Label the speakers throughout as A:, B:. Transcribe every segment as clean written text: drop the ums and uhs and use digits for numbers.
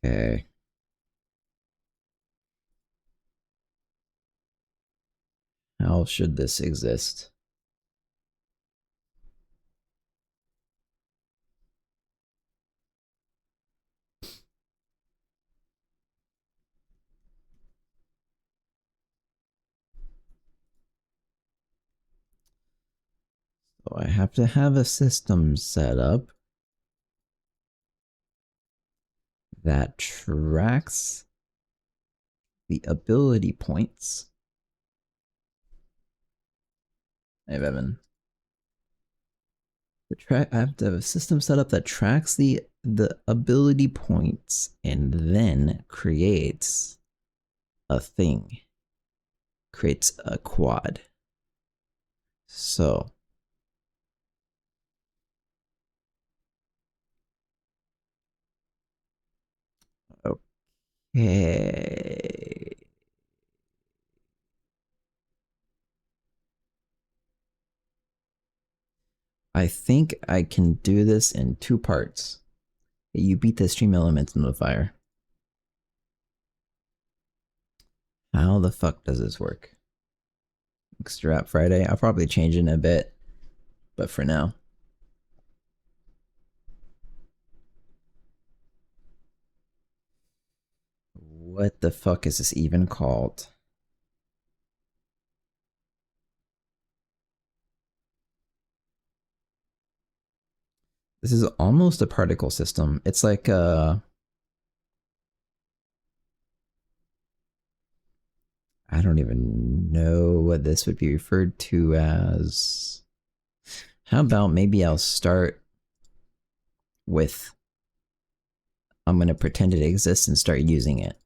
A: Okay. How should this exist? So I have to have a system set up that tracks the ability points. Hey, Evan. I have to have a system set up that tracks the ability points and then creates a thing. Creates a quad. So okay. I think I can do this in two parts. You beat the stream elements notifier. How the fuck does this work? Extra Friday. I'll probably change it in a bit, but for now. What the fuck is this even called? This is almost a particle system. It's like I don't even know what this would be referred to as. How about maybe I'll start with I'm going to pretend it exists and start using it.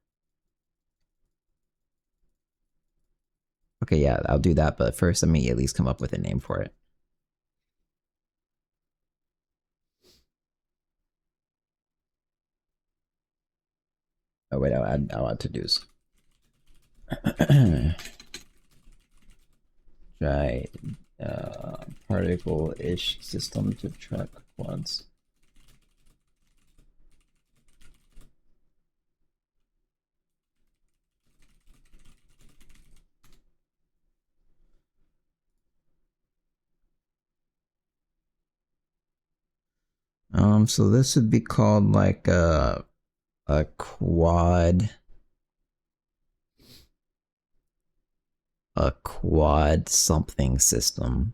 A: Okay, yeah, I'll do that, but first let me at least come up with a name for it. Oh wait, I'll add to-dos. Try particle-ish system to track quads. So this would be called like a quad something system.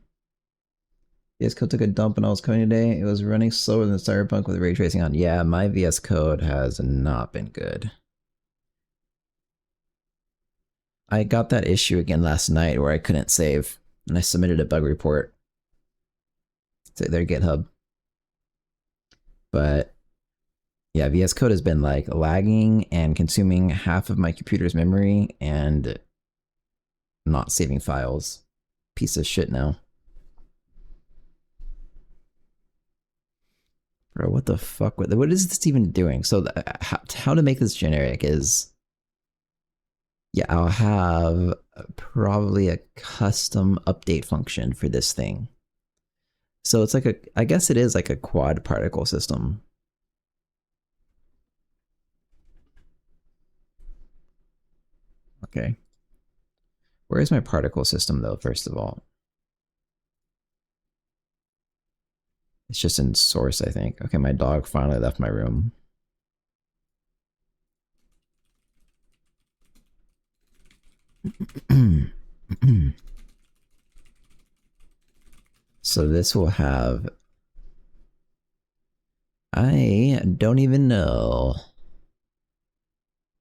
A: VS Code took a dump when I was coding today. It was running slower than Cyberpunk with ray tracing on. Yeah, my VS Code has not been good. I got that issue again last night where I couldn't save, and I submitted a bug report to their GitHub. But yeah, VS Code has been like lagging and consuming half of my computer's memory and not saving files. Piece of shit now. Bro, what the fuck? What is this even doing? So how to make this generic is, yeah, I'll have probably a custom update function for this thing. So it's like I guess it is like a quad particle system. Okay. Where is my particle system though, first of all? It's just in source, I think. Okay, my dog finally left my room. So this will have, I don't even know.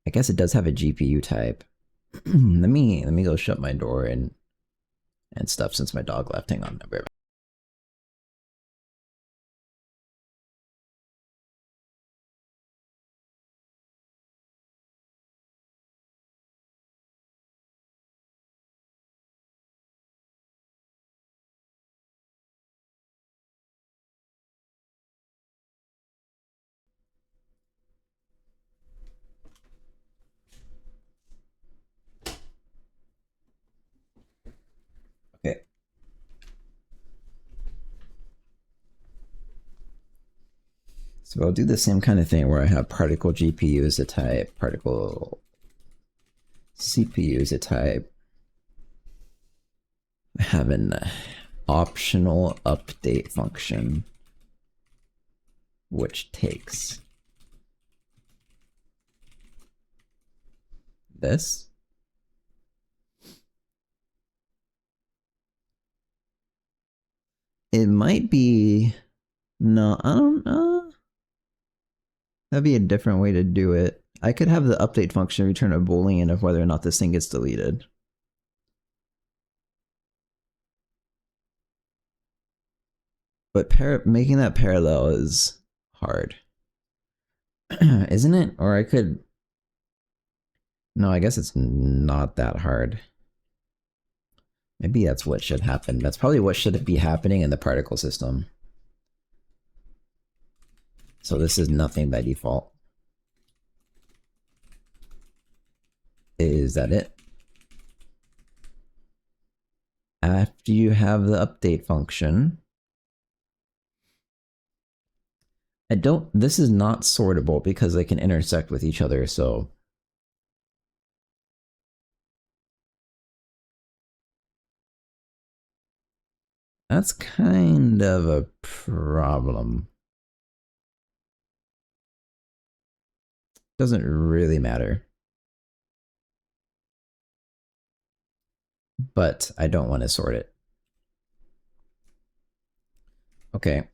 A: I guess it does have a GPU type. let me go shut my door and stuff since my dog left. Hang on. Okay. So I'll do the same kind of thing where I have particle GPU as a type, particle CPU as a type. I have an optional update function, which takes this. It might be, no, I don't know. That'd be a different way to do it. I could have the update function return a Boolean of whether or not this thing gets deleted. But making that parallel is hard. Isn't it? Or I could... No, I guess it's not that hard. Maybe that's what should happen. That's probably what should be happening in the particle system. So this is nothing by default. Is that it? After you have the update function, this is not sortable because they can intersect with each other, so. That's kind of a problem. Doesn't really matter. But I don't want to sort it. Okay.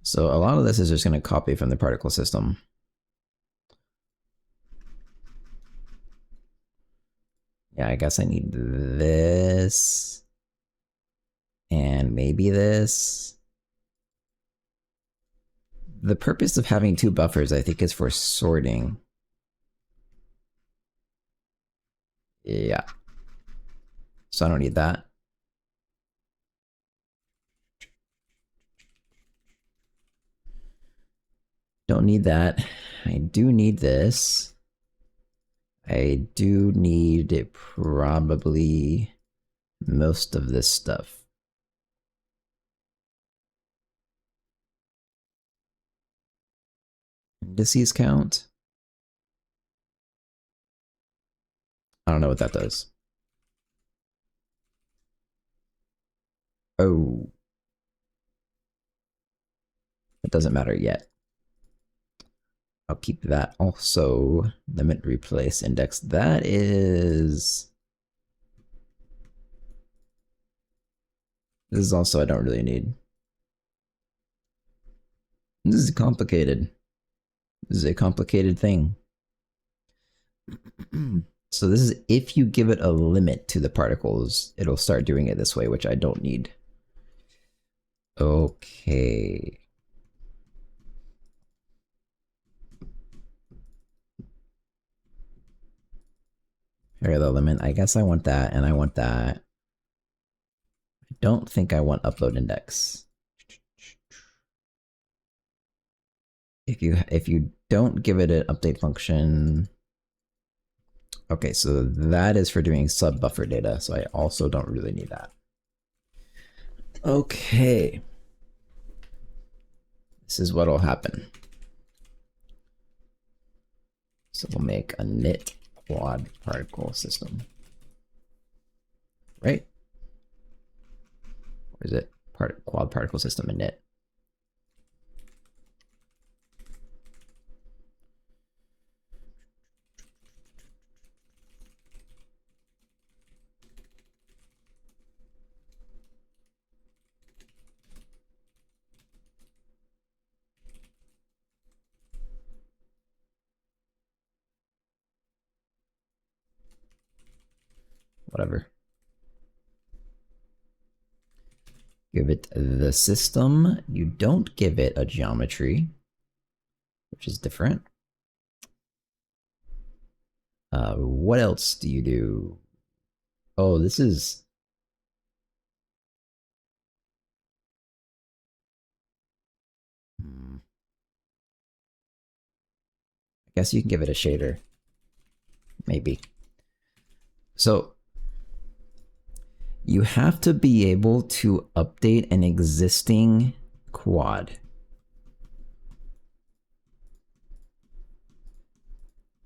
A: So a lot of this is just going to copy from the particle system. Yeah, I guess I need this. And maybe this. The purpose of having two buffers, I think, is for sorting. Yeah. So I don't need that. Don't need that. I do need this. I do need probably most of this stuff. Indices count. I don't know what that does. Oh. It doesn't matter yet. I'll keep that also. Limit replace index. That is... This is also I don't really need. This is complicated. This is a complicated thing. So this is if you give it a limit to the particles, it'll start doing it this way, which I don't need. Okay. Parallel limit. I guess I want that, and I want that. I don't think I want upload index. If you don't give it an update function. Okay, so that is for doing sub buffer data, so I also don't really need that. Okay. This is what'll happen. So we'll make a knit quad particle system. Right? Or is it quad particle system and knit? Whatever. Give it the system. You don't give it a geometry, which is different. What else do you do? Oh, this is... I guess you can give it a shader. Maybe. So you have to be able to update an existing quad.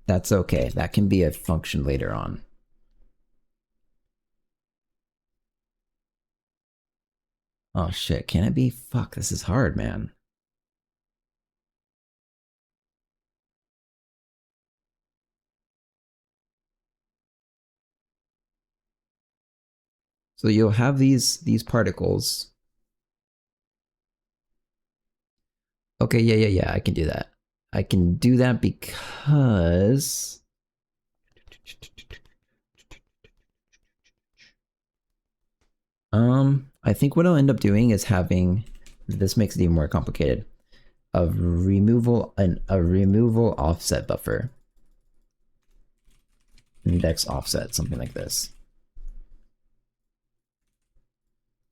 A: That's okay. That can be a function later on. Oh shit, can it be? Fuck, this is hard, man. So you'll have these particles. Okay, yeah, I can do that. I can do that because I think what I'll end up doing is having, this makes it even more complicated, a removal offset buffer. Index offset, something like this.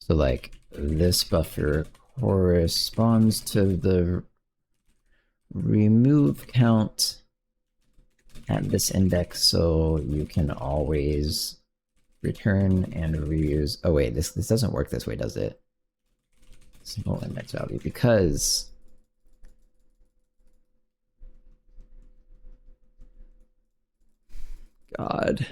A: So like this buffer corresponds to the remove count at this index, so you can always return and reuse. Oh wait, this doesn't work this way, does it? Single index value, because God.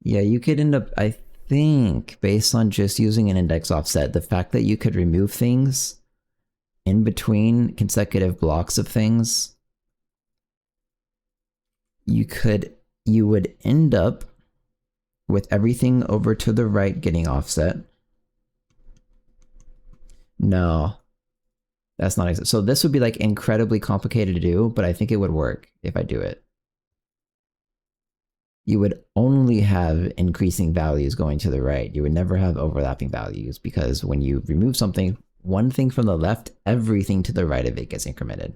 A: Yeah, you could end up, I think, based on just using an index offset, the fact that you could remove things in between consecutive blocks of things, you would end up with everything over to the right getting offset. No, that's not exact. So this would be like incredibly complicated to do, but I think it would work if I do it. You would only have increasing values going to the right. You would never have overlapping values, because when you remove something, one thing from the left, everything to the right of it gets incremented.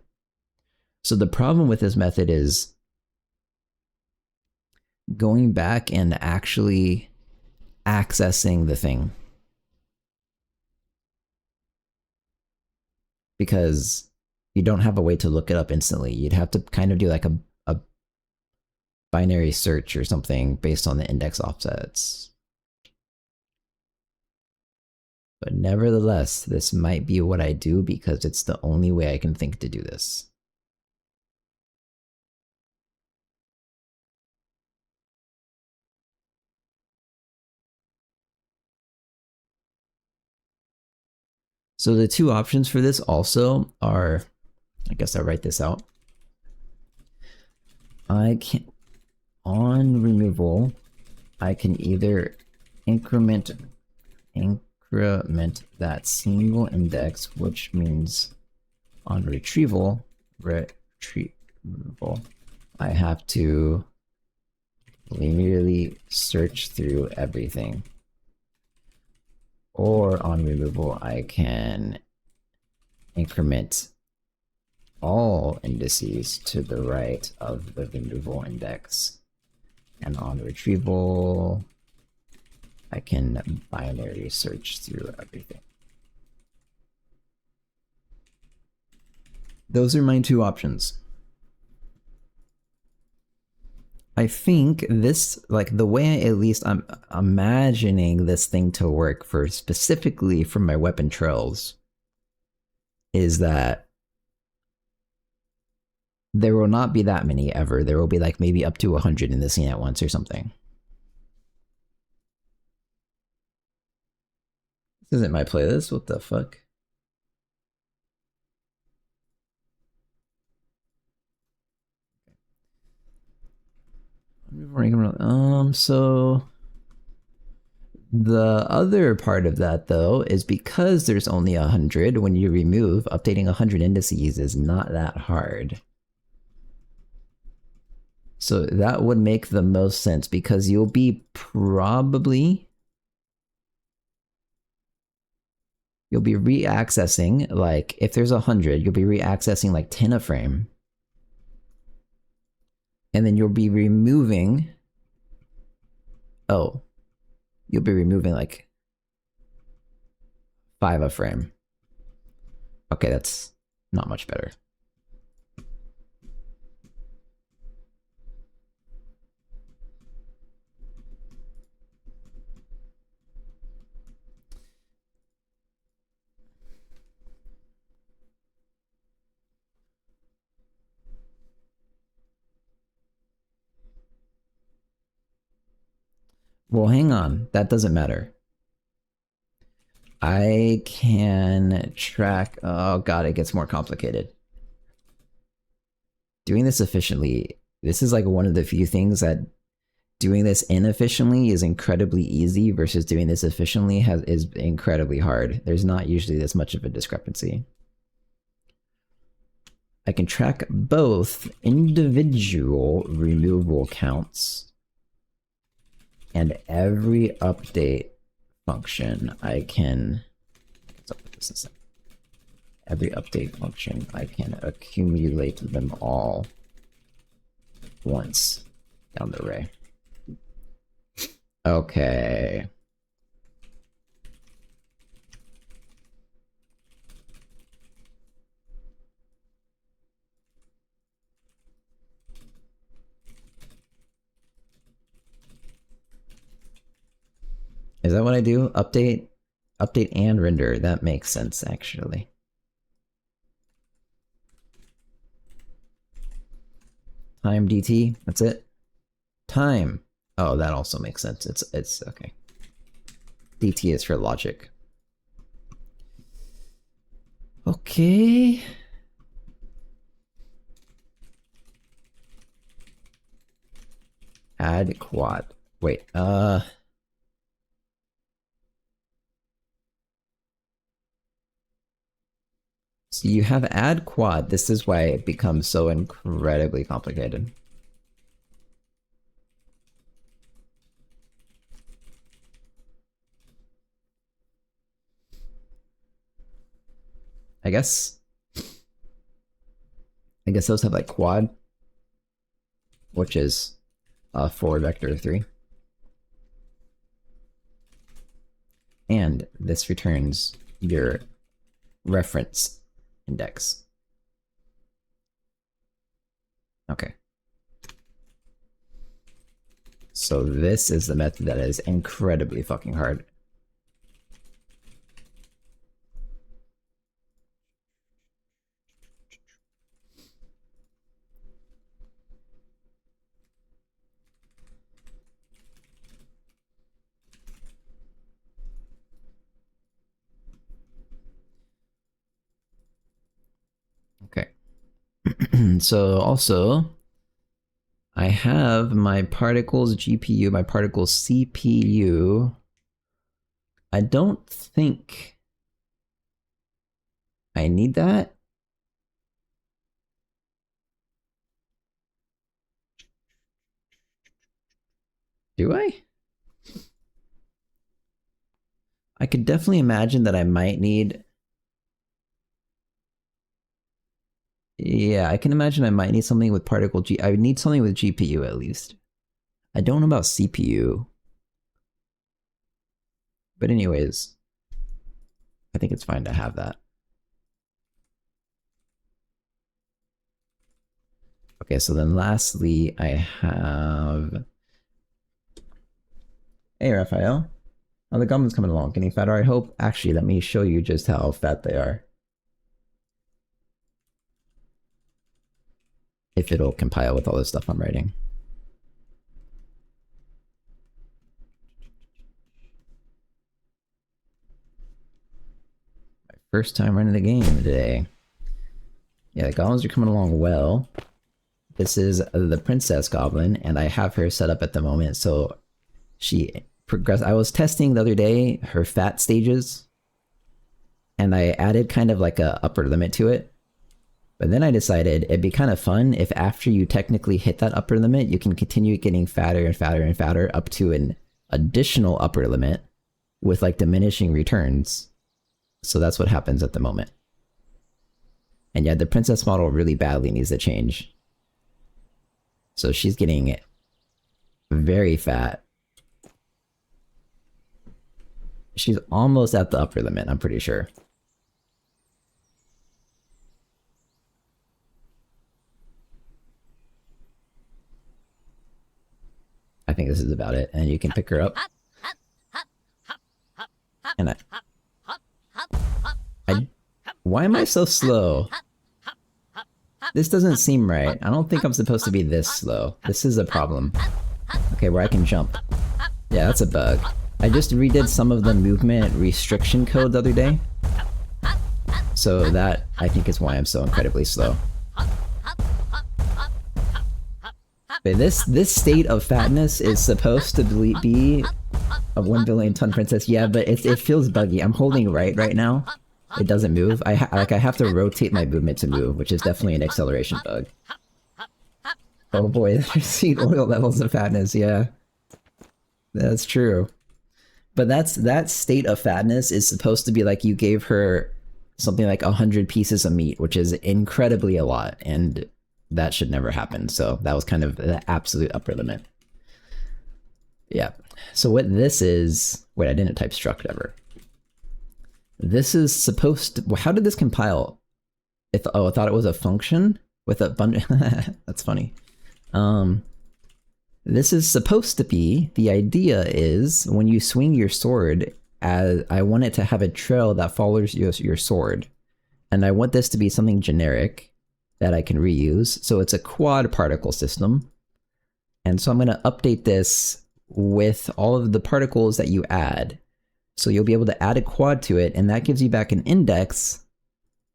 A: So the problem with this method is going back and actually accessing the thing. Because you don't have a way to look it up instantly. You'd have to kind of do like a binary search or something based on the index offsets. But nevertheless, this might be what I do because it's the only way I can think to do this. So the two options for this also are, I guess I'll write this out. I can, on removal, I can either increment that single index, which means on retrieval, I have to linearly search through everything. Or on removal, I can increment all indices to the right of the removal index. And on retrieval, I can binary search through everything. Those are my two options. I think this, like the way at least I'm imagining this thing to work for specifically for my weapon trails, is that there will not be that many ever. There will be like maybe up to 100 in the scene at once or something. This isn't my playlist. What the fuck? So the other part of that though is because there's only 100, when you remove, updating 100 indices is not that hard. So that would make the most sense, because you'll be re-accessing, like if there's 100, you'll be re-accessing like 10 a frame. And then you'll be removing, you'll be removing like 5 a frame. Okay, that's not much better. Well, hang on. That doesn't matter. I can track... Oh god, it gets more complicated. Doing this efficiently, this is like one of the few things that doing this inefficiently is incredibly easy versus doing this efficiently is incredibly hard. There's not usually this much of a discrepancy. I can track both individual removal counts and every update function I can... Every update function I can accumulate them all once down the array. Okay. Is that what I do? Update and render. That makes sense, actually. Time DT, that's it. Time. Oh, that also makes sense. It's okay. DT is for logic. Okay. Add quad. Wait, so you have add quad. This is why it becomes so incredibly complicated. I guess those have like quad, which is forward vector 3. And this returns your reference index. Okay. So this is the method that is incredibly fucking hard. Okay. So also, I have my particles GPU, my particles CPU. I don't think I need that. Do I? I could definitely imagine that I might need... Yeah, I can imagine I might need something with particle G. I would need something with GPU at least. I don't know about CPU. But anyways, I think it's fine to have that. Okay, so then lastly, I have... Hey, Raphael. Oh, the goblins coming along. Getting fatter, I hope. Actually, let me show you just how fat they are. If it'll compile with all this stuff I'm writing. My first time running the game today. Yeah, the goblins are coming along well. This is the princess goblin, and I have her set up at the moment, so she progressed. I was testing the other day her fat stages, and I added kind of like a upper limit to it. But then I decided it'd be kind of fun if after you technically hit that upper limit, you can continue getting fatter and fatter and fatter up to an additional upper limit with like diminishing returns. So that's what happens at the moment. And yeah, the princess model really badly needs to change. So she's getting very fat. She's almost at the upper limit, I'm pretty sure. this is about it. And you can pick her up. And why am I so slow? This doesn't seem right. I don't think I'm supposed to be this slow. This is a problem. Okay, where I can jump. Yeah, that's a bug. I just redid some of the movement restriction code the other day. So that, I think, is why I'm so incredibly slow. But this state of fatness is supposed to be a 1 billion ton princess. Yeah, but it feels buggy. I'm holding right now. It doesn't move. I have to rotate my movement to move, which is definitely an acceleration bug. Oh boy, there's seed oil levels of fatness, yeah. That's true. But that state of fatness is supposed to be like you gave her something like 100 pieces of meat, which is incredibly a lot, and that should never happen. So that was kind of the absolute upper limit. Yeah. So what this is... Wait, I didn't type struct ever. This is supposed to... How did this compile? Oh, I thought it was a function with a bunch... That's funny. This is supposed to be... The idea is when you swing your sword, I want it to have a trail that follows your sword. And I want this to be something generic that I can reuse. So it's a quad particle system. And so I'm going to update this with all of the particles that you add. So you'll be able to add a quad to it, and that gives you back an index.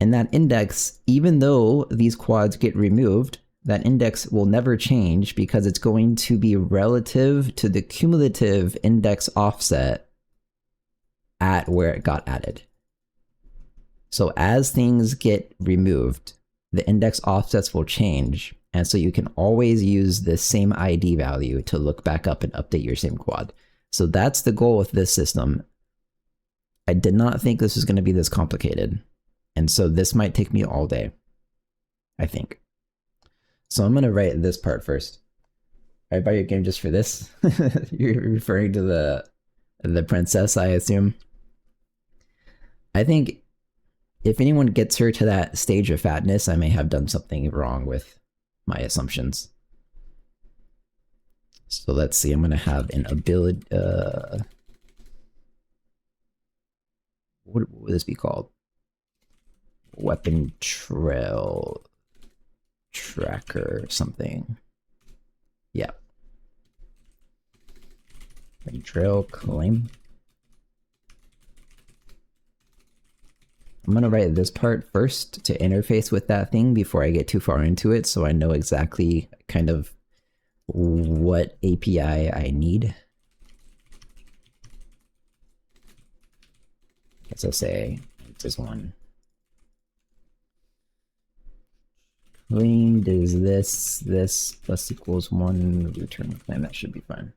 A: And that index, even though these quads get removed, that index will never change because it's going to be relative to the cumulative index offset at where it got added. So as things get removed, the index offsets will change. And so you can always use this same ID value to look back up and update your same quad. So that's the goal with this system. I did not think this was going to be this complicated. And so this might take me all day, I think. So I'm going to write this part first. I buy your game just for this. You're referring to the princess, I assume. I think if anyone gets her to that stage of fatness, I may have done something wrong with my assumptions. So let's see, I'm going to have an ability... what would this be called? Weapon trail tracker something. Yeah. Weapon trail claim. I'm going to write this part first to interface with that thing before I get too far into it, so I know exactly kind of what API I need. Guess I'll say this one. Claimed is this plus equals 1 return claim. That should be fine.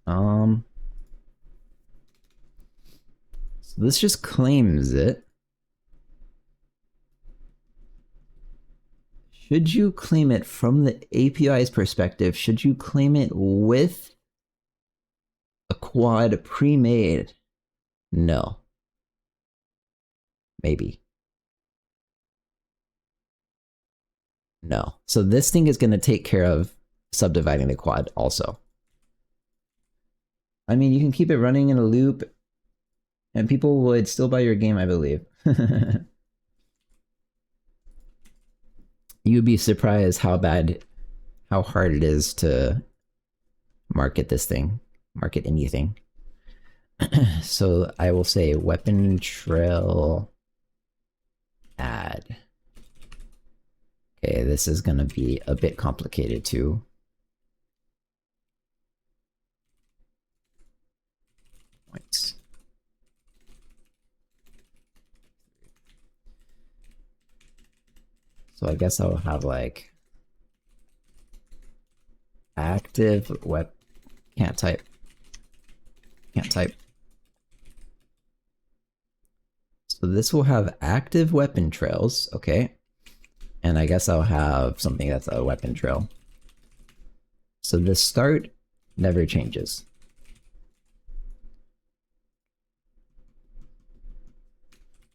A: So this just claims it. Should you claim it from the API's perspective? Should you claim it with a quad pre-made? No. Maybe. No. So this thing is going to take care of subdividing the quad also. I mean, you can keep it running in a loop and people would still buy your game, I believe. You'd be surprised how hard it is to market this thing, market anything. So I will say weapon trail add. Okay, this is gonna be a bit complicated too. Points. So I guess I'll have like active web, can't type. So this will have active weapon trails, okay. And I guess I'll have something that's a weapon trail. So the start never changes.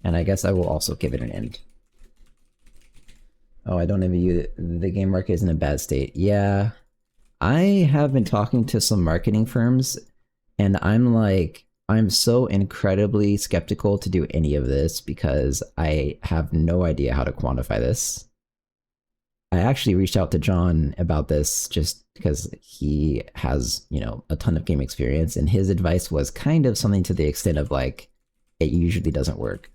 A: And I guess I will also give it an end. Oh, I don't envy you. The game market is in a bad state. Yeah. I have been talking to some marketing firms, and I'm so incredibly skeptical to do any of this because I have no idea how to quantify this. I actually reached out to John about this just because he has, a ton of game experience, and his advice was kind of something to the extent of like, it usually doesn't work.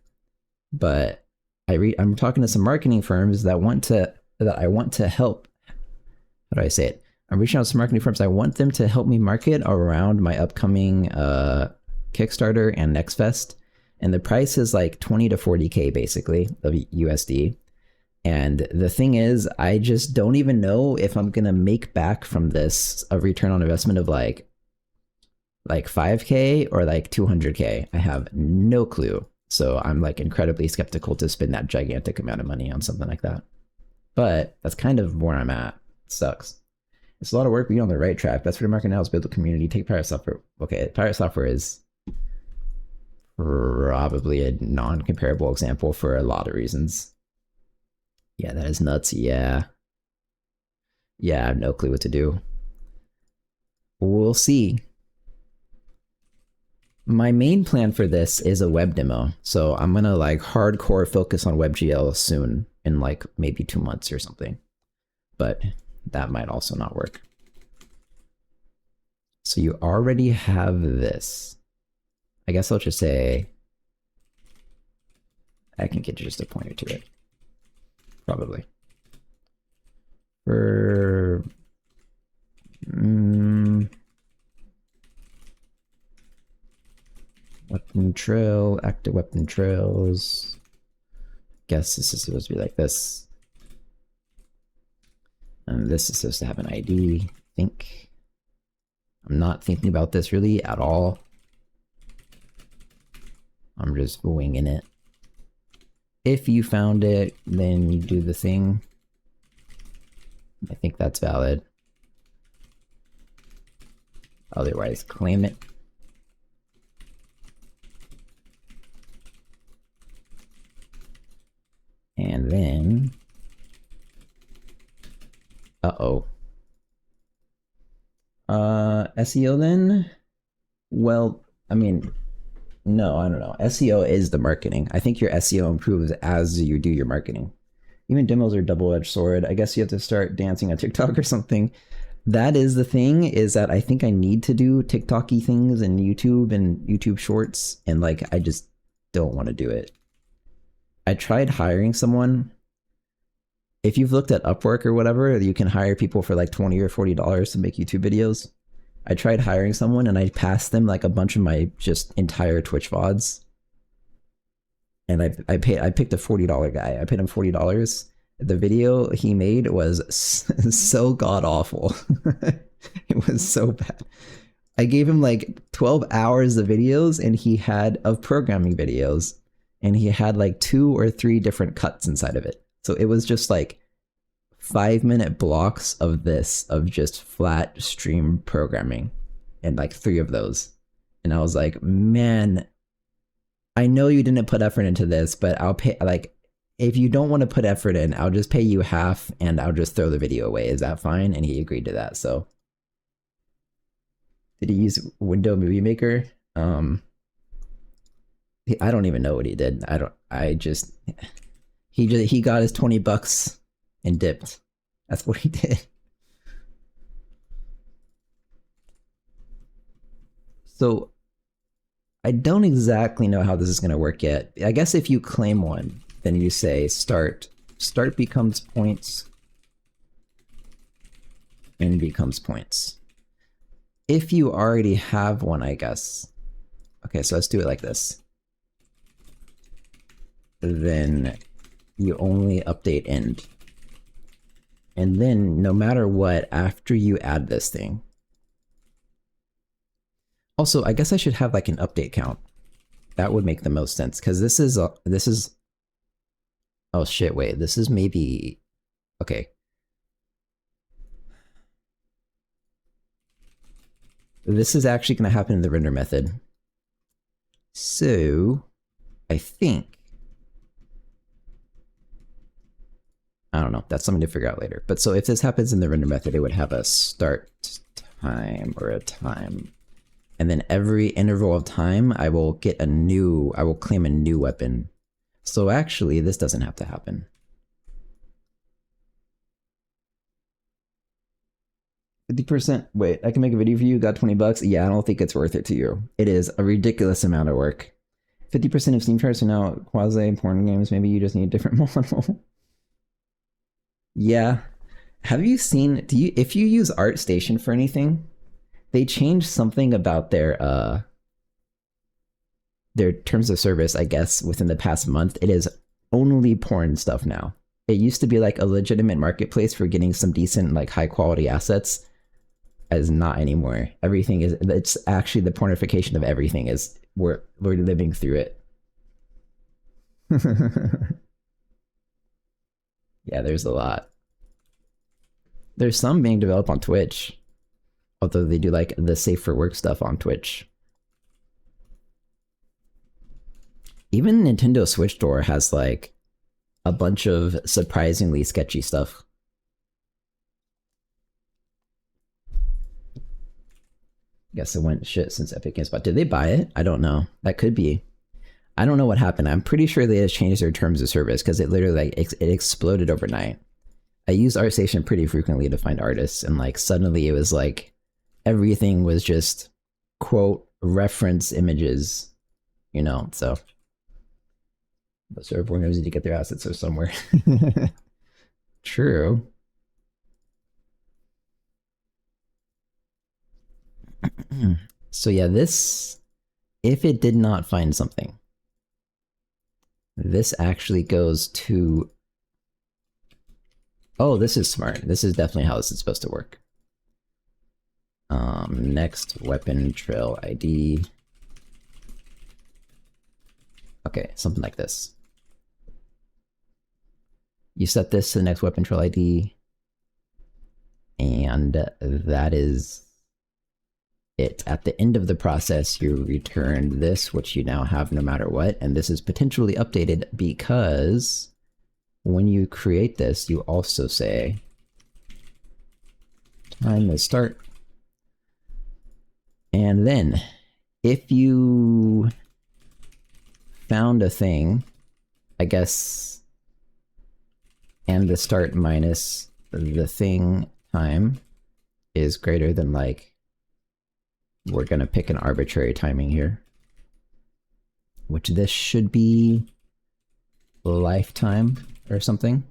A: But I'm talking to some marketing firms that I want to help. How do I say it? I'm reaching out to some marketing firms. I want them to help me market around my upcoming Kickstarter and Next Fest. And the price is like 20 to 40K basically of USD. And the thing is, I just don't even know if I'm going to make back from this a return on investment of like 5K or like 200K. I have no clue. So I'm like incredibly skeptical to spend that gigantic amount of money on something like that. But that's kind of where I'm at. It sucks. It's a lot of work, but you're on the right track. That's what I'm marketing now is build a community. Take Pirate Software. Okay, Pirate Software is probably a non-comparable example for a lot of reasons. Yeah, that is nuts. Yeah. Yeah, I have no clue what to do. We'll see. My main plan for this is a web demo. So I'm going to like hardcore focus on WebGL soon in like maybe 2 months or something. But that might also not work. So you already have this. I guess I'll just say I can get just a pointer to it. Probably. For weapon trail, active weapon trails. Guess this is supposed to be like this. And this is supposed to have an ID, I think. I'm not thinking about this really at all. I'm just winging it. If you found it, then you do the thing. I think that's valid. Otherwise, claim it. And then... Uh-oh. SEO then? Well, I mean, no, I don't know. SEO is the marketing. I think your SEO improves as you do your marketing. Even demos are double-edged sword. I guess you have to start dancing on TikTok or something. That is the thing, is that I think I need to do TikTok-y things and YouTube shorts, and like I just don't want to do it. I tried hiring someone. If you've looked at Upwork or whatever, you can hire people for like $20 or $40 to make YouTube videos. I tried hiring someone and I passed them like a bunch of my just entire Twitch VODs. And I picked a $40 guy. I paid him $40. The video he made was so god awful. It was so bad. I gave him like 12 hours of videos of programming videos, and he had like 2 or 3 different cuts inside of it. So it was just like 5-minute blocks of just flat stream programming, and like 3 of those. And I was like, man, I know you didn't put effort into this, but I'll pay, like, if you don't want to put effort in, I'll just pay you half and I'll just throw the video away. Is that fine? And he agreed to that. So did he use Window Movie Maker? I don't even know what he did. He got his $20 and dipped. That's what he did. So I don't exactly know how this is going to work yet. I guess if you claim one, then you say start becomes points and becomes points. If you already have one, I guess. Okay, so let's do it like this. Then you only update end. And then no matter what, after you add this thing. Also, I guess I should have like an update count. That would make the most sense, because this is oh shit, wait, this is maybe, okay. This is actually going to happen in the render method. So I think I don't know. That's something to figure out later. But so if this happens in the render method, it would have a start time or a time. And then every interval of time, I will claim a new weapon. So actually, this doesn't have to happen. 50%. Wait, I can make a video for you. Got 20 bucks. Yeah, I don't think it's worth it to you. It is a ridiculous amount of work. 50% of Steam charts are now quasi porn games. Maybe you just need a different model. Yeah. Have you seen, if you use ArtStation for anything, they changed something about their terms of service, I guess, within the past month. It is only porn stuff now. It used to be like a legitimate marketplace for getting some decent, like high quality assets. As not anymore. Everything is, it's actually the pornification of everything is, we're living through it. Yeah, there's a lot. There's some being developed on Twitch. Although they do like the safe for work stuff on Twitch. Even Nintendo Switch Store has like a bunch of surprisingly sketchy stuff. Guess it went shit since Epic Games Bought. Did they buy it? I don't know. That could be. I don't know what happened. I'm pretty sure they just changed their terms of service because it literally like it exploded overnight. I use ArtStation pretty frequently to find artists, and like suddenly it was like everything was just quote reference images, you know. So the server knows to get their assets or somewhere. True. So yeah, this, if it did not find something, this actually goes to, oh, this is smart. This is definitely how this is supposed to work. Next weapon trail ID. Okay, something like this. You set this to the next weapon trail ID, and that is it. At the end of the process, you return this, which you now have no matter what, and this is potentially updated because when you create this, you also say time to start. And then if you found a thing, I guess, and the start minus the thing time is greater than, like, we're gonna pick an arbitrary timing here, which this should be lifetime or something.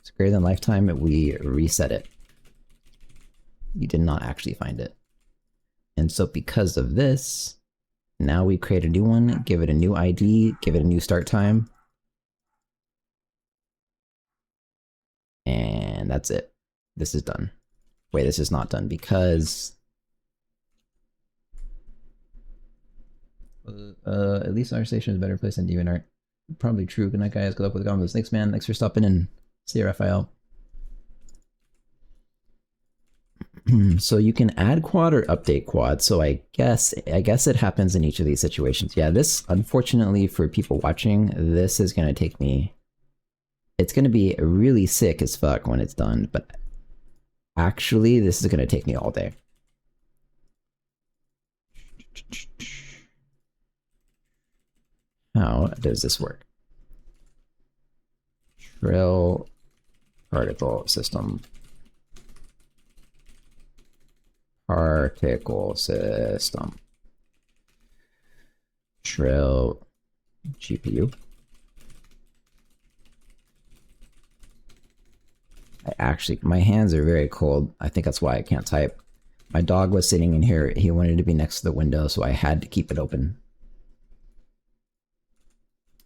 A: It's greater than lifetime, we reset it. You did not actually find it. And so because of this, now we create a new one, give it a new ID, give it a new start time. And that's it. This is done. Wait, this is not done because at least our station is a better place than DeviantArt. Probably true. Good night, guys. Good luck with the goblins. Thanks, man. Thanks for stopping in. See you, Raphael. So you can add quad or update quad. So I guess it happens in each of these situations. Yeah, this, unfortunately for people watching, this is gonna take me. It's gonna be really sick as fuck when it's done, but actually this is gonna take me all day. How does this work? Trail particle system. Particle system. Trail GPU. My hands are very cold. I think that's why I can't type. My dog was sitting in here. He wanted to be next to the window, so I had to keep it open.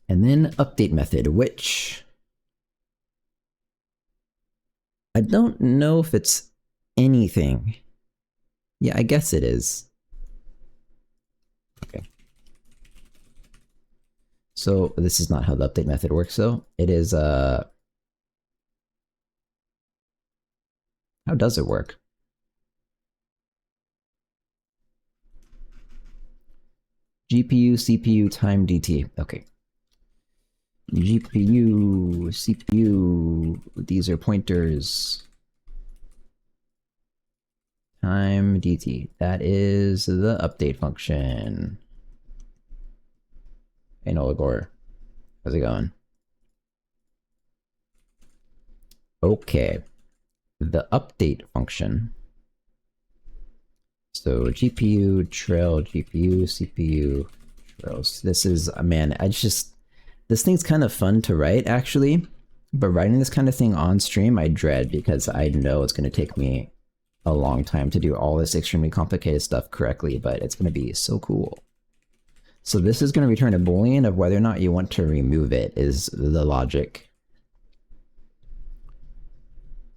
A: And then update method, which I don't know if it's anything. Yeah, I guess it is. Okay. So this is not how the update method works though. It is how does it work? GPU, CPU, time, DT. Okay. GPU, CPU, these are pointers. Time DT, that is the update function. Hey Noligor, how's it going? Okay, the update function. So GPU, trail, GPU, CPU, trails. This is, man, this thing's kind of fun to write actually, but writing this kind of thing on stream I dread because I know it's going to take me a long time to do all this extremely complicated stuff correctly, but it's going to be so cool. So this is going to return a boolean of whether or not you want to remove it is the logic.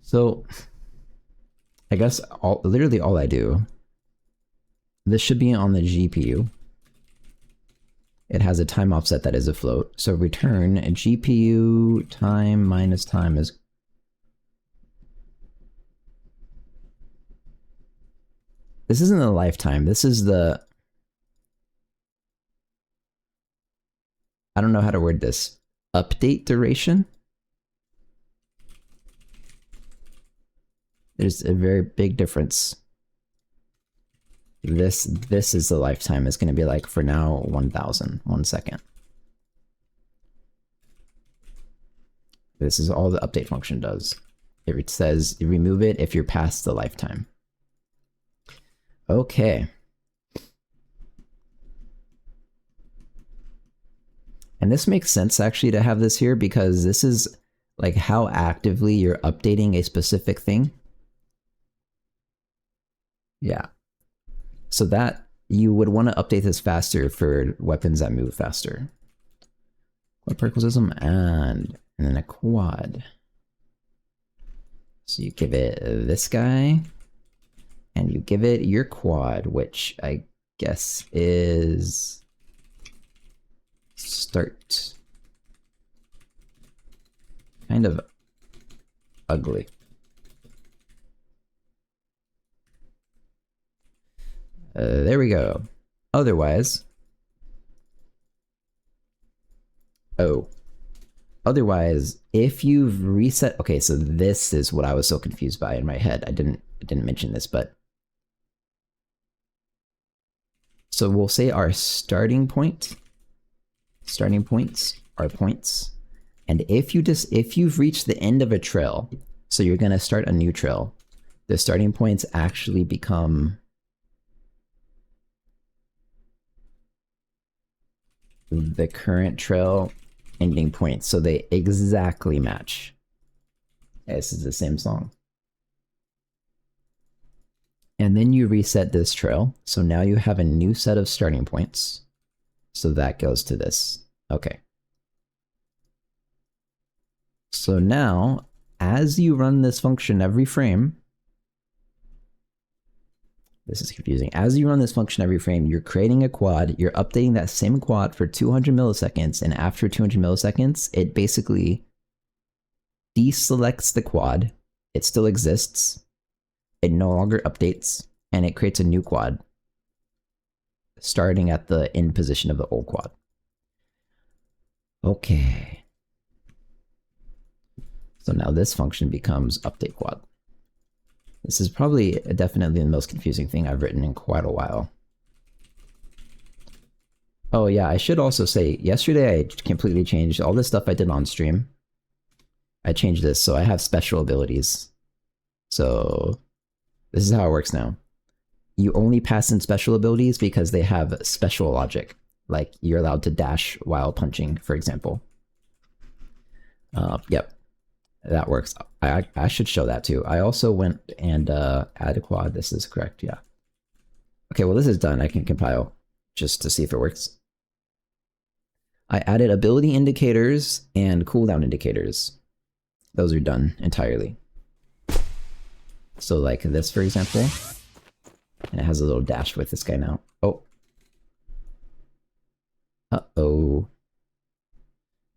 A: So I guess literally all I do, this should be on the GPU. It has a time offset that is a float. So return a GPU time minus time is this isn't the lifetime. This is the, I don't know how to word this. Update duration? There's a very big difference. This is the lifetime. It's going to be like, for now, 1,000, 1 second. This is all the update function does. It says remove it if you're past the lifetime. Okay. And this makes sense actually to have this here because this is like how actively you're updating a specific thing. Yeah. So that you would want to update this faster for weapons that move faster. Quad particlism and then a quad. So you give it this guy. And you give it your quad, which I guess is start. Kind of ugly. There we go. Otherwise, if you've reset, okay, so this is what I was so confused by in my head. I didn't mention this, but so we'll say our starting points are points. And if you've reached the end of a trail, so you're going to start a new trail, the starting points actually become the current trail ending points. So they exactly match. This is the same song. And then you reset this trail. So now you have a new set of starting points. So that goes to this. Okay. So now, as you run this function every frame, this is confusing. As you run this function every frame, you're creating a quad, you're updating that same quad for 200 milliseconds, and after 200 milliseconds, it basically deselects the quad. It still exists. It no longer updates, and it creates a new quad, starting at the end position of the old quad. Okay. So now this function becomes update quad. This is probably definitely the most confusing thing I've written in quite a while. Oh yeah, I should also say, yesterday I completely changed all this stuff I did on stream. I changed this, so I have special abilities. So this is how it works now. You only pass in special abilities because they have special logic. Like you're allowed to dash while punching, for example. Yep. That works. I should show that too. I also went and added a quad. This is correct, yeah. Okay, well this is done. I can compile just to see if it works. I added ability indicators and cooldown indicators. Those are done entirely. So like this, for example, and it has a little dash with this guy now. Oh. Uh-oh.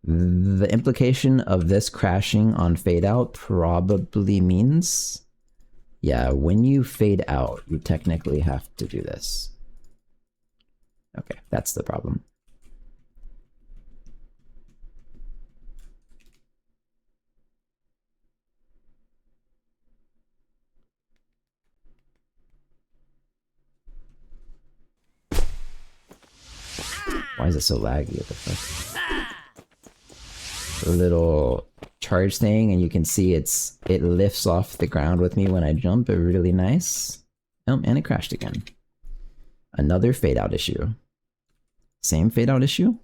A: The implication of this crashing on fade out probably means, yeah, when you fade out, you technically have to do this. Okay, that's the problem. Why is it so laggy? What the fuck? A little charge thing, and you can see it lifts off the ground with me when I jump. Really nice. Oh, and it crashed again. Another fade out issue. Same fade out issue?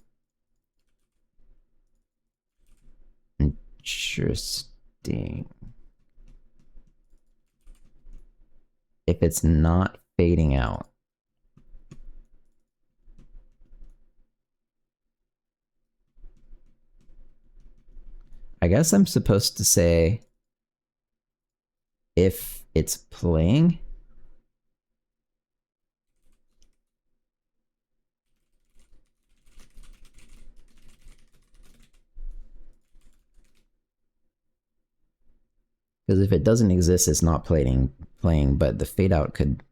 A: Interesting. If it's not fading out. I guess I'm supposed to say if it's playing. Because if it doesn't exist, it's not playing, but the fade out could...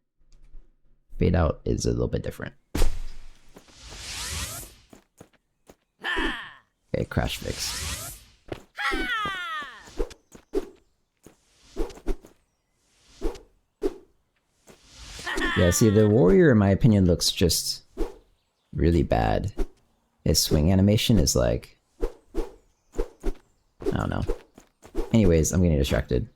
A: Fade out is a little bit different. Okay, crash fix. Yeah, see, the warrior, in my opinion, looks just really bad. His swing animation is like... I don't know. Anyways, I'm getting distracted.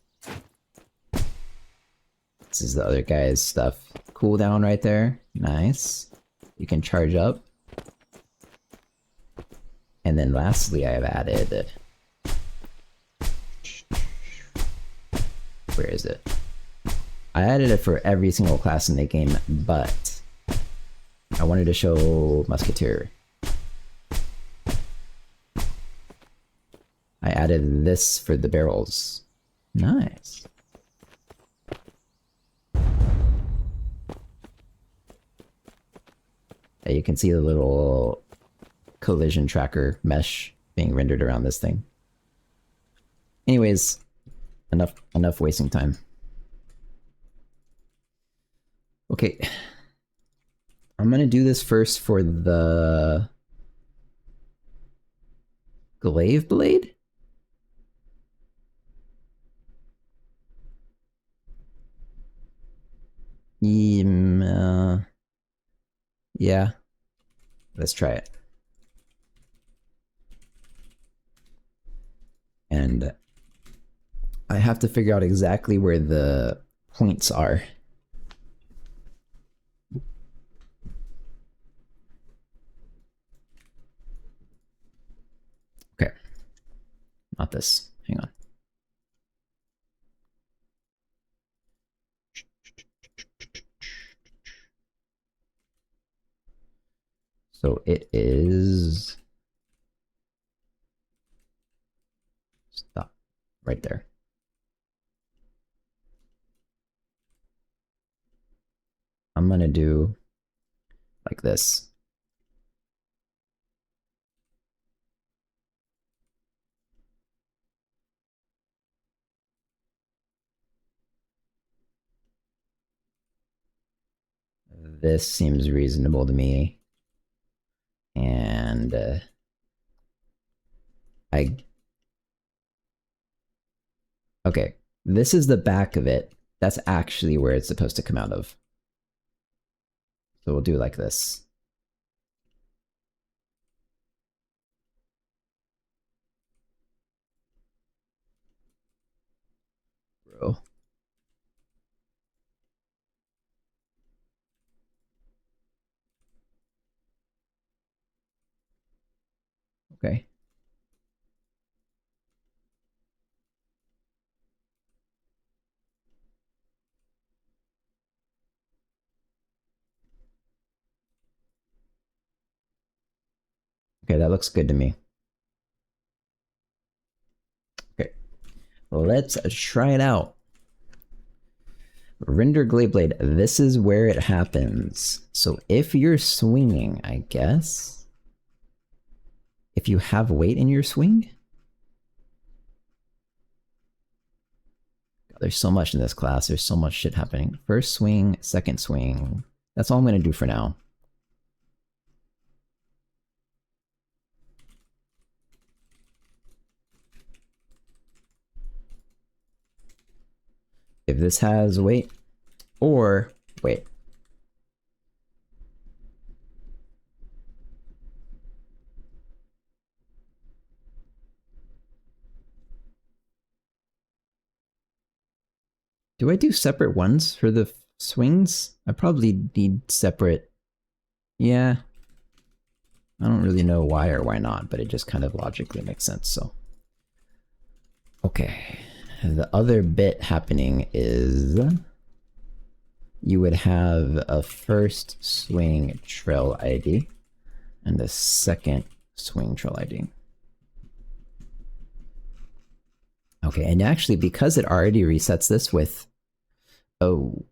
A: This is the other guy's stuff. Cooldown right there. Nice. You can charge up. And then lastly, I have added... Where is it? I added it for every single class in the game, but I wanted to show Musketeer. I added this for the barrels. Nice. Yeah, you can see the little collision tracker mesh being rendered around this thing. Anyways, enough wasting time. Okay. I'm gonna do this first for the glaive blade? Yeah. Let's try it. And I have to figure out exactly where the points are. Okay. Not this. Hang on. So it is... Stop. Right there. I'm gonna do like this. This seems reasonable to me. And okay, this is the back of it. That's actually where it's supposed to come out of. So we'll do like this. Bro. Okay. Okay, that looks good to me. Okay, let's try it out. Render glaive blade. This is where it happens. So if you're swinging, I guess, if you have weight in your swing, God, there's so much in this class. There's so much shit happening. First swing, second swing. That's all I'm gonna do for now. If this has weight, or wait. Do I do separate ones for the swings? I probably need separate. Yeah. I don't really know why or why not, but it just kind of logically makes sense, so. Okay. The other bit happening is you would have a first swing trail ID and a second swing trail ID. Okay, and actually because it already resets this with, oh.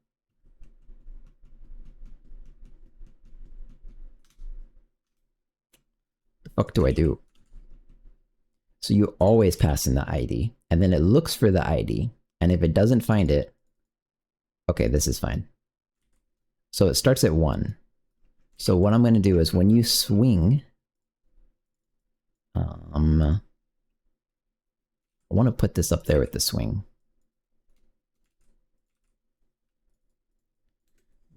A: The fuck do I do? So you always pass in the ID, and then it looks for the ID, and if it doesn't find it, okay, this is fine. So it starts at 1. So what I'm going to do is when you swing, I want to put this up there with the swing.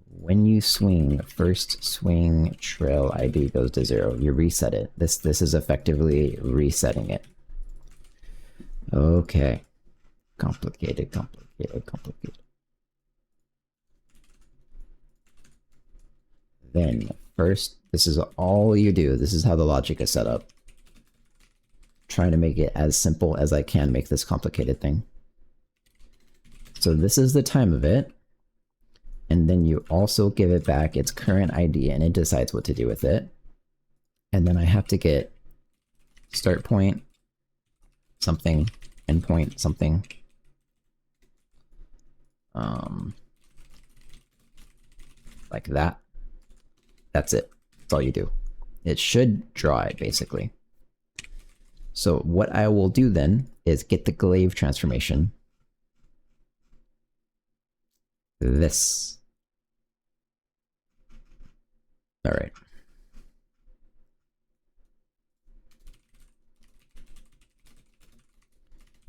A: When you swing, first swing trail ID goes to 0. You reset it. This is effectively resetting it. Okay. Complicated. Then first, this is all you do. This is how the logic is set up. Trying to make it as simple as I can make this complicated thing. So this is the time of it. And then you also give it back its current ID and it decides what to do with it. And then I have to get start point, something, end point, something. Like that. That's it. That's all you do. It should draw it, basically. So what I will do then is get the glaive transformation. This. All right.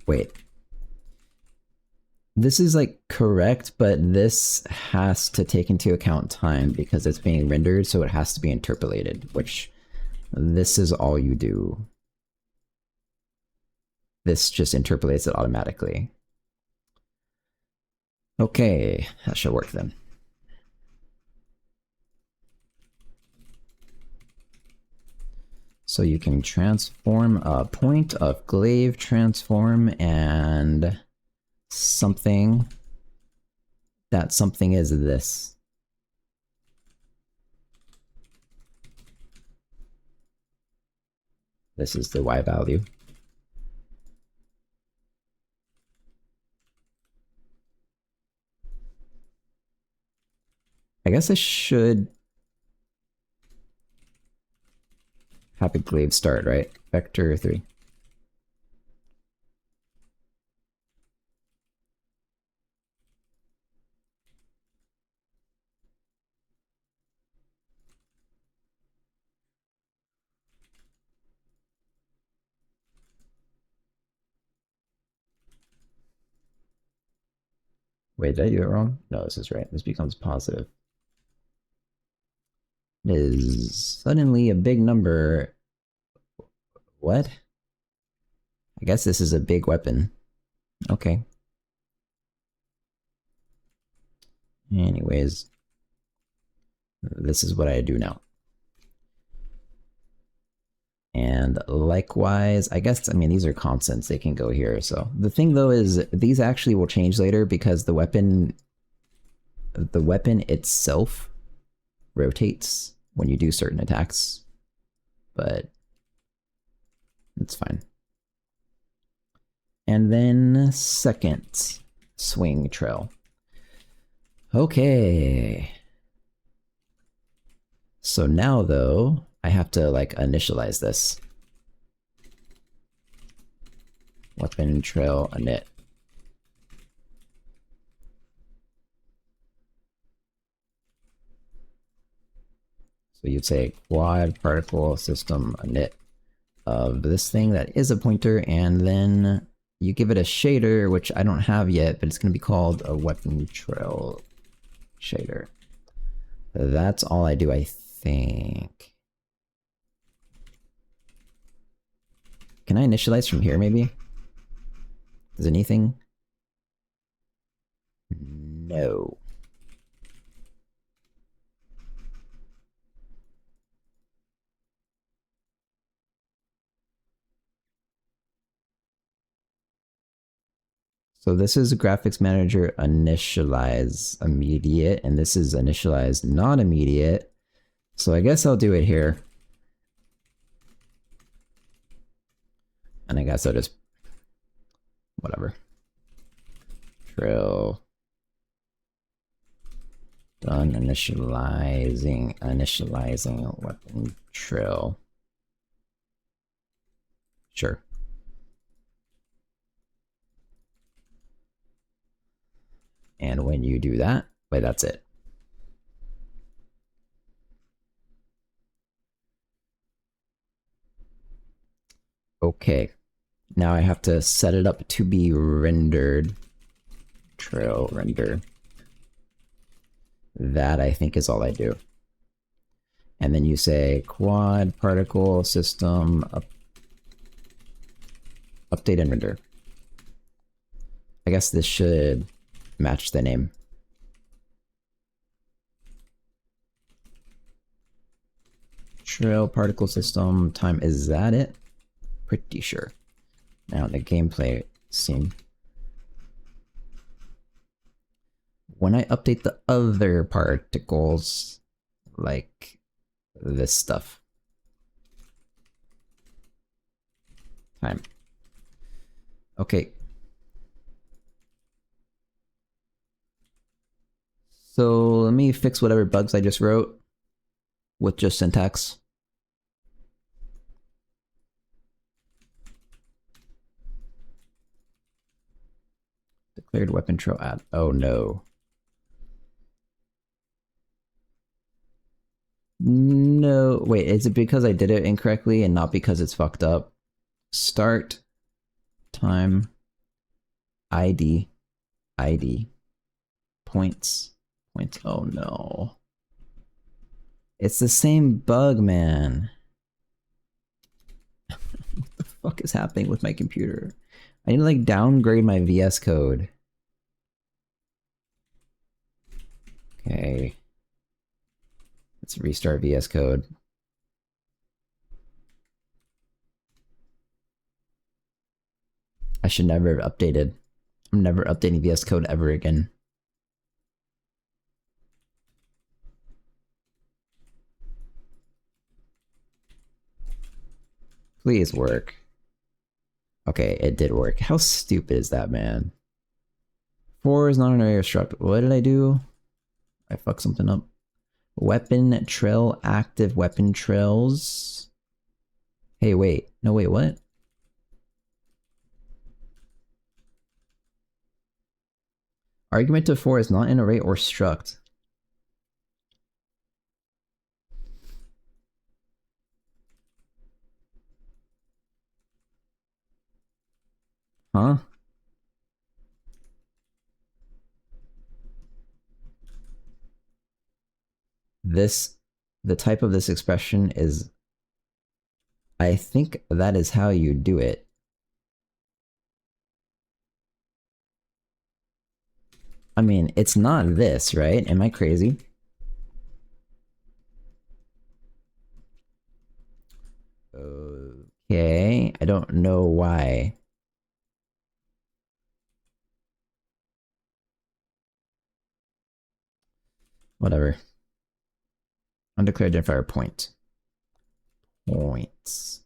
A: Wait. This is like correct, but this has to take into account time because it's being rendered, so it has to be interpolated, which this is all you do. This just interpolates it automatically. Okay, that should work then. So you can transform a point of glaive transform and something. That something is this. This is the Y value. I guess I should have a glaive start, right? Vector 3. Wait, did I do it wrong? No, this is right. This becomes positive. It is suddenly a big number. What? I guess this is a big weapon. Okay. Anyways, this is what I do now. And likewise, I guess, I mean, these are constants. They can go here. So the thing though is these actually will change later because the weapon itself rotates when you do certain attacks, but it's fine. And then second swing trail. Okay. So now though, I have to like initialize this. Weapon trail init. So you'd say quad particle system init of this thing that is a pointer, and then you give it a shader, which I don't have yet, but it's going to be called a weapon trail shader. That's all I do, I think. Can I initialize from here, maybe? Does anything? No. So this is a graphics manager initialize immediate, and this is initialize not immediate. So I guess I'll do it here. And I guess I'll just, whatever. Trill. Done initializing weapon trill. Sure. And when you do that, wait, that's it. Okay. Now I have to set it up to be rendered. Trill render. That I think is all I do. And then you say quad particle system update and render. I guess this should match the name. Trill particle system time, is that it? Pretty sure. Now the gameplay scene. When I update the other particles, like this stuff. Time. Okay. So let me fix whatever bugs I just wrote with just syntax. Declared weapon trill add. Oh no. No, wait, is it because I did it incorrectly and not because it's fucked up? Start time ID points. Oh no. It's the same bug, man. What the fuck is happening with my computer? I need to like downgrade my VS Code. Okay. Let's restart VS Code. I should never have updated. I'm never updating VS Code ever again. Please work. Okay, it did work. How stupid is that, man? 4 is not an area struct. What did I do? I fucked something up. Weapon trill, active weapon trills. Hey, wait. No, wait, what? Argument of 4 is not an array or struct. Huh? The type of this expression is, I think that is how you do it. I mean, it's not this, right? Am I crazy? Okay, I don't know why. Whatever. Undeclared identifier point. Points.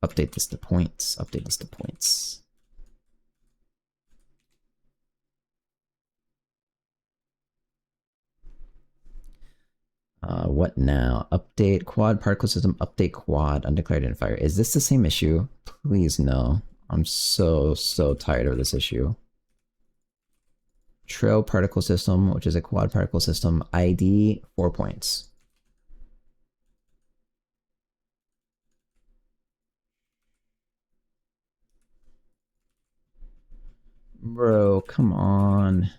A: Update this to points. Update this to points. What now? Update quad particle system. Update quad undeclared identifier. Is this the same issue? Please no. I'm so tired of this issue. Trill particle system, which is a quad particle system. ID 4 points. Bro, come on.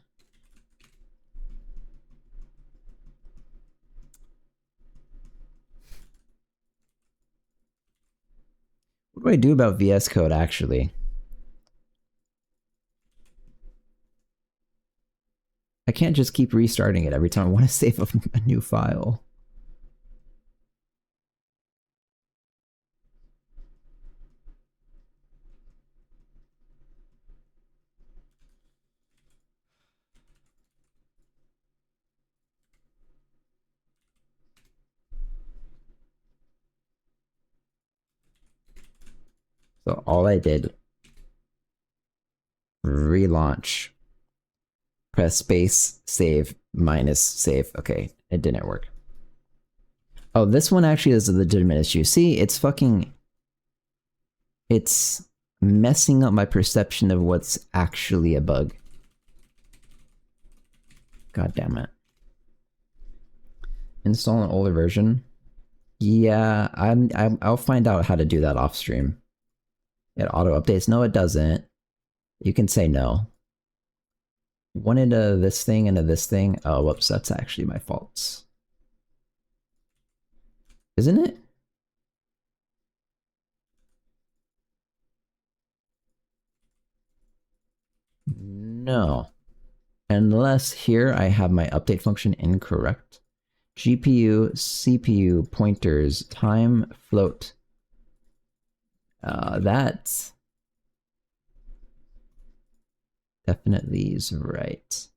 A: What do I do about VS Code, actually? I can't just keep restarting it every time I want to save a new file. So all I did, relaunch, press space, save, minus save. Okay, it didn't work. Oh, this one actually is a legitimate issue. See, it's messing up my perception of what's actually a bug. God damn it. Install an older version. Yeah, I'll find out how to do that off stream. It auto updates. No, it doesn't. You can say no. One into this thing, into this thing. Oh, whoops, that's actually my fault. Isn't it? No. Unless here I have my update function incorrect. GPU, CPU, pointers, time, float. That definitely is right.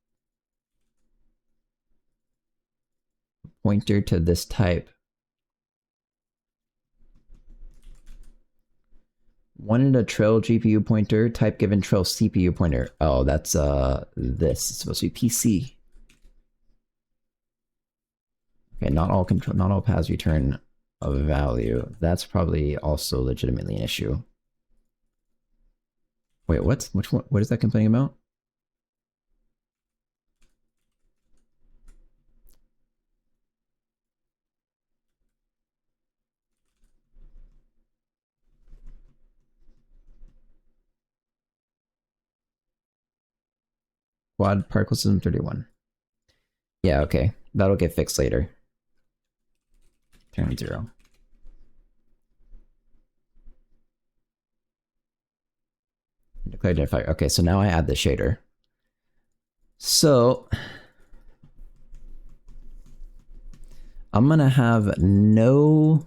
A: Pointer to this type. Wanted a trail GPU pointer, type given trail CPU pointer. Oh, that's this. It's supposed to be PC. Okay, not all paths return a value. That's probably also legitimately an issue. Wait, what? Which one? What is that complaining about? Quad particle system 31. Yeah, okay. That'll get fixed later. Turn 0. Declare identifier. Okay, so now I add the shader. So I'm gonna have no,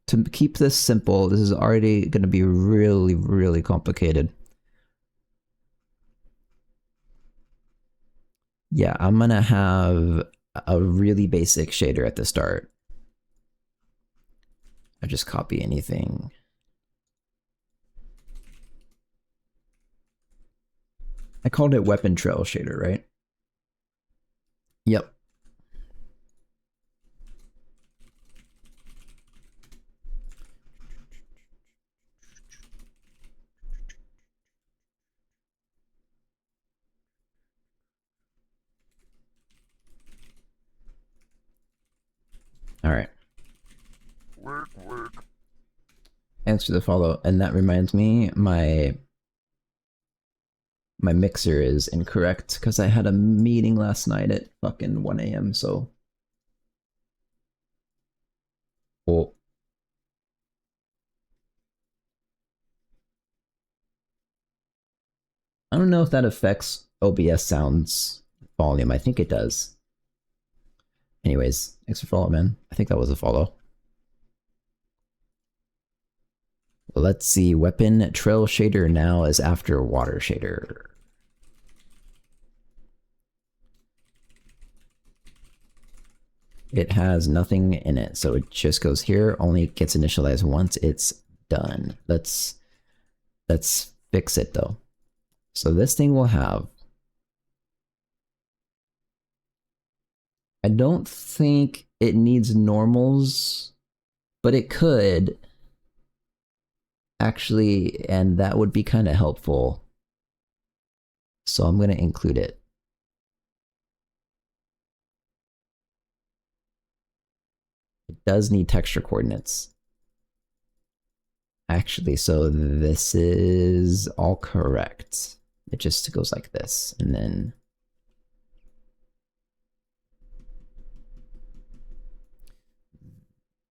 A: to keep this simple, this is already gonna be really, really complicated. Yeah, I'm gonna have a really basic shader at the start. I just copy anything. I called it weapon trail shader, right? Yep. All right. Work. Answer the follow, and that reminds me, my mixer is incorrect because I had a meeting last night at fucking 1 a.m. So, oh. I don't know if that affects OBS sounds volume. I think it does. Anyways, thanks for follow, man. I think that was a follow. Let's see. Weapon trail shader now is after water shader. It has nothing in it, so it just goes here. Only gets initialized once it's done. Let's fix it though. So this thing will have, I don't think it needs normals, but it could actually, and that would be kind of helpful. So I'm going to include it. It does need texture coordinates. Actually, so this is all correct. It just goes like this, and then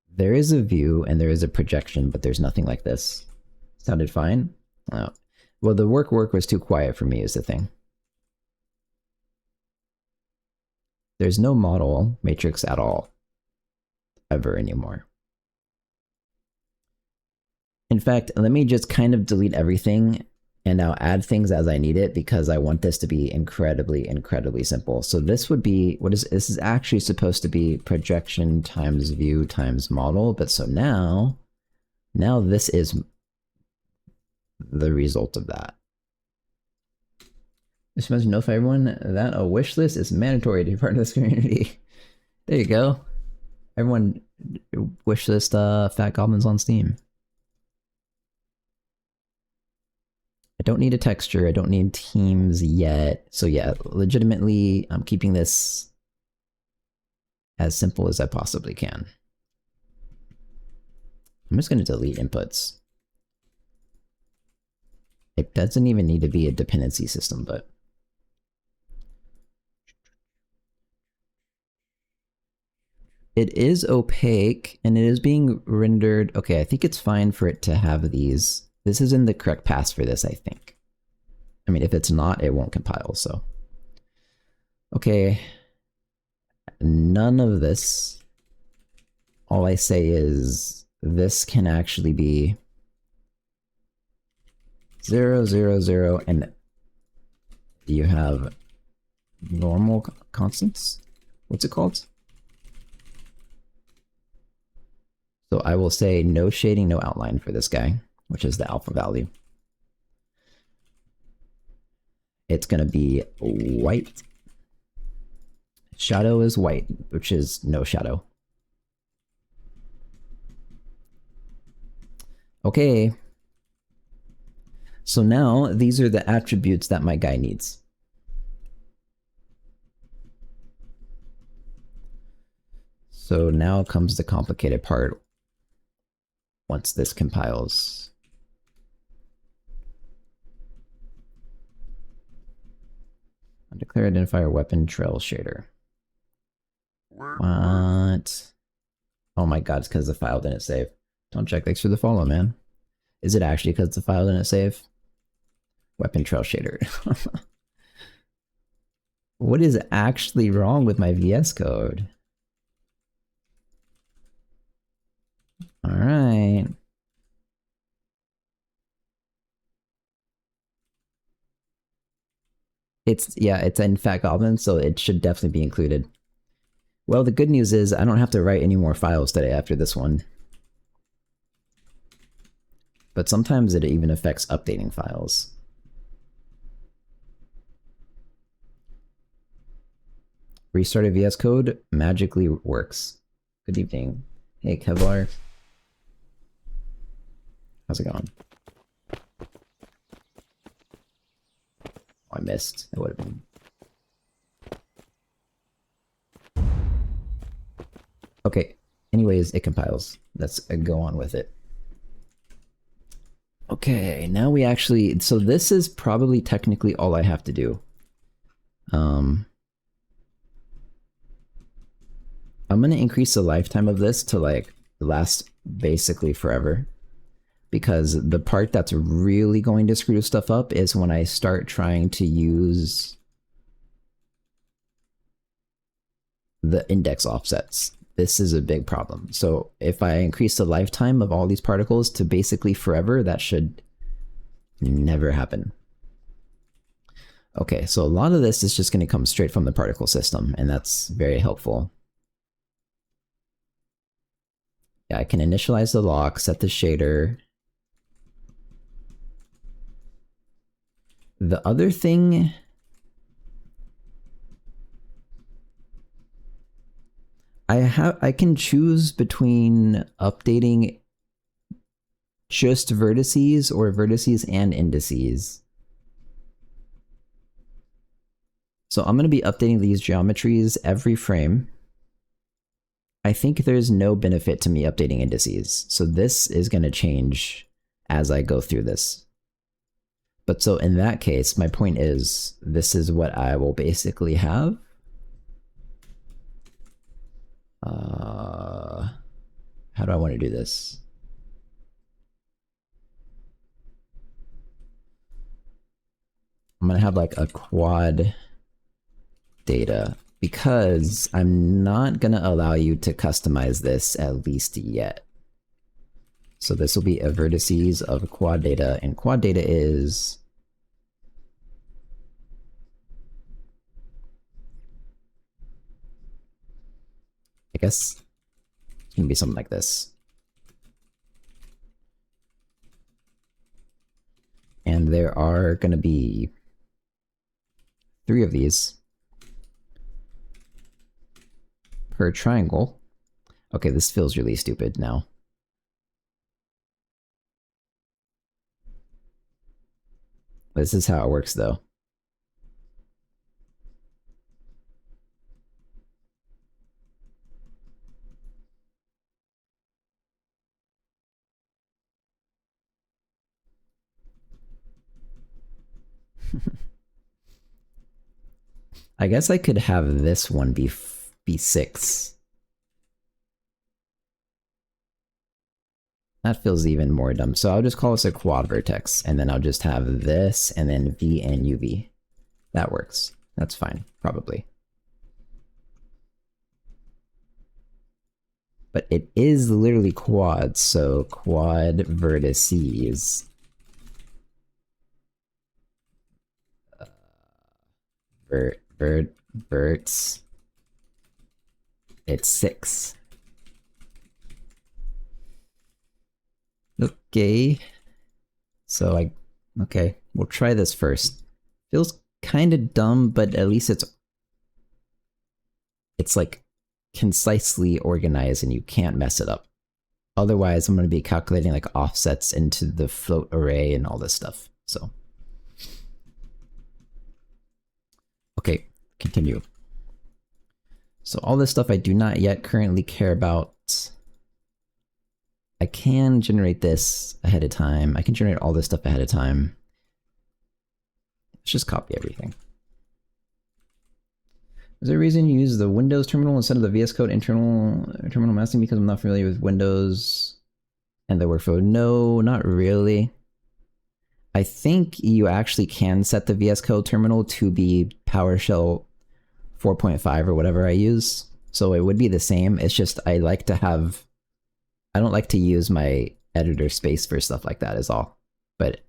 A: there is a view and there is a projection, but there's nothing like this. Sounded fine? Oh. Well, the work was too quiet for me is the thing. there's no model matrix at all ever anymore. In fact, let me just kind of delete everything and now add things as I need it, because I want this to be incredibly, incredibly simple. So this would be, this is actually supposed to be projection times view times model. But so now this is the result of that. Just imagine notify everyone that a wish list is mandatory to be part of this community. There you go. Everyone wish list Fat Goblins on Steam. I don't need a texture. I don't need teams yet. So yeah, legitimately, I'm keeping this as simple as I possibly can. I'm just going to delete inputs. It doesn't even need to be a dependency system, but it is opaque and it is being rendered. Okay, I think it's fine for it to have these. This is in the correct path for this, I think. I mean, if it's not, it won't compile, so. Okay. None of this. All I say is this can actually be 0, 0, 0, and you have normal constants. What's it called? So I will say no shading, no outline for this guy, which is the alpha value. It's going to be white. Shadow is white, which is no shadow. Okay. So now these are the attributes that my guy needs. So now comes the complicated part once this compiles. Undeclared identifier weapon trail shader. What? Oh my god, it's because the file didn't save. Don't check. Thanks for the follow, man. Is it actually because the file didn't save? Weapon trail shader. What is actually wrong with my VS Code? All right. It's in Fat Goblins, so it should definitely be included. Well, the good news is I don't have to write any more files today after this one. But sometimes it even affects updating files. Restarted VS Code magically works. Good evening. Hey, Kevlar. How's it going? Oh, I missed. That would have been... Okay. Anyways, it compiles. Let's go on with it. Okay, now we actually... So this is probably technically all I have to do. I'm going to increase the lifetime of this to like last basically forever. Because the part that's really going to screw stuff up is when I start trying to use the index offsets. This is a big problem. So if I increase the lifetime of all these particles to basically forever, that should never happen. Okay, so a lot of this is just going to come straight from the particle system, and that's very helpful. Yeah, I can initialize the lock, set the shader. The other thing... I can choose between updating just vertices or vertices and indices. So I'm going to be updating these geometries every frame. I think there's no benefit to me updating indices. So this is going to change as I go through this. But so in that case, my point is, this is what I will basically have. How do I want to do this? I'm going to have like a quad data because I'm not gonna allow you to customize this at least yet. So this will be a vertices of quad data, and quad data is I guess it's gonna be something like this. And there are gonna be 3 of these per triangle. Okay, this feels really stupid now. This is how it works though. I guess I could have this one be 6. That feels even more dumb. So I'll just call this a quad vertex, and then I'll just have this, and then V and UV. That works. That's fine, probably. But it is literally quads, so quad vertices. Verts. It's 6. Okay. So okay, we'll try this first. Feels kind of dumb, but at least it's like concisely organized and you can't mess it up. Otherwise, I'm going to be calculating like offsets into the float array and all this stuff. So, okay, continue. So all this stuff I do not yet currently care about. I can generate this ahead of time. I can generate all this stuff ahead of time. Let's just copy everything. Is there a reason you use the Windows terminal instead of the VS Code internal terminal masking? Because I'm not familiar with Windows and the workflow. No, not really. I think you actually can set the VS Code terminal to be PowerShell 4.5 or whatever I use. So it would be the same. It's just I don't like to use my editor space for stuff like that is all. But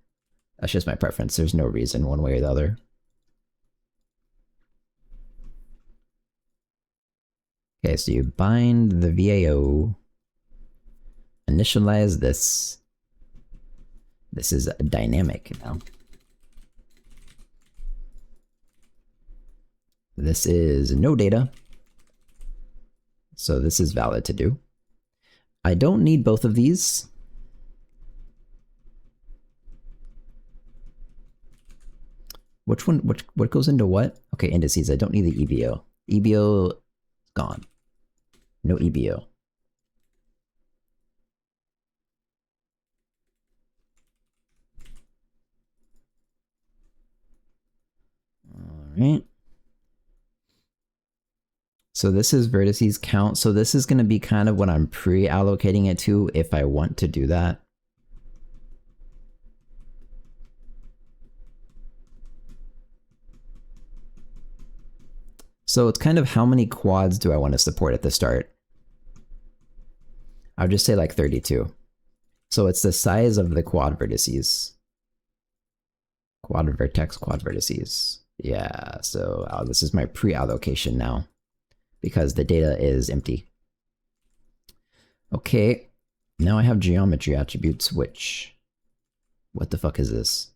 A: that's just my preference. There's no reason one way or the other. Okay, so you bind the VAO, initialize this. This is dynamic now. This is no data. So this is valid to do. I don't need both of these. Which one, what goes into what? Okay, indices. I don't need the EBO. EBO is gone. No EBO. All right. So this is vertices count. So this is going to be kind of what I'm pre-allocating it to if I want to do that. So it's kind of how many quads do I want to support at the start? I'll just say like 32. So it's the size of the quad vertices. Quad vertex, quad vertices. Yeah, so this is my pre-allocation now because the data is empty. Okay, now I have geometry attributes, which, what the fuck is this?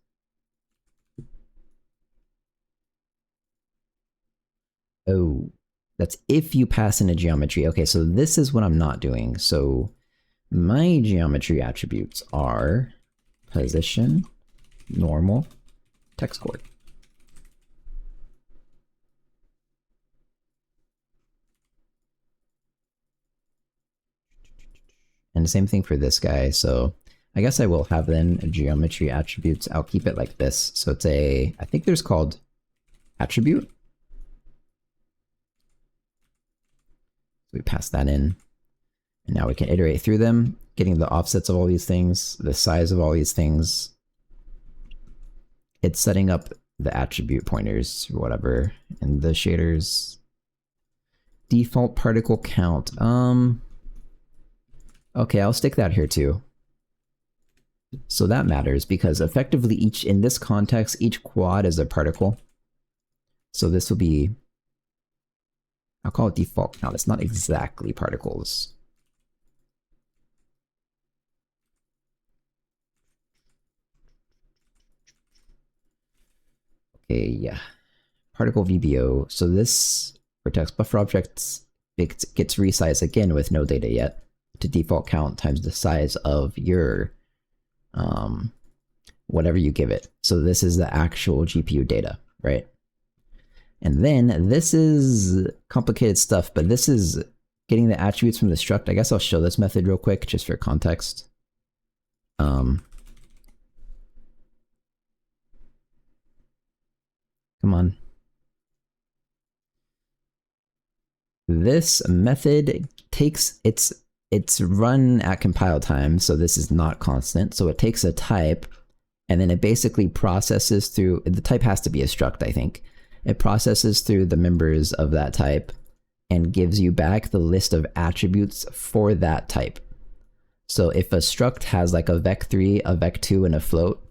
A: Oh, that's if you pass in a geometry. Okay, so this is what I'm not doing. So my geometry attributes are position, normal, text chord. And the same thing for this guy. So I guess I will have then geometry attributes. I'll keep it like this. So it's I think there's called attribute. We pass that in, and now we can iterate through them, getting the offsets of all these things, the size of all these things. It's setting up the attribute pointers or whatever, and the shaders. Default particle count. Okay, I'll stick that here too. So that matters because effectively in this context, each quad is a particle. So this will be, I'll call it default count. It's not exactly particles. Okay, yeah. Particle VBO. So this vertex buffer object gets resized again with no data yet to default count times the size of your whatever you give it. So this is the actual GPU data, right? And then this is complicated stuff, but this is getting the attributes from the struct. I guess I'll show this method real quick just for context. Come on. This method takes it's run at compile time, so this is not constant. So it takes a type, and then it basically processes through, the type has to be a struct, I think. It processes through the members of that type and gives you back the list of attributes for that type. So if a struct has like a vec3, a vec2, and a float,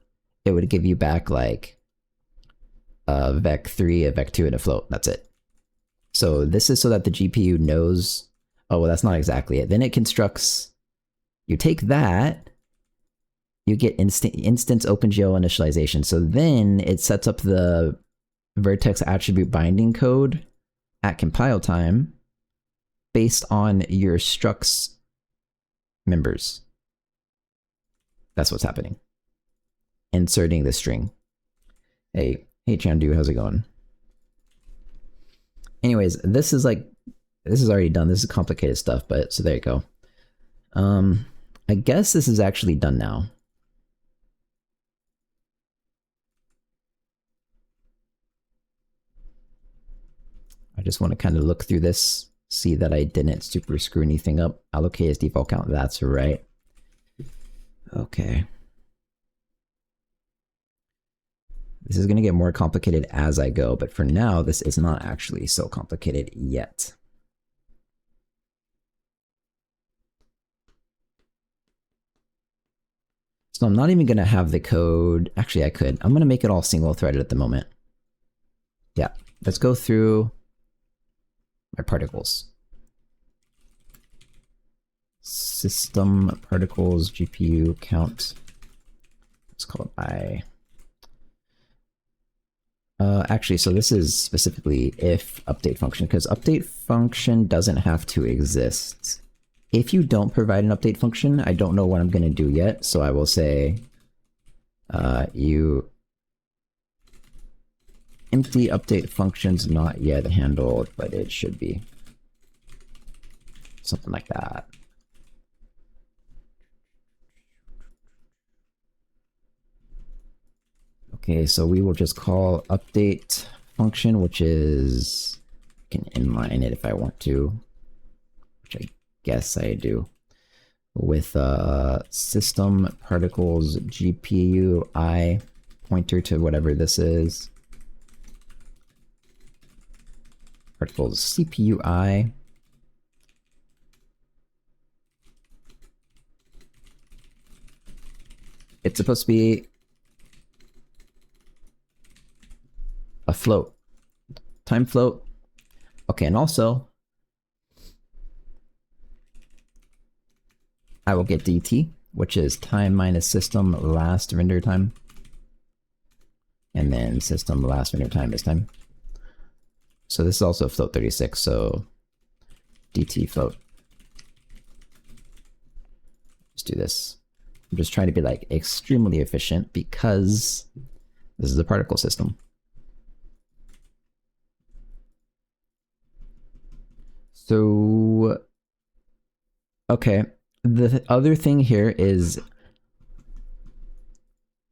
A: it would give you back like a vec3, a vec2, and a float. That's it. So this is so that the GPU knows, oh, well, that's not exactly it. Then it constructs, you take that, you get instance opengl initialization. So then it sets up the vertex attribute binding code at compile time based on your struct's members. That's what's happening. Inserting the string. Hey Chandu, how's it going? Anyways, this is already done. This is complicated stuff, but so there you go. I guess this is actually done now. I just want to kind of look through this, see that I didn't super screw anything up. Allocate as default count. That's right. Okay. This is going to get more complicated as I go, but for now, this is not actually so complicated yet. So I'm not even going to have the code. Actually, I could. I'm going to make it all single threaded at the moment. Yeah, let's go through my particles. System particles GPU count. Let's call it by. Actually, so this is specifically if update function, because update function doesn't have to exist. If you don't provide an update function, I don't know what I'm going to do yet, so I will say you empty update functions not yet handled, but it should be. Something like that. Okay, so we will just call update function, which is, I can inline it if I want to, which I guess I do, with system particles GPU I pointer to whatever this is. Particles CPU I. It's supposed to be a float, time float. Okay, and also I will get DT, which is time minus system last render time. And then system last render time is time. So this is also float 36, so DT float. Let's do this. I'm just trying to be like extremely efficient because this is a particle system. So, okay, the other thing here is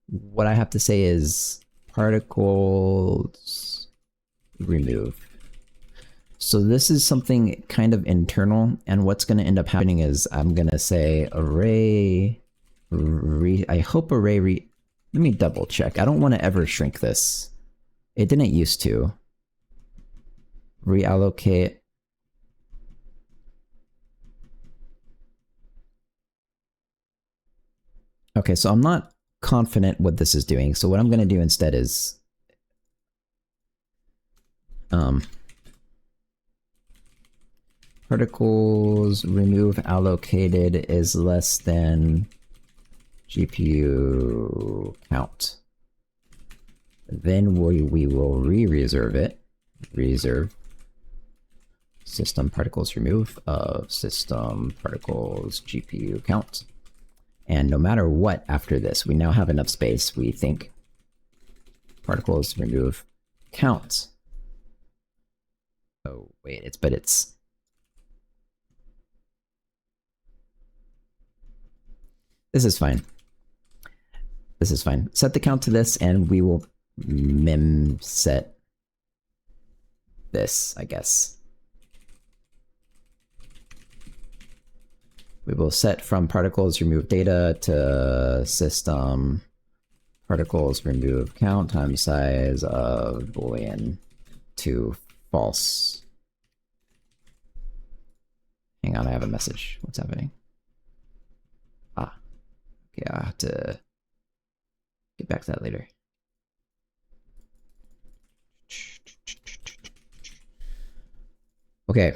A: what I have to say is particles remove. So this is something kind of internal, and what's going to end up happening is I'm going to say array, I hope array, let me double check. I don't want to ever shrink this. It didn't used to. Reallocate. Okay, so I'm not confident what this is doing. So what I'm going to do instead is particles remove allocated is less than GPU count. Then we will re-reserve it. Reserve system particles remove of system particles GPU count. And no matter what after this, we now have enough space. We think particles remove count. Oh wait, it's this is fine. This is fine. Set the count to this, and we will mem set this, I guess. We will set from particles remove data to system particles remove count times size of boolean to false. Hang on, I have a message. What's happening? Ah, okay, I'll have to get back to that later. Okay.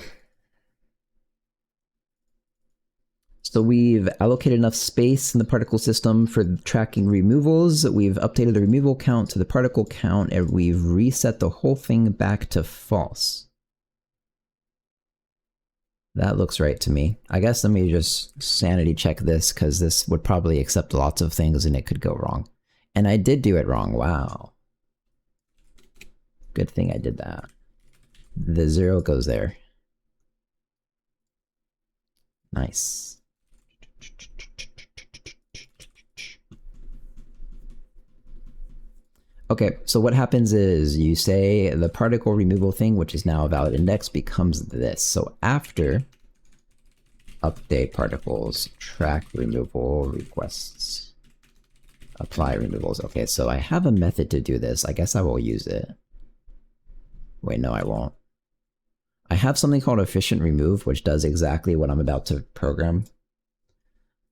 A: So we've allocated enough space in the particle system for tracking removals. We've updated the removal count to the particle count, and we've reset the whole thing back to false. That looks right to me. I guess let me just sanity check this, because this would probably accept lots of things and it could go wrong. And I did do it wrong. Wow. Good thing I did that. The 0 goes there. Nice. Okay, so what happens is you say the particle removal thing, which is now a valid index, becomes this. So after update particles, track removal requests, apply removals. Okay, so I have a method to do this. I guess I will use it. Wait, no, I won't. I have something called efficient remove, which does exactly what I'm about to program.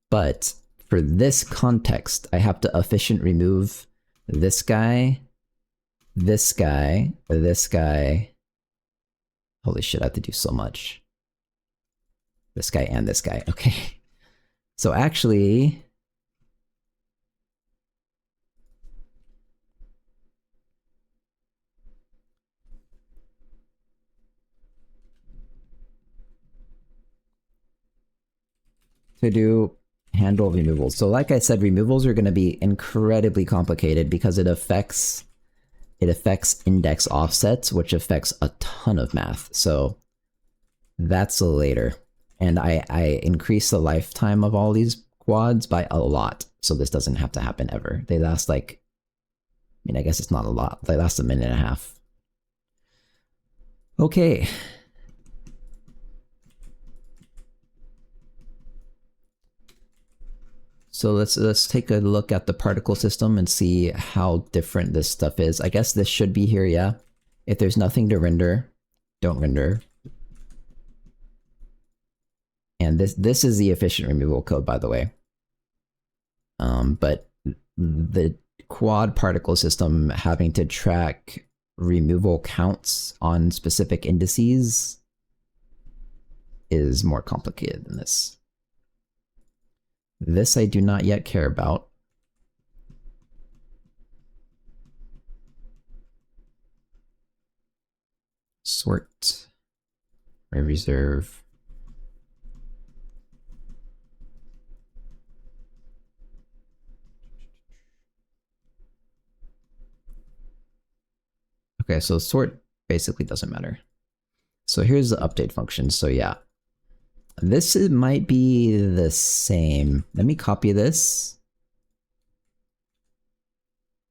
A: But for this context, I have to efficient remove this guy, this guy, this guy. Holy shit, I have to do so much. This guy and this guy. Okay. So actually, to do handle removals. So like I said, removals are going to be incredibly complicated because it affects index offsets, which affects a ton of math. So that's later. And I increase the lifetime of all these quads by a lot. So this doesn't have to happen ever. They last like, I mean, I guess it's not a lot. They last a minute and a half. Okay. So let's take a look at the particle system and see how different this stuff is. I guess this should be here, yeah. If there's nothing to render, don't render. And this is the efficient removal code, by the way. But the quad particle system having to track removal counts on specific indices is more complicated than this. This I do not yet care about. Sort, reserve. Okay, so sort basically doesn't matter. So here's the update function. So yeah, this might be the same. Let me copy this.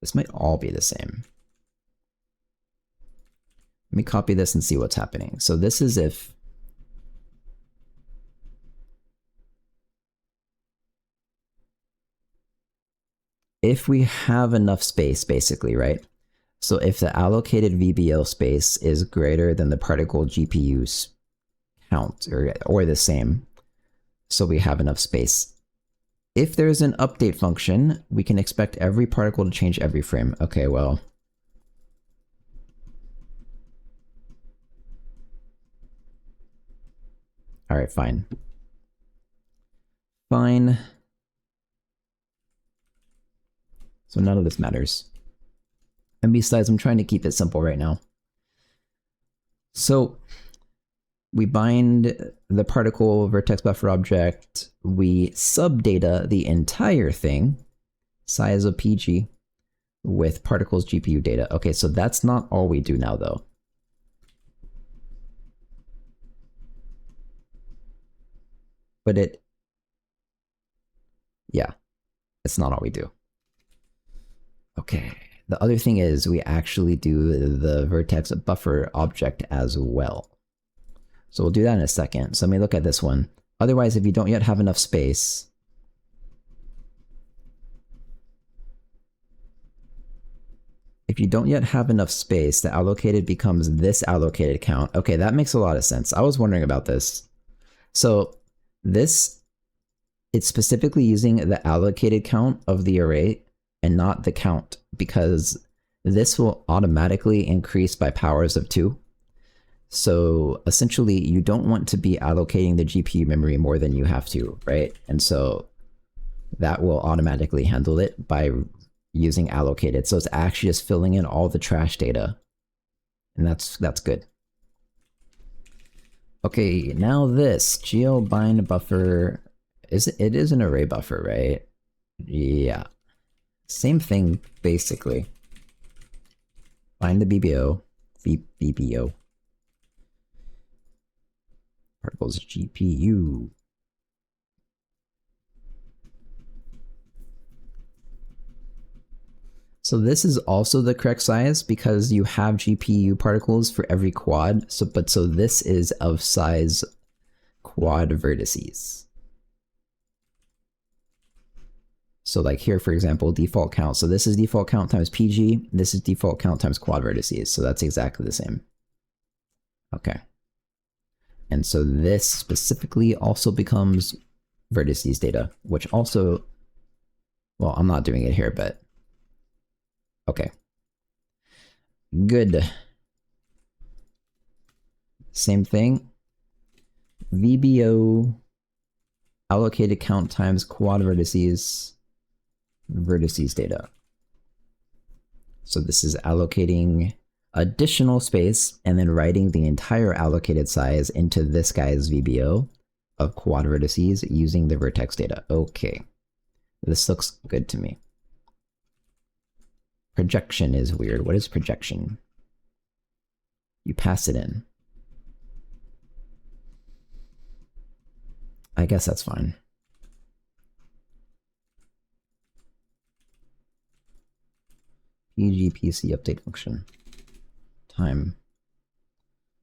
A: This might all be the same. Let me copy this and see what's happening. So this is if we have enough space, basically, right? So if the allocated VBO space is greater than the particle GPU's count, or the same, so we have enough space. If there's an update function, we can expect every particle to change every frame. Okay, well. All right, fine. Fine. So none of this matters. And besides, I'm trying to keep it simple right now. So we bind the particle vertex buffer object. We subdata the entire thing, size of PG, with particles GPU data. Okay, so that's not all we do now, though. But yeah, it's not all we do. Okay, the other thing is we actually do the vertex buffer object as well. So we'll do that in a second. So let me look at this one. Otherwise, if you don't yet have enough space, the allocated becomes this allocated count. Okay, that makes a lot of sense. I was wondering about this. So this, it's specifically using the allocated count of the array and not the count, because this will automatically increase by powers of 2. So essentially, you don't want to be allocating the GPU memory more than you have to, right? And so that will automatically handle it by using allocated. So it's actually just filling in all the trash data. And that's good. Okay, now this geo bind buffer, it is an array buffer, right? Yeah. Same thing, basically. Find the BBO, BBO. Particles GPU. So this is also the correct size because you have GPU particles for every quad. So this is of size quad vertices. So like here, for example, default count. So this is default count times PG. This is default count times quad vertices. So that's exactly the same. Okay. And so this specifically also becomes vertices data, which also, well, I'm not doing it here, but okay. Good. Same thing. VBO allocated count times quad vertices data. So this is allocating additional space and then writing the entire allocated size into this guy's VBO of quad vertices using the vertex data. Okay, this looks good to me. Projection is weird. What is projection? You pass it in. I guess that's fine. PGPC update function. Time.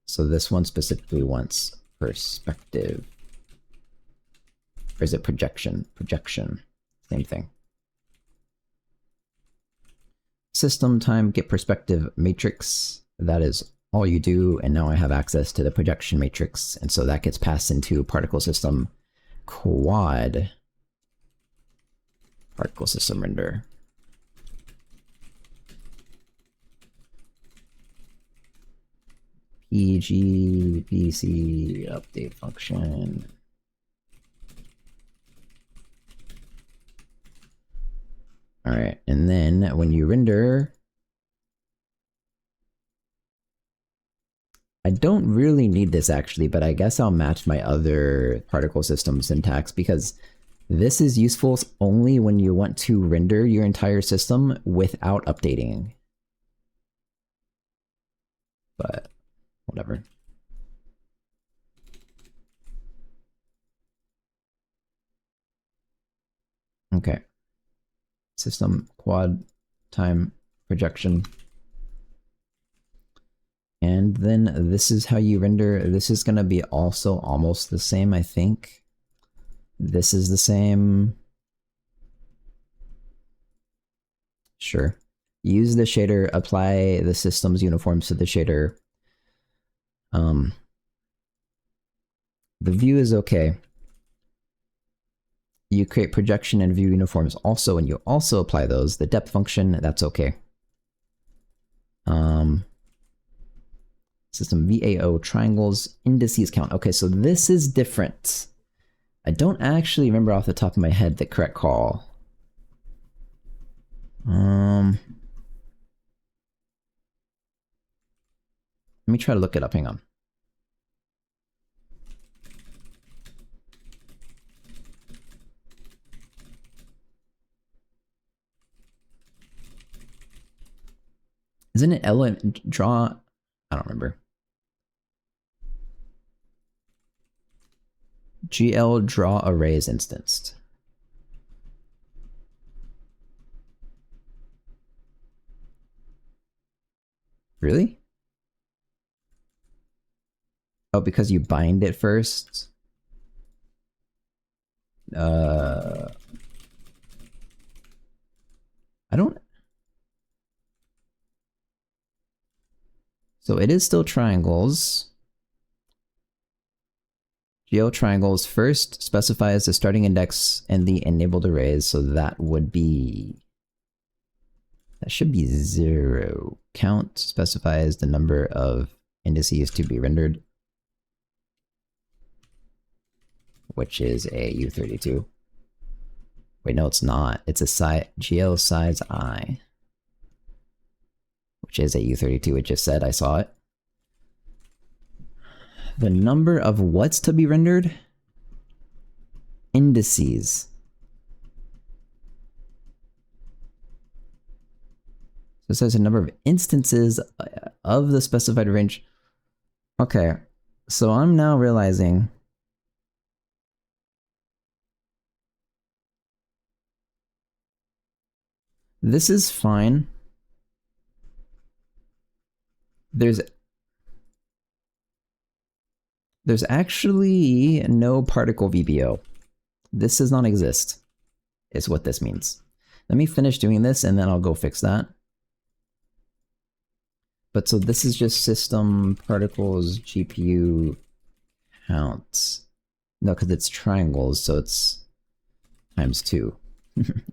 A: So this one specifically wants perspective. Or is it projection? Projection. Same thing. System time get perspective matrix. That is all you do, and now I have access to the projection matrix, and so that gets passed into particle system quad particle system render. PGPC update function. All right, and then when you render, I don't really need this actually, but I guess I'll match my other particle system syntax because this is useful only when you want to render your entire system without updating. But whatever. Okay. System quad time projection. And then this is how you render. This is going to be also almost the same, I think. This is the same. Sure. Use the shader, apply the system's uniforms to the shader. The view is okay. You create projection and view uniforms also, and you also apply those. The depth function, that's okay. System VAO, triangles, indices count. Okay, so this is different. I don't actually remember off the top of my head the correct call. Let me try to look it up, hang on. Isn't it element draw? I don't remember. GL draw array is instanced. Really? Oh, because you bind it first? I don't... So it is still triangles. GL triangles first specifies the starting index and the enabled arrays, so that would be... That should be 0. Count specifies the number of indices to be rendered, which is a U32. Wait, no, it's not. It's a GL size I, which is a U32. It just said, I saw it. The number of what's to be rendered? Indices. So it says a number of instances of the specified range. Okay, so I'm now realizing this is fine. There's actually no particle VBO. This does not exist, is what this means. Let me finish doing this and then I'll go fix that. But so this is just system particles GPU counts. No, because it's triangles, so it's times 2.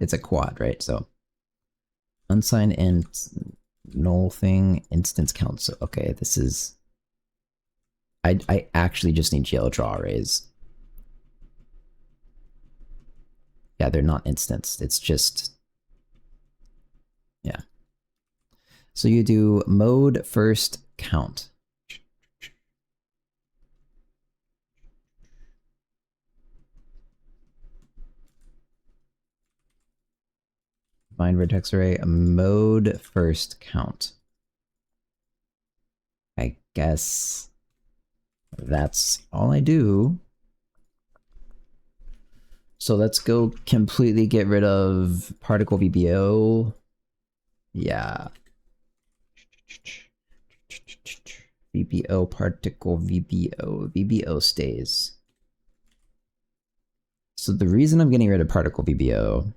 A: It's a quad, right? So unsigned int, null thing, instance count. So okay, this is... I actually just need GL draw arrays. Yeah, they're not instanced. It's just... Yeah. So you do mode first count. Find vertex array, mode first count. I guess that's all I do. So let's go completely get rid of particle VBO. Yeah. VBO, particle VBO. VBO stays. So the reason I'm getting rid of particle VBO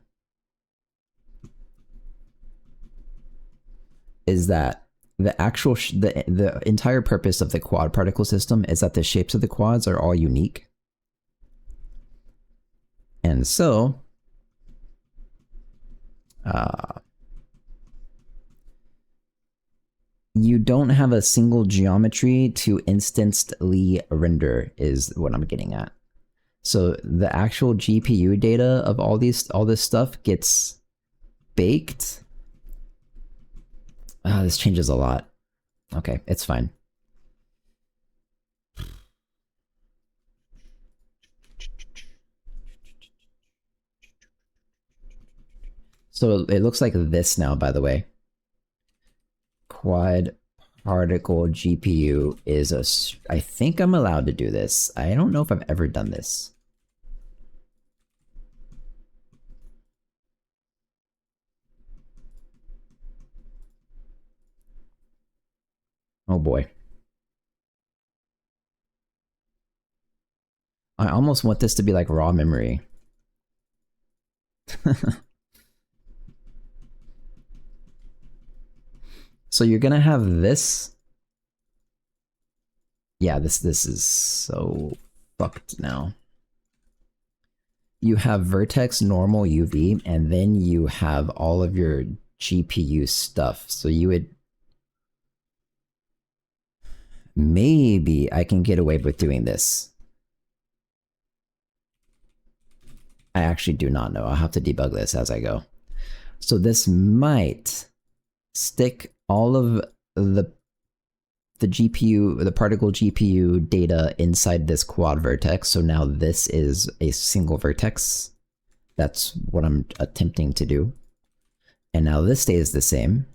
A: is that the actual the entire purpose of the quad particle system is that the shapes of the quads are all unique. And so you don't have a single geometry to instantly render is what I'm getting at. So the actual GPU data of all this stuff gets baked. This changes a lot. Okay, it's fine. So it looks like this now, by the way. Quad particle GPU is a... I think I'm allowed to do this. I don't know if I've ever done this. Oh boy. I almost want this to be like raw memory. So you're gonna have this. Yeah, this is so fucked now. you have vertex, normal, UV, and then you have all of your GPU stuff. So you would... Maybe I can get away with doing this. I actually do not know. I'll have to debug this as I go. So this might stick all of the GPU, the particle GPU data inside this quad vertex. So now this is a single vertex. That's what I'm attempting to do. And now this stays the same.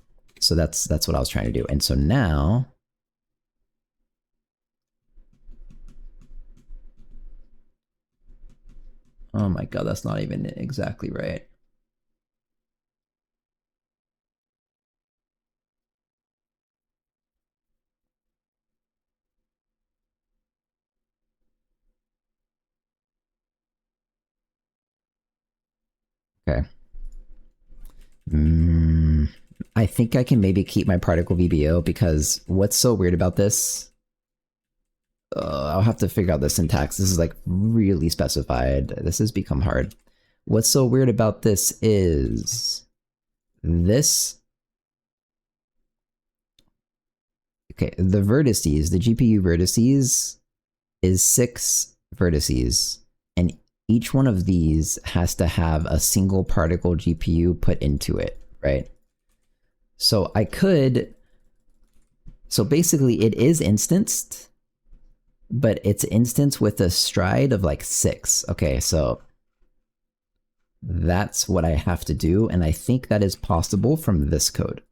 A: So that's what I was trying to do. And so now... Oh my god, that's not even exactly right. Okay. I think I can maybe keep my particle VBO because what's so weird about this? I'll have to figure out the syntax. This is like really specified. This has become hard. What's so weird about this is this. Okay, the vertices, the GPU vertices is 6 vertices, and each one of these has to have a single particle GPU put into it, right? So I could, so basically it is instanced, but it's instanced with a stride of like 6. Okay, so that's what I have to do, and I think that is possible from this code.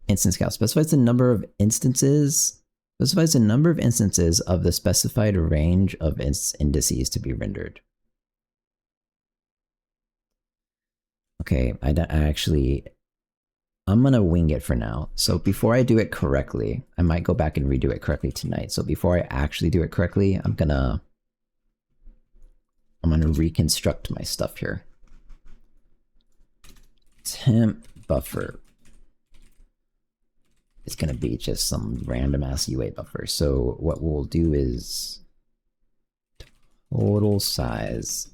A: Instance count specifies the number of instances, of the specified range of indices to be rendered. Okay, I'm gonna wing it for now. So before I do it correctly, I might go back and redo it correctly tonight. So before I actually do it correctly, I'm gonna reconstruct my stuff here. Temp buffer. It's gonna be just some random ass UA buffer. So what we'll do is total size.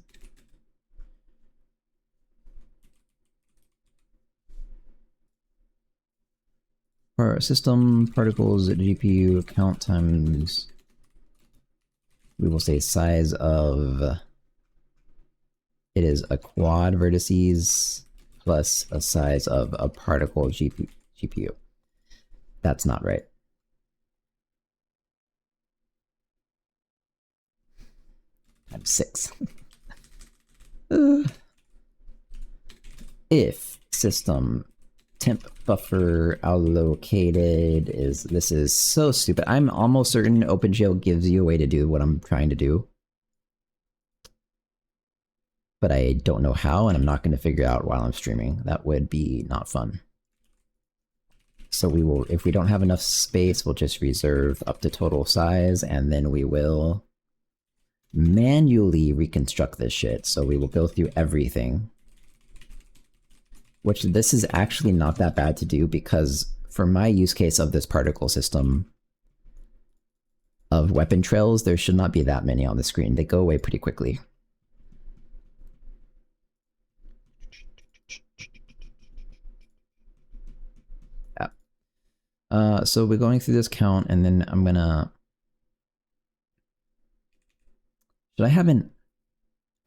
A: For system particles at GPU count times, we will say size of, it is a quad vertices plus a size of a particle GPU. That's not right. Times 6. If system temp buffer allocated is, this is so stupid. I'm almost certain opengl gives you a way to do what I'm trying to do, but I don't know how, and I'm not going to figure out while I'm streaming. That would be not fun. So we will, if we don't have enough space, we'll just reserve up to total size, and then we will manually reconstruct this shit. So we will go through everything. Which this is actually not that bad to do, because for my use case of this particle system of weapon trails, there should not be that many on the screen. They go away pretty quickly. Yeah. So we're going through this count, and then I'm gonna... Should I have an...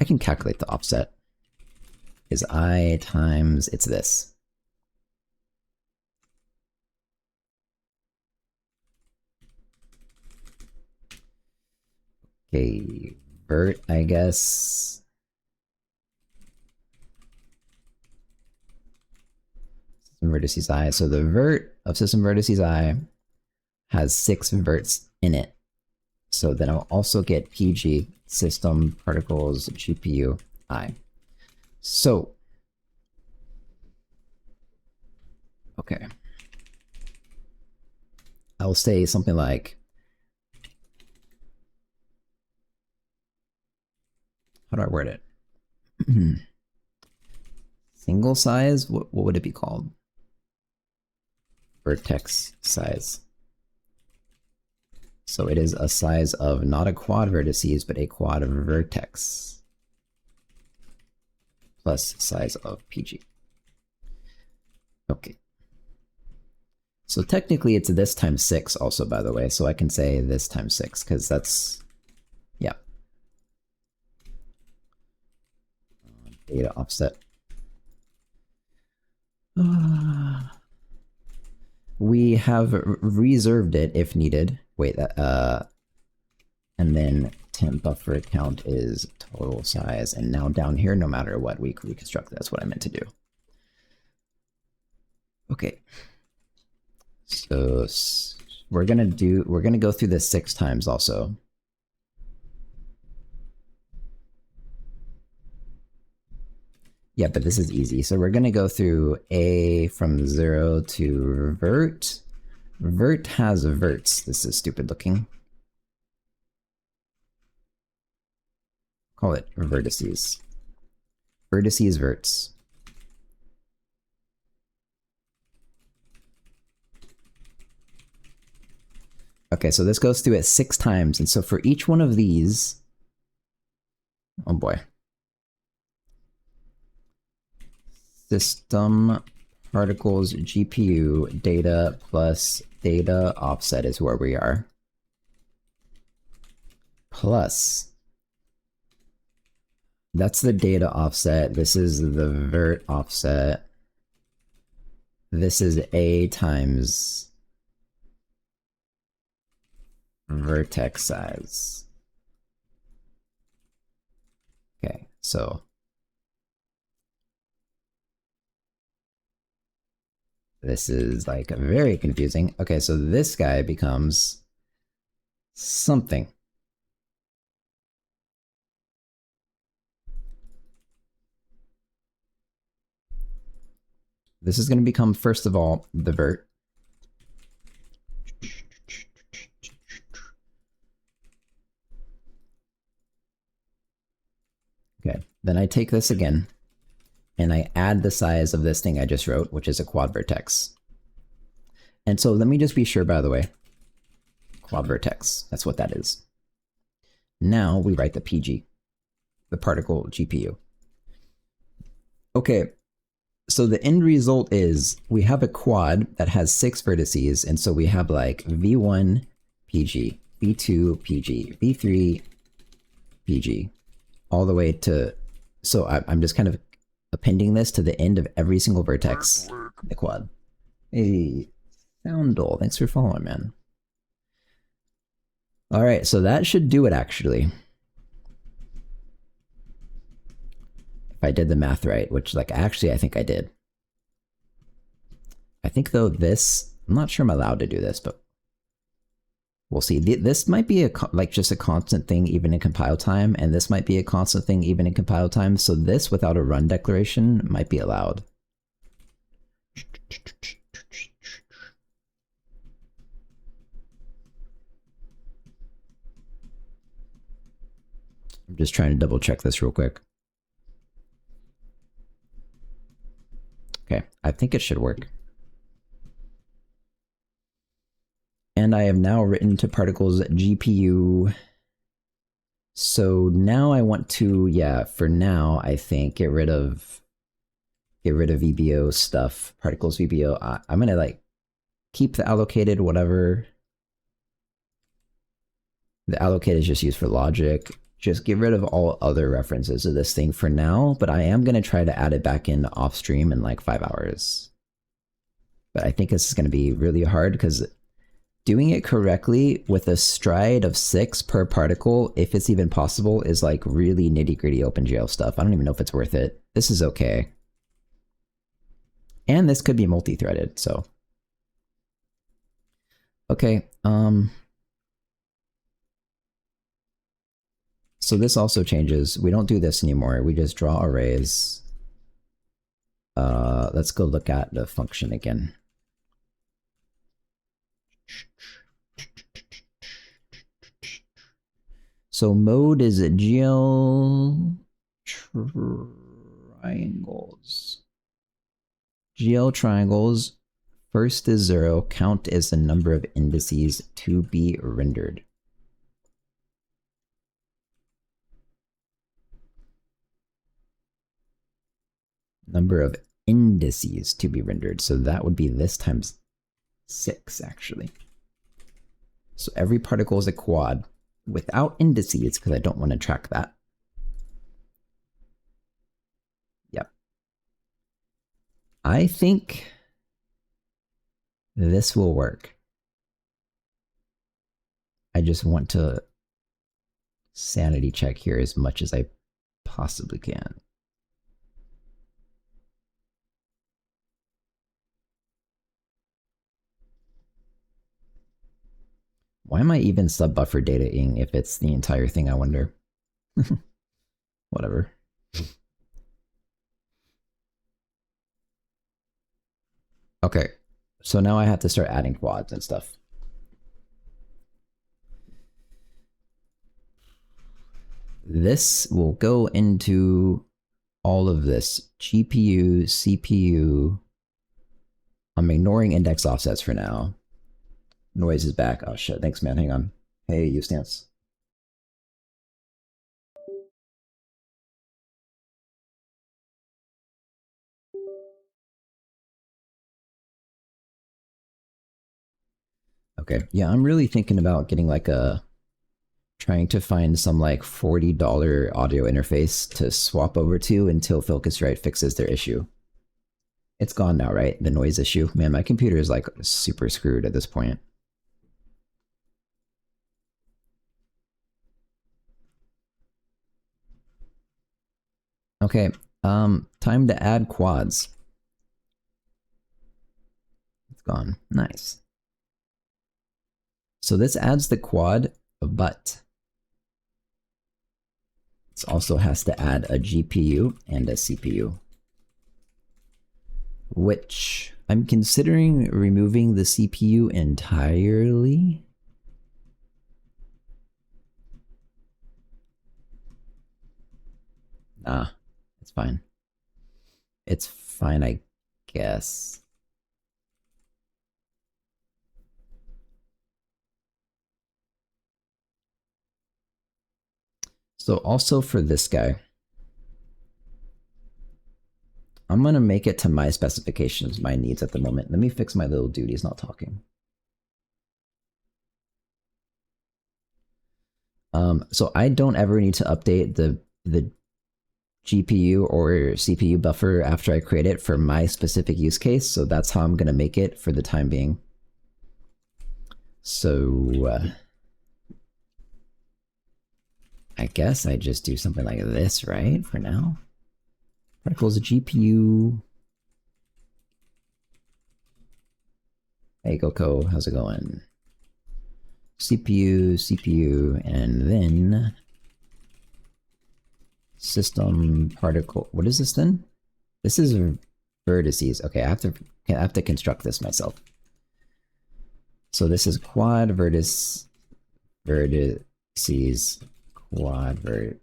A: I can calculate the offset. Is I times, it's this. Okay, vert, I guess. System vertices I. So the vert of system vertices I has 6 verts in it. So then I'll also get PG, system particles GPU I. So, okay. I'll say something like, how do I word it? Single size? What would it be called? Vertex size. So it is a size of not a quad vertices, but a quad vertex. plus size of PG. Okay. So technically it's this times 6 also, by the way, so I can say this times 6, because that's, yeah. Data offset. We have reserved it if needed. Wait, and then temp buffer count is total size, and now down here, no matter what we reconstruct, that's what I meant to do. Okay. So we're gonna go through this 6 times also. Yeah, but this is easy. So we're gonna go through A from 0 to vert. Vert has verts. This is stupid looking. Call it vertices. Vertices verts. Okay, so this goes through it 6 times, and so for each one of these, oh boy. System particles GPU data plus data offset is where we are. Plus, that's the data offset. This is the vert offset. This is A times vertex size. Okay, so this is like very confusing. Okay, so this guy becomes something. This is going to become, first of all, the vert. Okay, then I take this again, and I add the size of this thing I just wrote, which is a quad vertex. And so let me just be sure, by the way, quad vertex, that's what that is. Now we write the PG, the particle GPU. Okay, so the end result is we have a quad that has 6 vertices, and so we have like V1 PG, V2 PG, V3 PG, all the way to, so I'm just kind of appending this to the end of every single vertex in the quad. Hey, Soundle, thanks for following, man. All right, so that should do it, actually. If I did the math right, which, like, actually I think I did. I think, though, this, I'm not sure I'm allowed to do this, but we'll see. This might be like just a constant thing even in compile time, and this might be a constant thing even in compile time. So this without a run declaration might be allowed. I'm just trying to double check this real quick. Okay, I think it should work. And I have now written to particles GPU. So now I want to, yeah, for now, I think get rid of VBO stuff, particles VBO. I'm gonna like keep the allocated, whatever. The allocate is just used for logic. Just get rid of all other references to this thing for now, but I am gonna try to add it back in off stream in like 5 hours. But I think this is gonna be really hard because doing it correctly with a stride of 6 per particle, if it's even possible, is like really nitty-gritty OpenGL stuff. I don't even know if it's worth it. This is okay. And this could be multi-threaded, so. Okay, so this also changes. We don't do this anymore. We just draw arrays. Let's go look at the function again. So mode is GL triangles. GL triangles, first is 0, count is the number of indices to be rendered. number of indices to be rendered. So that would be this times 6, actually. So every particle is a quad without indices, because I don't want to track that. Yep. I think this will work. I just want to sanity check here as much as I possibly can. Why am I even sub-buffer dataing if it's the entire thing, I wonder? Whatever. Okay, so now I have to start adding quads and stuff. This will go into all of this. GPU, CPU. I'm ignoring index offsets for now. Noise is back. Oh shit, thanks man, hang on. Hey, you stance. Okay, yeah, I'm really thinking about getting like trying to find some like $40 audio interface to swap over to until Focusrite fixes their issue. It's gone now, right? The noise issue. Man, my computer is like super screwed at this point. Okay, time to add quads. It's gone. Nice. So this adds the quad, but it also has to add a GPU and a CPU, which I'm considering removing the CPU entirely. Nah, it's fine. It's fine, I guess. So also for this guy, I'm gonna make it to my specifications, my needs at the moment. Let me fix my little dude, he's not talking. So I don't ever need to update the GPU or CPU buffer after I create it for my specific use case, so that's how I'm gonna make it for the time being. So I guess I just do something like this, right? For now. Particles a GPU. Hey Goko, how's it going? CPU, and then system particle. What is this then? This is vertices. Okay, I have to construct this myself. So this is quad vertices, quad vertices.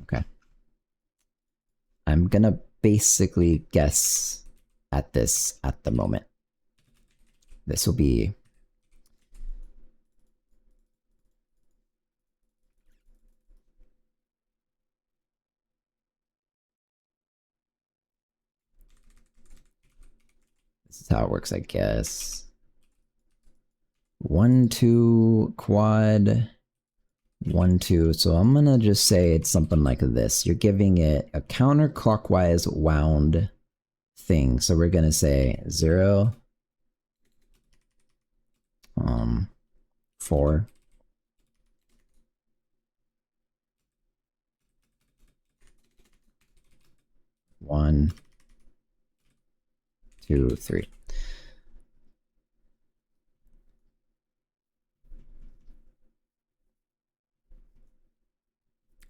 A: Okay. I'm gonna basically guess at this at the moment. This will be this is how it works, I guess. 1, 2, quad, 1, 2. So I'm gonna just say it's something like this. You're giving it a counterclockwise wound thing. So we're gonna say 0, 4, 1, 2, 3.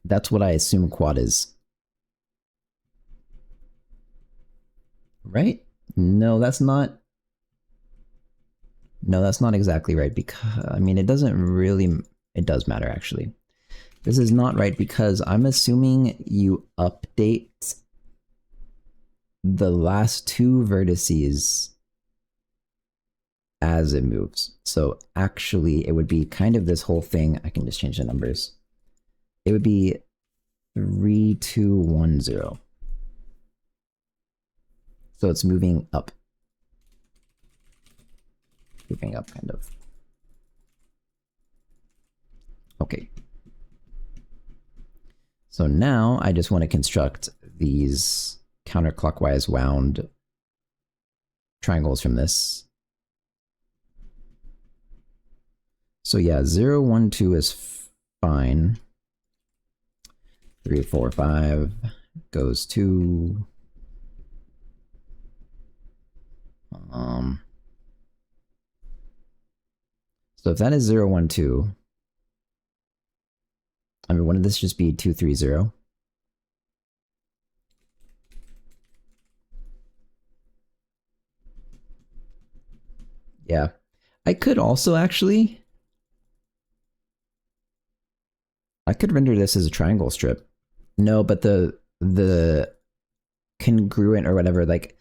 A: That's what I assume quad is. Right? No, that's not. No, that's not exactly right, because, I mean, it doesn't really, it does matter actually. This is not right because I'm assuming you update the last 2 vertices as it moves. So actually, it would be kind of this whole thing. I can just change the numbers. It would be 3, 2, 1, 0. So it's moving up. Moving up, kind of. Okay. So now I just want to construct these counterclockwise wound triangles from this. So yeah, 0, 1, 2 is fine. 3, 4, 5 goes 2. So if that is 0, 1, 2, I mean, wouldn't this just be 2, 3, 0? Yeah. I could also actually... I could render this as a triangle strip. No, but the congruent or whatever, like,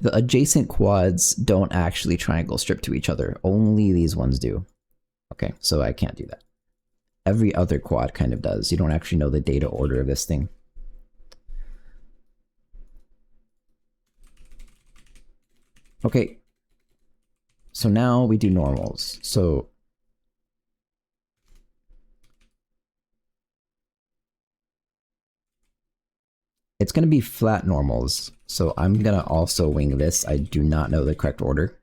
A: the adjacent quads don't actually triangle strip to each other. Only these ones do. Okay, so I can't do that. Every other quad kind of does. You don't actually know the data order of this thing. Okay. So now we do normals. So it's going to be flat normals. So I'm going to also wing this. I do not know the correct order.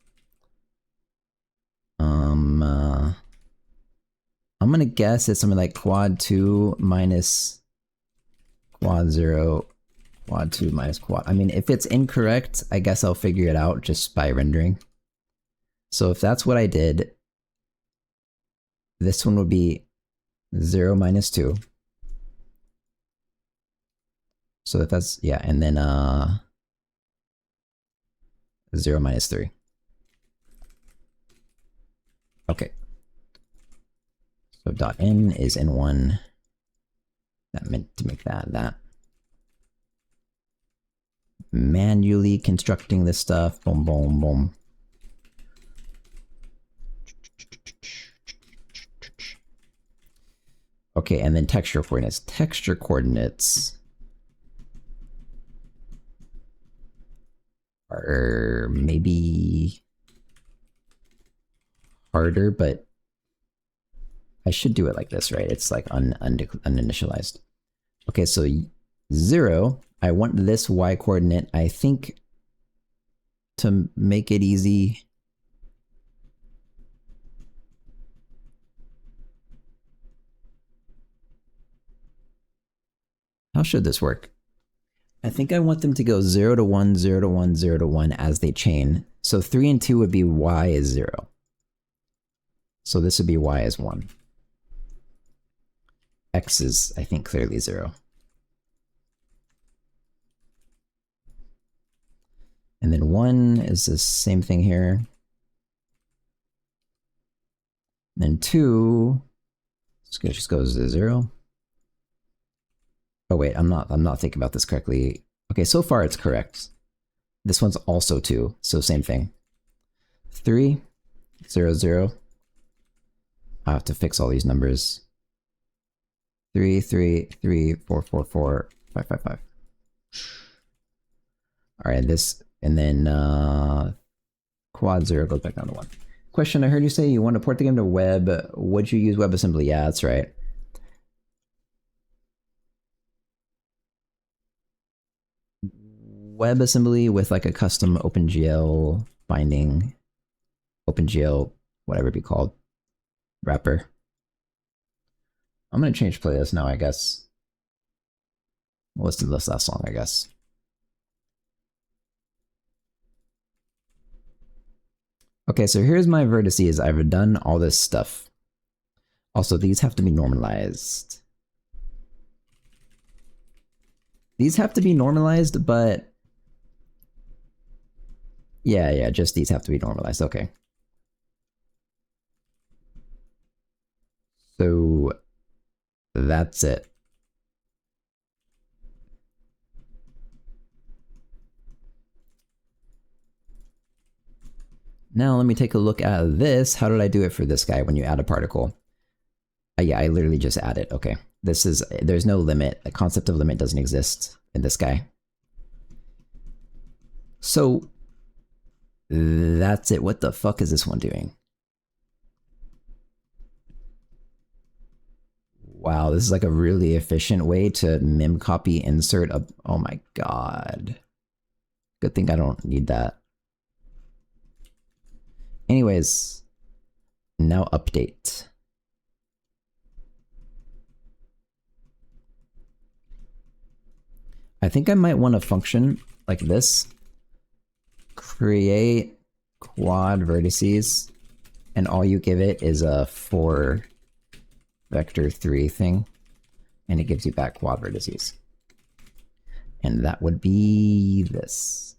A: I'm going to guess it's something like quad 2 minus quad 0, quad 2 minus quad. I mean, if it's incorrect, I guess I'll figure it out just by rendering. So if that's what I did, this one would be 0 minus 2. So if that's, yeah, and then 0 minus 3. Okay. So dot n is n1. That meant to make that. Manually constructing this stuff. Boom, boom, boom. Okay, and then texture coordinates. Texture coordinates are maybe harder, but I should do it like this, right? It's like uninitialized. Okay, so 0, I want this y coordinate, I think, to make it easy. How should this work? I think I want them to go 0 to 1, 0 to 1, 0 to 1 as they chain. So 3 and 2 would be y is 0. So this would be y is 1. X is, I think, clearly 0. And then 1 is the same thing here. And then 2 just goes to 0. Oh wait, I'm not thinking about this correctly. Okay, so far it's correct. This one's also 2, so same thing. 3, 0, 0. I have to fix all these numbers. 3, 3, 3, 4, 4, 4, 5, 5, 5. All right, this, and then quad 0 goes back down to 1. Question, I heard you say you want to port the game to web. Would you use WebAssembly? Yeah, that's right. WebAssembly with like a custom OpenGL binding, OpenGL, whatever it be called, wrapper. I'm going to change playlist now, I guess. We'll listen to this last song, I guess. Okay, so here's my vertices. I've done all this stuff. Also, these have to be normalized. These have to be normalized, but... Yeah, just these have to be normalized. Okay. So... that's it. Now let me take a look at this. How did I do it for this guy when you add a particle? Yeah, I literally just add it. Okay. There's no limit. The concept of limit doesn't exist in this guy. So that's it. What the fuck is this one doing? Wow, this is like a really efficient way to mim copy insert a, oh my god. Good thing I don't need that. Anyways, now update. I think I might want a function like this. Create quad vertices, and all you give it is a 4 vector 3 thing, and it gives you back quad vertices. And that would be this.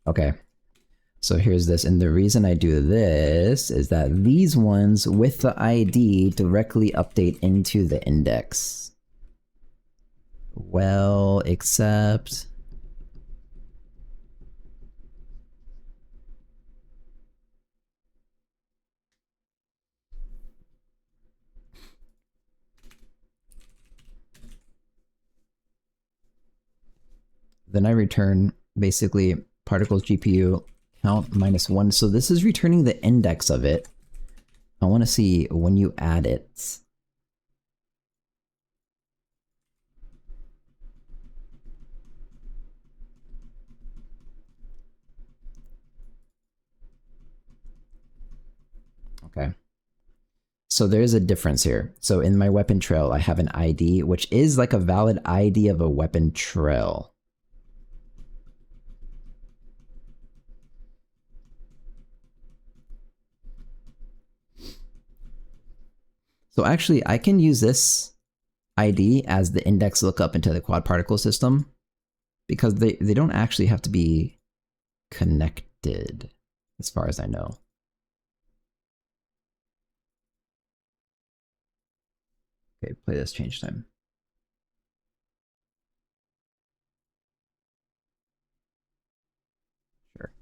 A: Okay. So here's this, and the reason I do this is that these ones with the ID directly update into the index. Well, except... then I return basically particles GPU count -1. So this is returning the index of it. I want to see when you add it. Okay. So there's a difference here. So in my weapon trail, I have an ID, which is like a valid ID of a weapon trail. So actually, I can use this ID as the index lookup into the quad particle system, because they don't actually have to be connected, as far as I know. Okay, play this change time. Sure.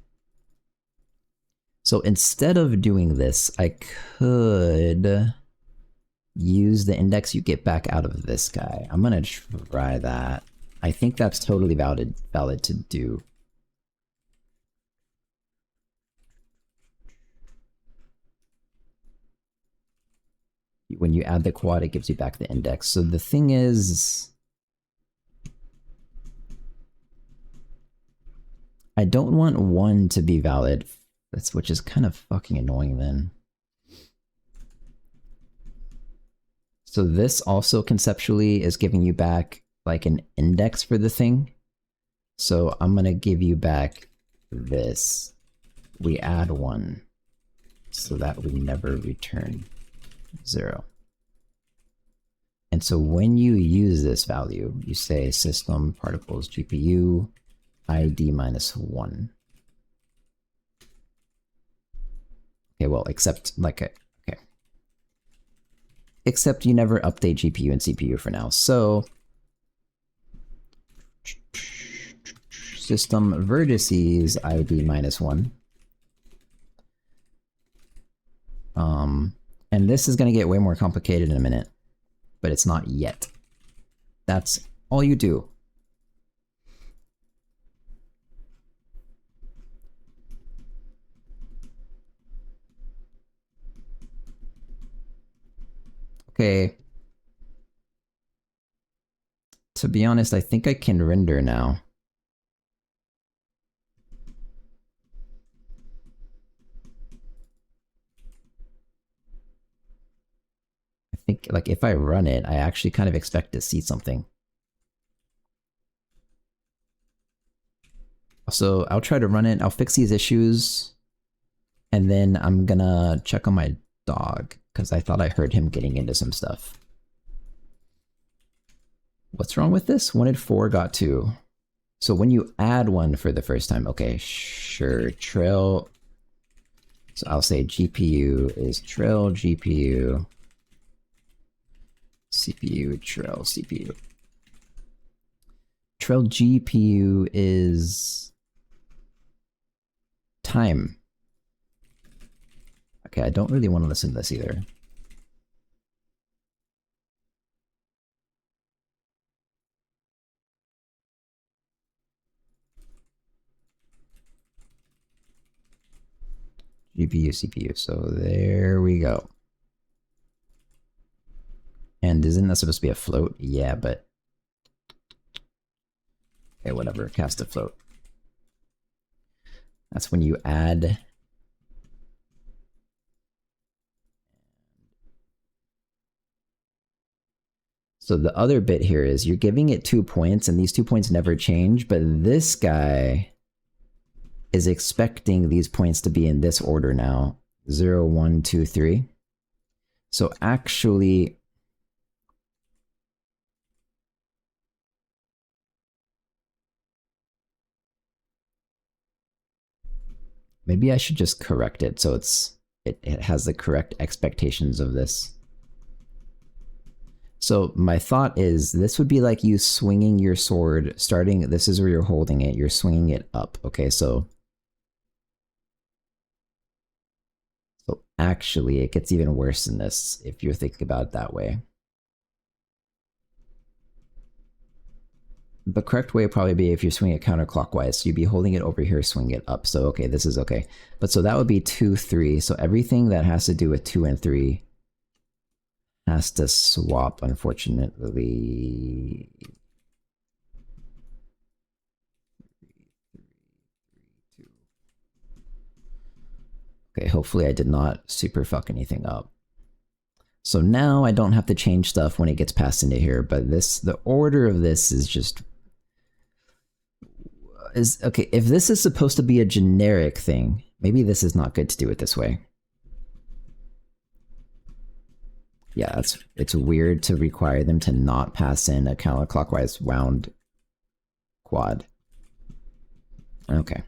A: So instead of doing this, I could use the index you get back out of this guy. I'm gonna try that. I think that's totally valid to do. When you add the quad, it gives you back the index. So the thing is, I don't want 1 to be valid, which is kind of fucking annoying then. So this also conceptually is giving you back like an index for the thing. So I'm gonna give you back this. We add 1 so that we never return 0. And so when you use this value, you say system particles GPU ID -1. Okay, well, except like a, okay. Except you never update GPU and CPU for now. So system vertices ID -1. And this is going to get way more complicated in a minute, but it's not yet. That's all you do. Okay. To be honest, I think I can render now. I think, like, if I run it, I actually kind of expect to see something. So I'll try to run it, I'll fix these issues, and then I'm gonna check on my dog, because I thought I heard him getting into some stuff. What's wrong with this? Wanted 4, got 2. So when you add 1 for the first time, okay, sure, trail So I'll say GPU is trail GPU, CPU trail CPU. Trail GPU is time. Okay, I don't really want to listen to this either. GPU, CPU. So there we go. And isn't that supposed to be a float? Yeah, but... okay, whatever. Cast a float. That's when you add... so the other bit here is you're giving it 2 points, and these 2 points never change, but this guy is expecting these points to be in this order now. 0, 1, 2, 3. So actually... maybe I should just correct it so it has the correct expectations of this. So my thought is this would be like you swinging your sword, starting, this is where you're holding it, you're swinging it up. Okay, so actually it gets even worse than this if you're thinking about it that way. The correct way would probably be if you're swinging it counterclockwise. So you'd be holding it over here, swing it up. So okay, this is okay. But so that would be 2, 3. So everything that has to do with 2 and 3 has to swap, unfortunately. Okay, hopefully I did not super fuck anything up. So now I don't have to change stuff when it gets passed into here, but the order of this is just... okay, if this is supposed to be a generic thing, maybe this is not good to do it this way. Yeah, it's weird to require them to not pass in a counterclockwise wound quad. Okay.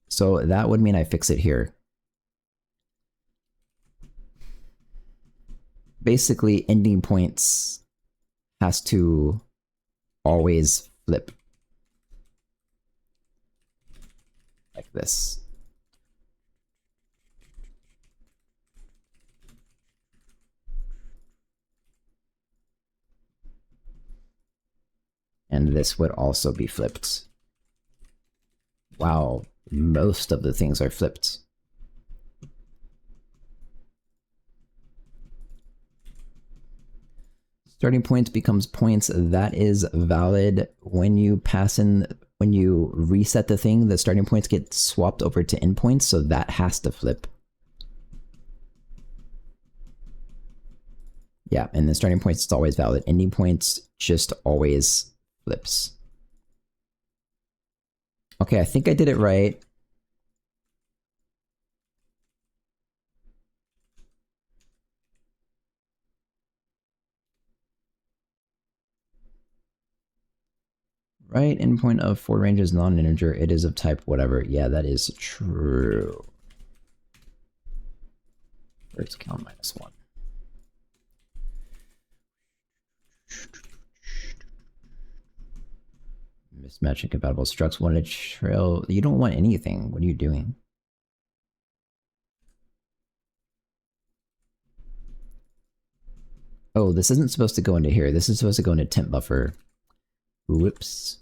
A: So that would mean I fix it here. Basically, ending points has to always flip. Like this. And this would also be flipped. Wow, most of the things are flipped. Starting points becomes points. That is valid when you pass in, when you reset the thing, the starting points get swapped over to endpoints, so that has to flip. Yeah, and the starting points is always valid. Ending points just always flips. Okay, I think I did it right. Right, endpoint of for range is non-integer. It is of type whatever. Yeah, that is true. Where's count -1? Mismatch incompatible structs. Wanted trail. You don't want anything. What are you doing? Oh, this isn't supposed to go into here. This is supposed to go into temp buffer. Whoops.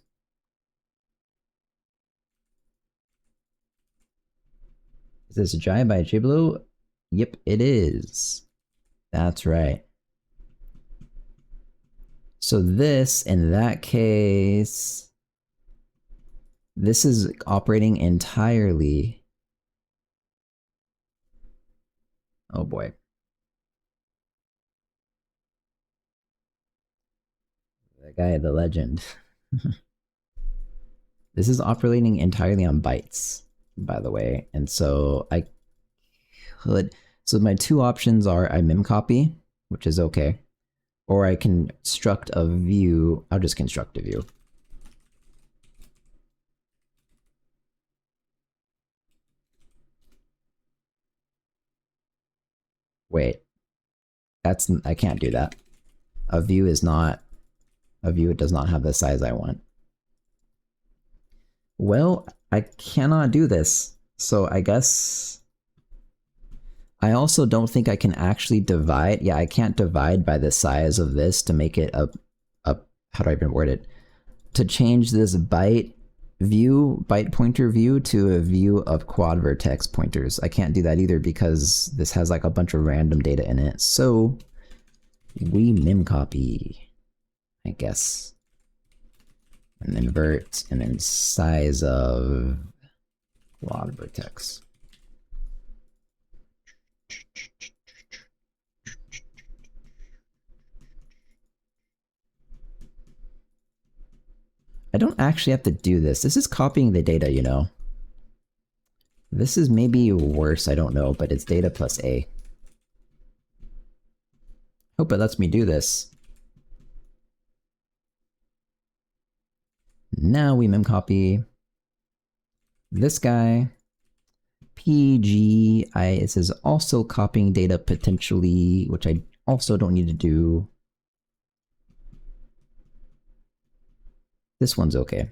A: Is this a giant by Jiblo? Yep, it is. That's right. So this, in that case, this is operating entirely. Oh boy. The guy, the legend. This is operating entirely on bytes, by the way. And so I could, so my two options are I memcopy, which is okay, or I construct a view. I'll just construct a view. Wait, I can't do that. A view is not a view. It does not have the size I want. Well, I cannot do this. So I guess I also don't think I can actually divide. Yeah, I can't divide by the size of this to make it a how do I even word it? To change this byte pointer view to a view of quad vertex pointers. I can't do that either because this has like a bunch of random data in it. So we memcopy, I guess. And invert, and then size of quad vertex. I don't actually have to do this. This is copying the data, you know. This is maybe worse, I don't know, but it's data plus A. Hope it lets me do this. Now we memcopy this guy. PG, it says also copying data potentially, which I also don't need to do. This one's okay.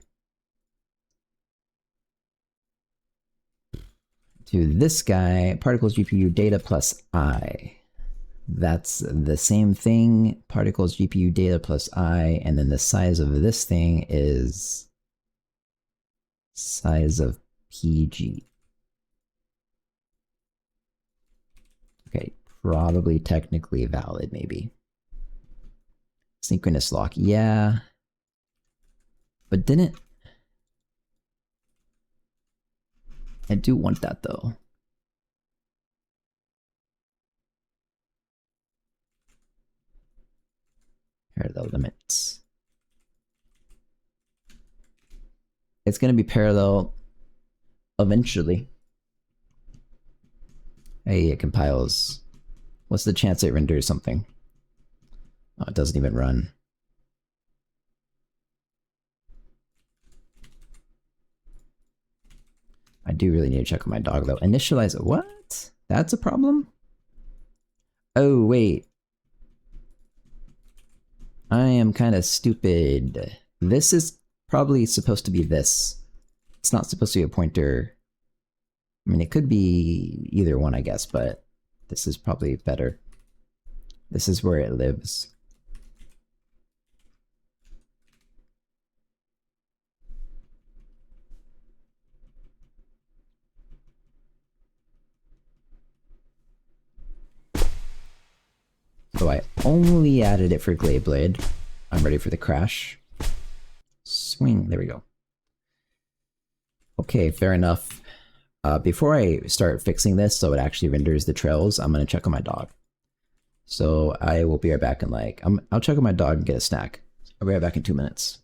A: To this guy, particles GPU data plus I. That's the same thing, particles GPU data plus I, and then the size of this thing is size of PG. Okay, probably technically valid, maybe. Synchronous lock, yeah. But didn't... I do want that though. Here are the limits. It's going to be parallel eventually. Hey, it compiles. What's the chance it renders something? Oh, it doesn't even run. I do really need to check on my dog though. Initialize, what? That's a problem? Oh, wait. I am kind of stupid. This is probably supposed to be this. It's not supposed to be a pointer. I mean, it could be either one, I guess, but this is probably better. This is where it lives. So I only added it for Glade Blade. I'm ready for the crash. Swing, there we go. Okay, fair enough. Before I start fixing this so it actually renders the trails, I'm gonna check on my dog. So I will be right back in like, I'll check on my dog and get a snack. I'll be right back in 2 minutes.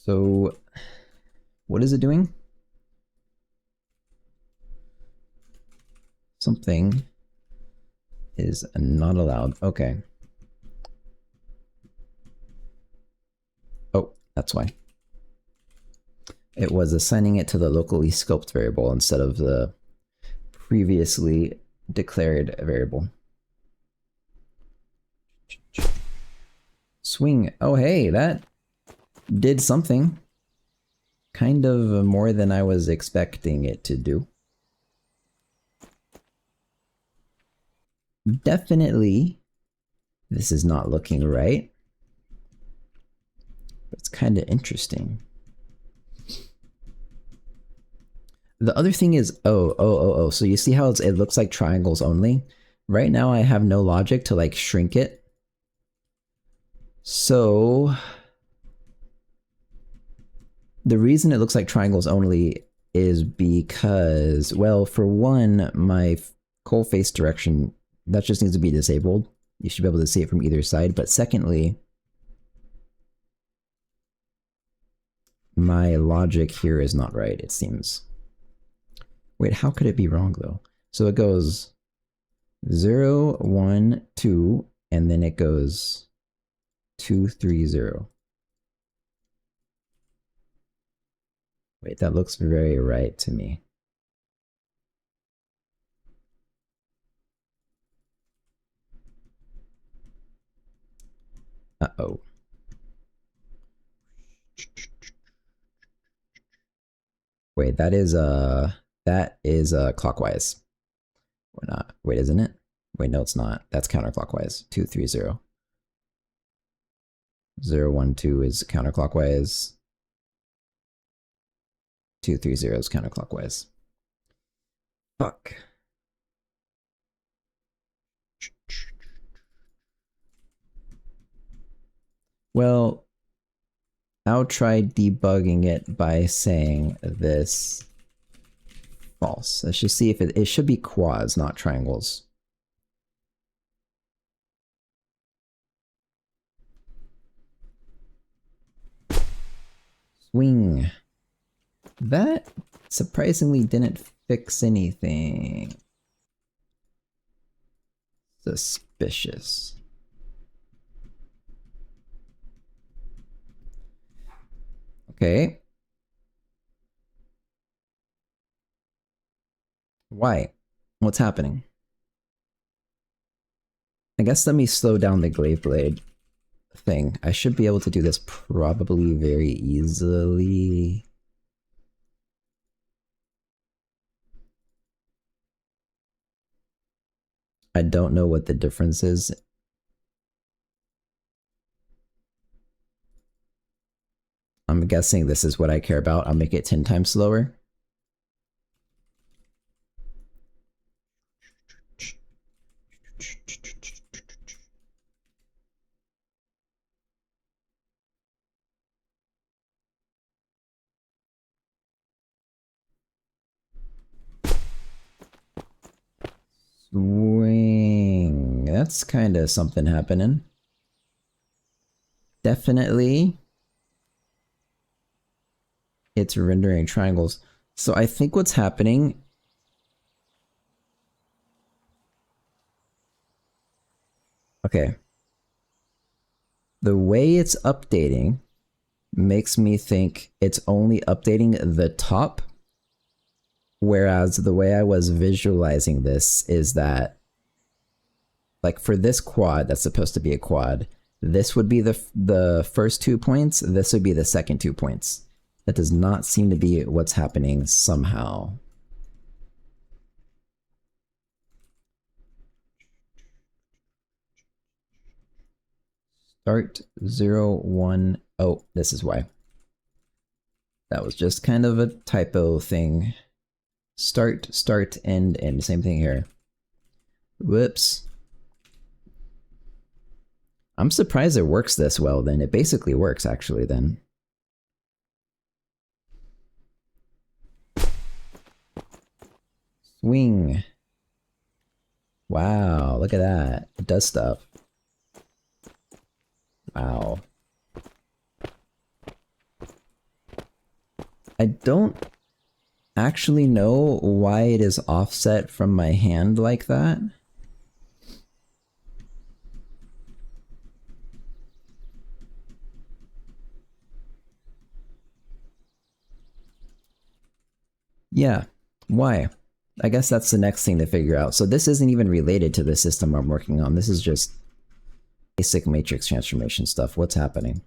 A: So what is it doing? Something is not allowed. Okay. Oh, that's why. It was assigning it to the locally scoped variable instead of the previously declared variable. Swing. Oh, hey, that did something. Kind of more than I was expecting it to do. Definitely, this is not looking right. It's kind of interesting. The other thing is, so you see how it looks like triangles only? Right now I have no logic to like shrink it. So the reason it looks like triangles only is because, well, for one, my coal face direction, that just needs to be disabled. You should be able to see it from either side. But secondly, my logic here is not right, it seems. Wait, how could it be wrong though? So it goes 0, 1, 2, and then it goes 2, 3, 0. Wait, that looks very right to me. Uh-oh. Wait, that is clockwise. Or not. Wait, isn't it? Wait, no, it's not. That's counterclockwise. 2, 3, 0. 0, 1, 2 is counterclockwise. 2, 3, 0 is counterclockwise. Fuck. Well, I'll try debugging it by saying this false. Let's just see if it should be quads, not triangles. Swing. That surprisingly didn't fix anything. Suspicious. Okay. Why? What's happening? I guess let me slow down the glaive blade thing. I should be able to do this probably very easily. I don't know what the difference is. I'm guessing this is what I care about. I'll make it 10 times slower. Swing. That's kind of something happening. Definitely. It's rendering triangles. So I think what's happening... Okay. The way it's updating makes me think it's only updating the top, whereas the way I was visualizing this is that, like for this quad, that's supposed to be a quad, this would be the first 2 points, this would be the second 2 points. That does not seem to be what's happening somehow. Start 0, 1. Oh, this is why. That was just kind of a typo thing. Start, end, end. Same thing here. Whoops. I'm surprised it works this well then. It basically works actually then. Swing. Wow, look at that. It does stuff. Wow. I don't actually know why it is offset from my hand like that. Yeah, why? I guess that's the next thing to figure out. So this isn't even related to the system I'm working on. This is just basic matrix transformation stuff. What's happening?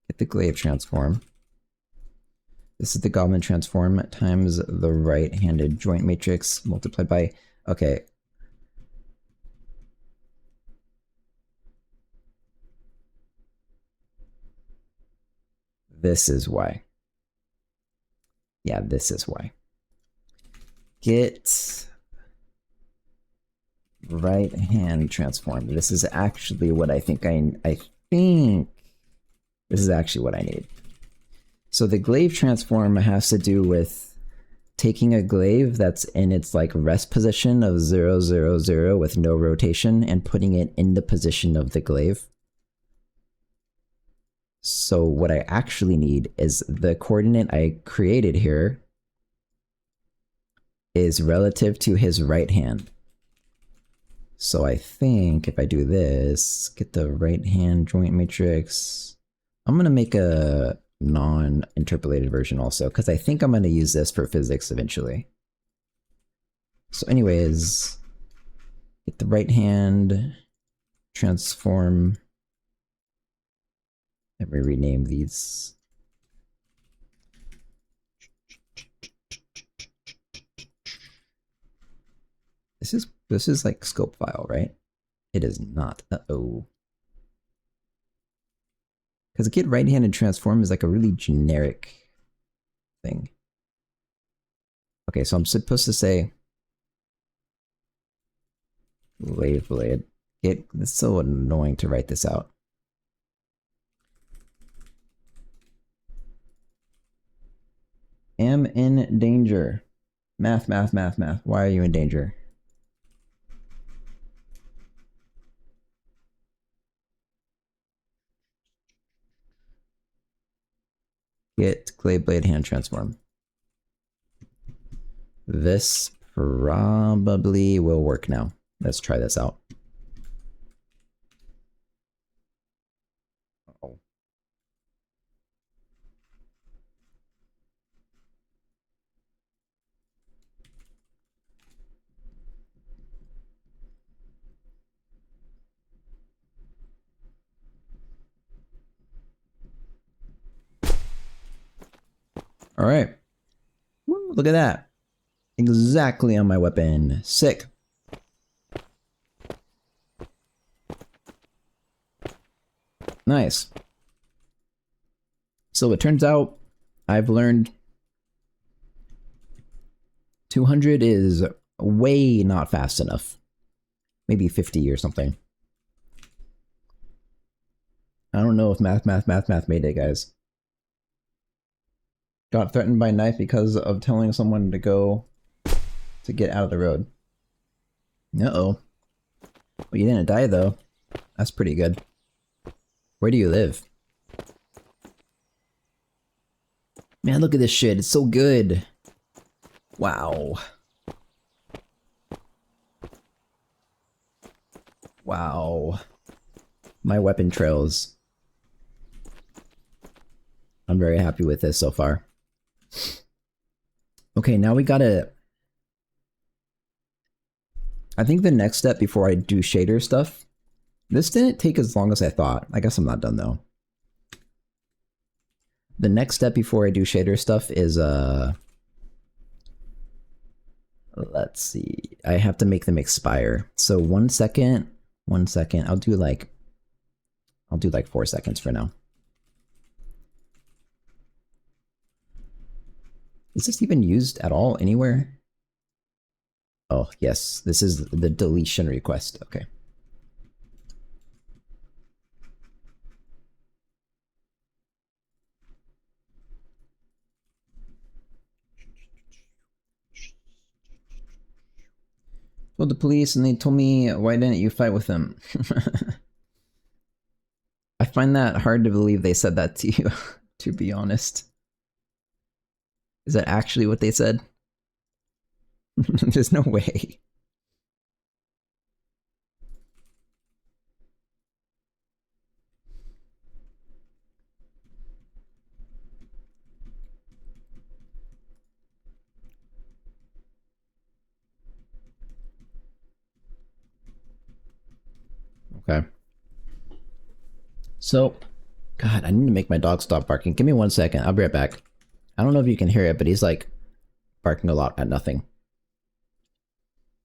A: Get the glaive transform. This is the goblin transform times the right-handed joint matrix multiplied by... Okay. This is why. Yeah, this is why. Get right hand transform. This is actually what I think I think this is actually what I need. So the glaive transform has to do with taking a glaive that's in its like rest position of 0, 0, 0 with no rotation and putting it in the position of the glaive. So what I actually need is the coordinate I created here is relative to his right hand. So I think if I do this, get the right hand joint matrix, I'm going to make a non-interpolated version also, because I think I'm going to use this for physics eventually. So anyways, get the right hand transform. Let me rename these. This is like scope file, right? It is not. Uh-oh. Because get right-handed transform is like a really generic thing. Okay, so I'm supposed to say glaive blade. It's so annoying to write this out. Am in danger. Math, math, math, math. Why are you in danger? Get glaive blade hand transform. This probably will work now. Let's try this out. Uh-oh. All right. Woo, look at that. Exactly on my weapon. Sick. Nice. So it turns out I've learned 200 is way not fast enough. Maybe 50 or something. I don't know if math made it, guys. Got threatened by knife because of telling someone to go to get out of the road. Uh-oh. Well, you didn't die, though. That's pretty good. Where do you live? Man, look at this shit. It's so good. Wow. Wow. My weapon trails. I'm very happy with this so far. Okay, now we gotta... I think the next step before I do shader stuff... This didn't take as long as I thought. I guess I'm not done though. The next step before I do shader stuff is let's see. I have to make them expire. So 1 second, 1 second. I'll do like 4 seconds for now. Is this even used at all anywhere? Oh, yes. This is the deletion request. Okay. Told the police and they told me, why didn't you fight with them? find that hard to believe they said that to you, to be honest. Is that actually what they said? There's no way. Okay. So, God, I need to make my dog stop barking. Give me 1 second. I'll be right back. I don't know if you can hear it, but he's like barking a lot at nothing.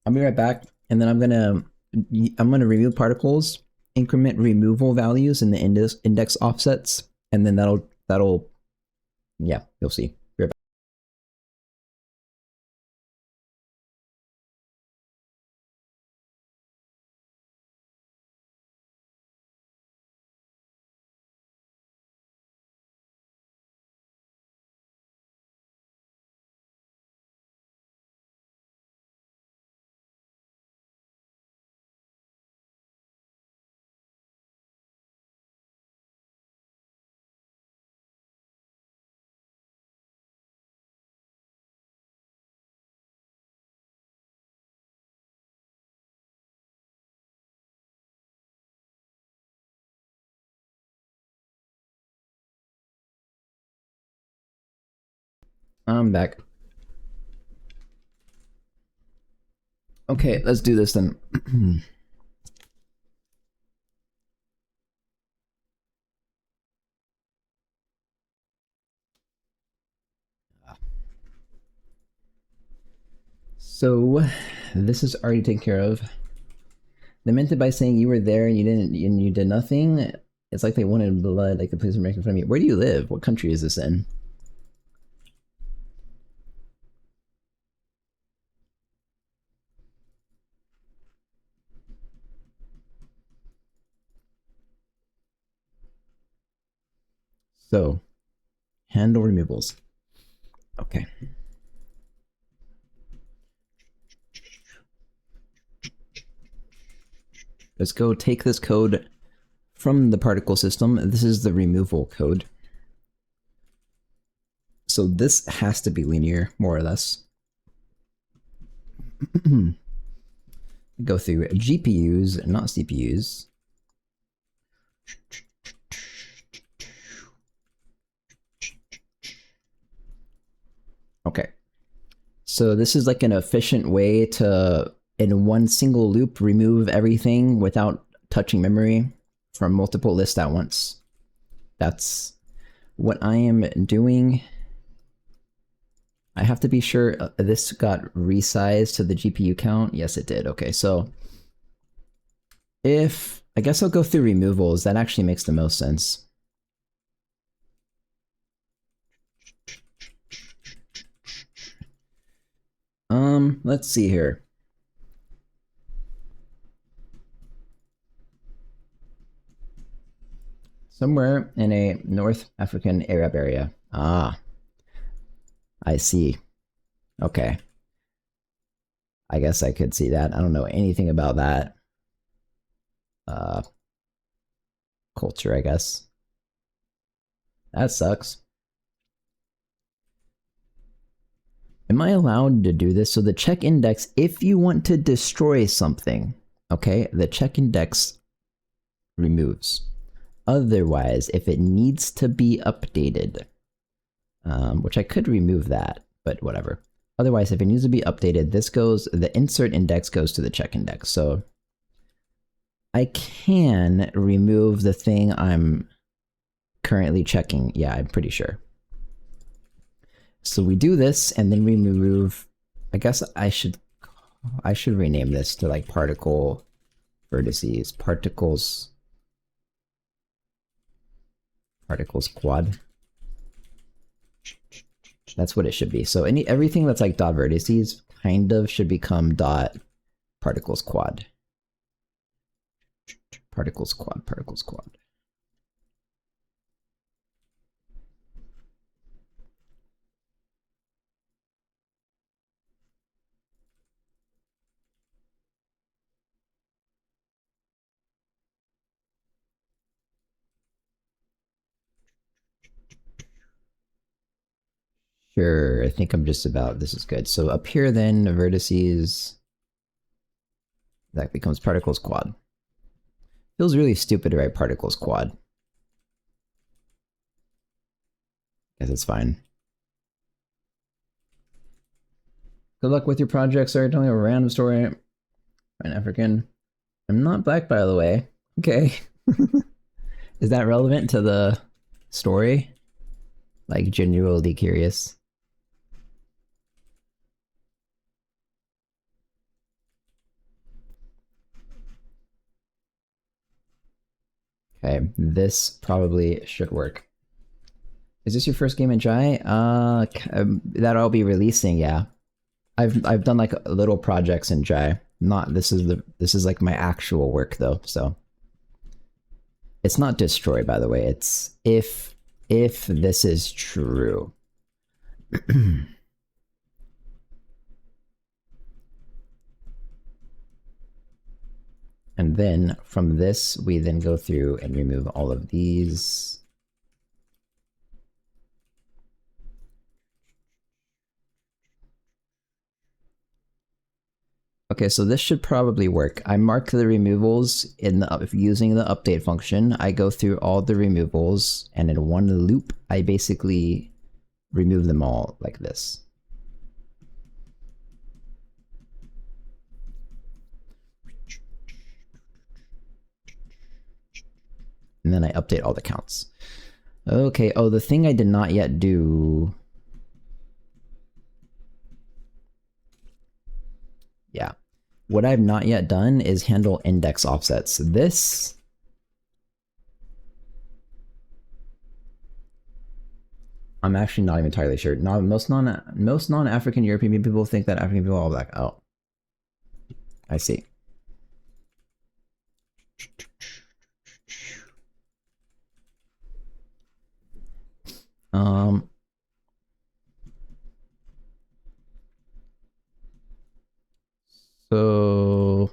A: I'll be right back, and then I'm gonna remove particles, increment removal values in the index offsets, and then that'll yeah, you'll see. Be right back. I'm back. Okay, let's do this then. So, this is already taken care of. They meant it by saying you were there and you did nothing. It's like they wanted blood, like the police were making fun of me. Where do you live? What country is this in? So, handle removals. Okay. Let's go take this code from the particle system. This is the removal code. So this has to be linear, more or less. Go through GPUs, not CPUs. Okay. So this is like an efficient way to, in one single loop, remove everything without touching memory from multiple lists at once. That's what I am doing. I have to be sure this got resized to the GPU count. Yes, it did. Okay, so if, I guess I'll go through removals. That actually makes the most sense. Let's see here. Somewhere in a North African Arab area. Ah, I see. Okay. I guess I could see that. I don't know anything about that. Culture, I guess. That sucks. Am I allowed to do this? So the check index, if you want to destroy something, okay, the check index removes. Otherwise, if it needs to be updated, which I could remove that, but whatever. Otherwise, if it needs to be updated, this goes, the insert index goes to the check index. So I can remove the thing I'm currently checking. Yeah, I'm pretty sure. So we do this and then we remove, I guess I should rename this to like particle vertices, particles quad. That's what it should be. So everything that's like dot vertices kind of should become dot particles quad. Particles quad, particles quad. Sure, I think I'm just about, this is good. So up here then, the vertices, that becomes particles quad. Feels really stupid to write particles quad. Guess it's fine. Good luck with your project. Sorry, telling a random story. I'm African. I'm not black, by the way. Okay. Is that relevant to the story? Like, genuinely curious. Okay, this probably should work. Is this your first game in Jai? That I'll be releasing, yeah. I've done like little projects in Jai. Not this is like my actual work though, so it's not destroy, by the way. It's if this is true. And then from this, we then go through and remove all of these. Okay, so this should probably work. I mark the removals in the using the update function. I go through all the removals, and in one loop, I basically remove them all like this. And then I update all the counts. Okay, oh, the thing I did not yet do. Yeah. What I've not yet done is handle index offsets. This I'm actually not even entirely sure. Most non-African European people think that African people are all black. Oh, I see. So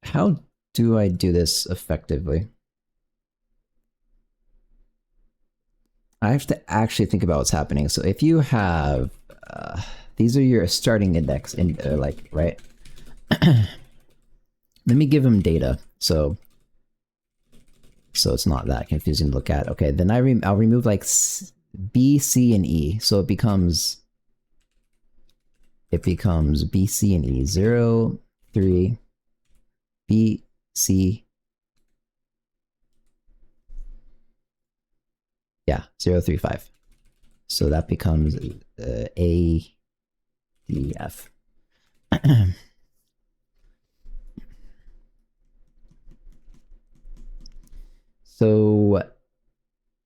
A: how do I do this effectively? I have to actually think about what's happening. So if you have, these are your starting index, like, right? Let me give them data. So it's not that confusing to look at. Okay, then I'll remove like B, C, and E. So it becomes B, C, and E. 0, 3, B, C. Yeah, 0, 3, 5. So that becomes A, D, F. So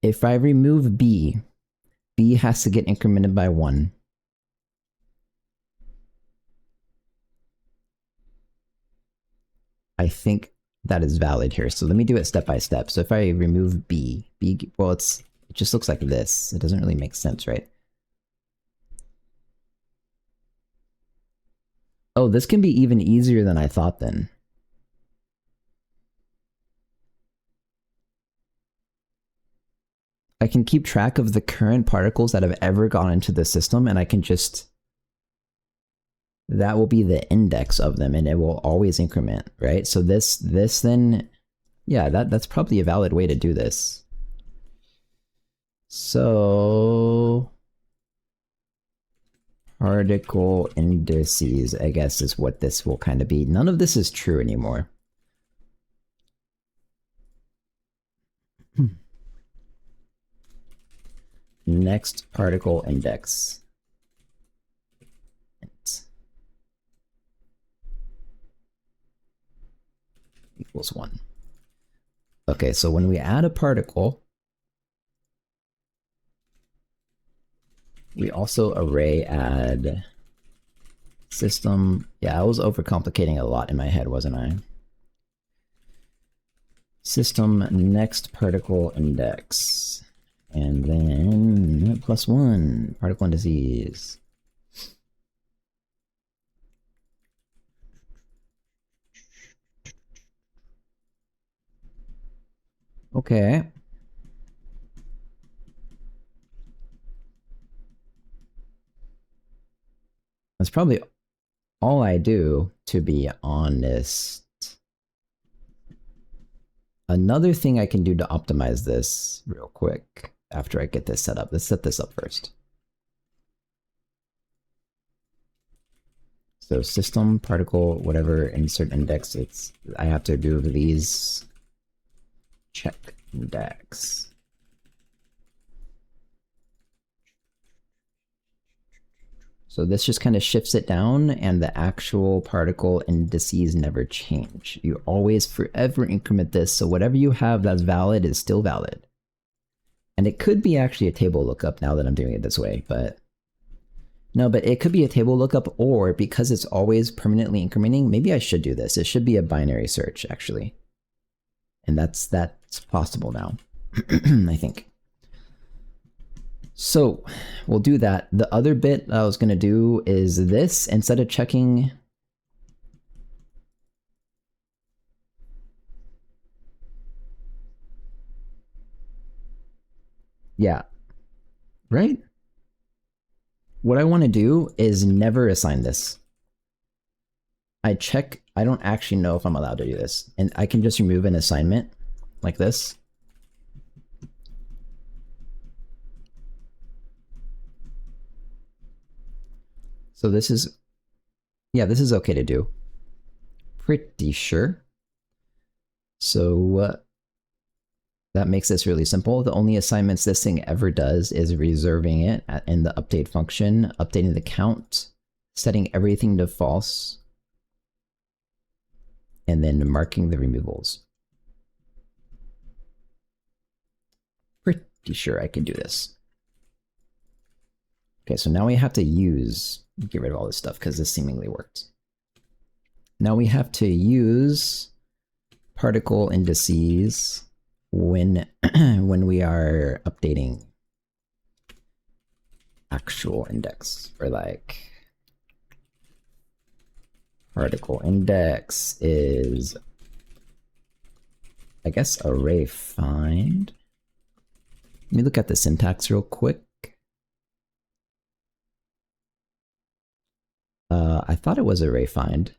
A: if I remove B, B has to get incremented by 1. I think that is valid here. So let me do it step by step. So if I remove B, well, it just looks like this. It doesn't really make sense, right? Oh, this can be even easier than I thought then. I can keep track of the current particles that have ever gone into the system, and I can just, that will be the index of them, and it will always increment, right? So this then, yeah, that's probably a valid way to do this. So particle indices, I guess, is what this will kind of be. None of this is true anymore. Next particle index. Equals 1. Okay, so when we add a particle, we also array add system. Yeah, I was overcomplicating a lot in my head, wasn't I? System next particle index. And then +1 particle indices. Okay. That's probably all I do, to be honest. Another thing I can do to optimize this real quick after I get this set up. Let's set this up first. So system particle, whatever, insert index, I have to do these check index. So this just kind of shifts it down, and the actual particle indices never change. You always forever increment this, so whatever you have that's valid is still valid. And it could be actually a table lookup now that I'm doing it this way, but no, but it could be a table lookup, or because it's always permanently incrementing, maybe I should do this. It should be a binary search, actually. And that's possible now, I think. So we'll do that. The other bit I was going to do is this. Instead of checking... Yeah. Right? What I want to do is never assign this. I don't actually know if I'm allowed to do this. And I can just remove an assignment like this. So this is, yeah, this is okay to do. Pretty sure. So that makes this really simple. The only assignments this thing ever does is reserving it in the update function, updating the count, setting everything to false, and then marking the removals. Pretty sure I can do this. Okay, so now we have to get rid of all this stuff because this seemingly worked. Now we have to use particle indices when we are updating actual index, or like particle index is, I guess, array find. Let me look at the syntax real quick. I thought it was array find.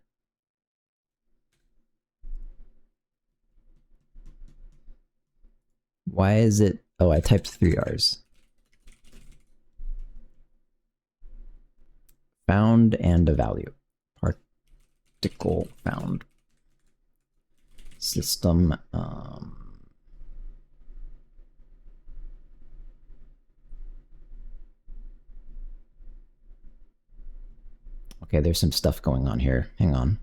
A: Why is it? Oh, I typed 3 R's. Found and a value. Particle found. System. Okay, there's some stuff going on here. Hang on.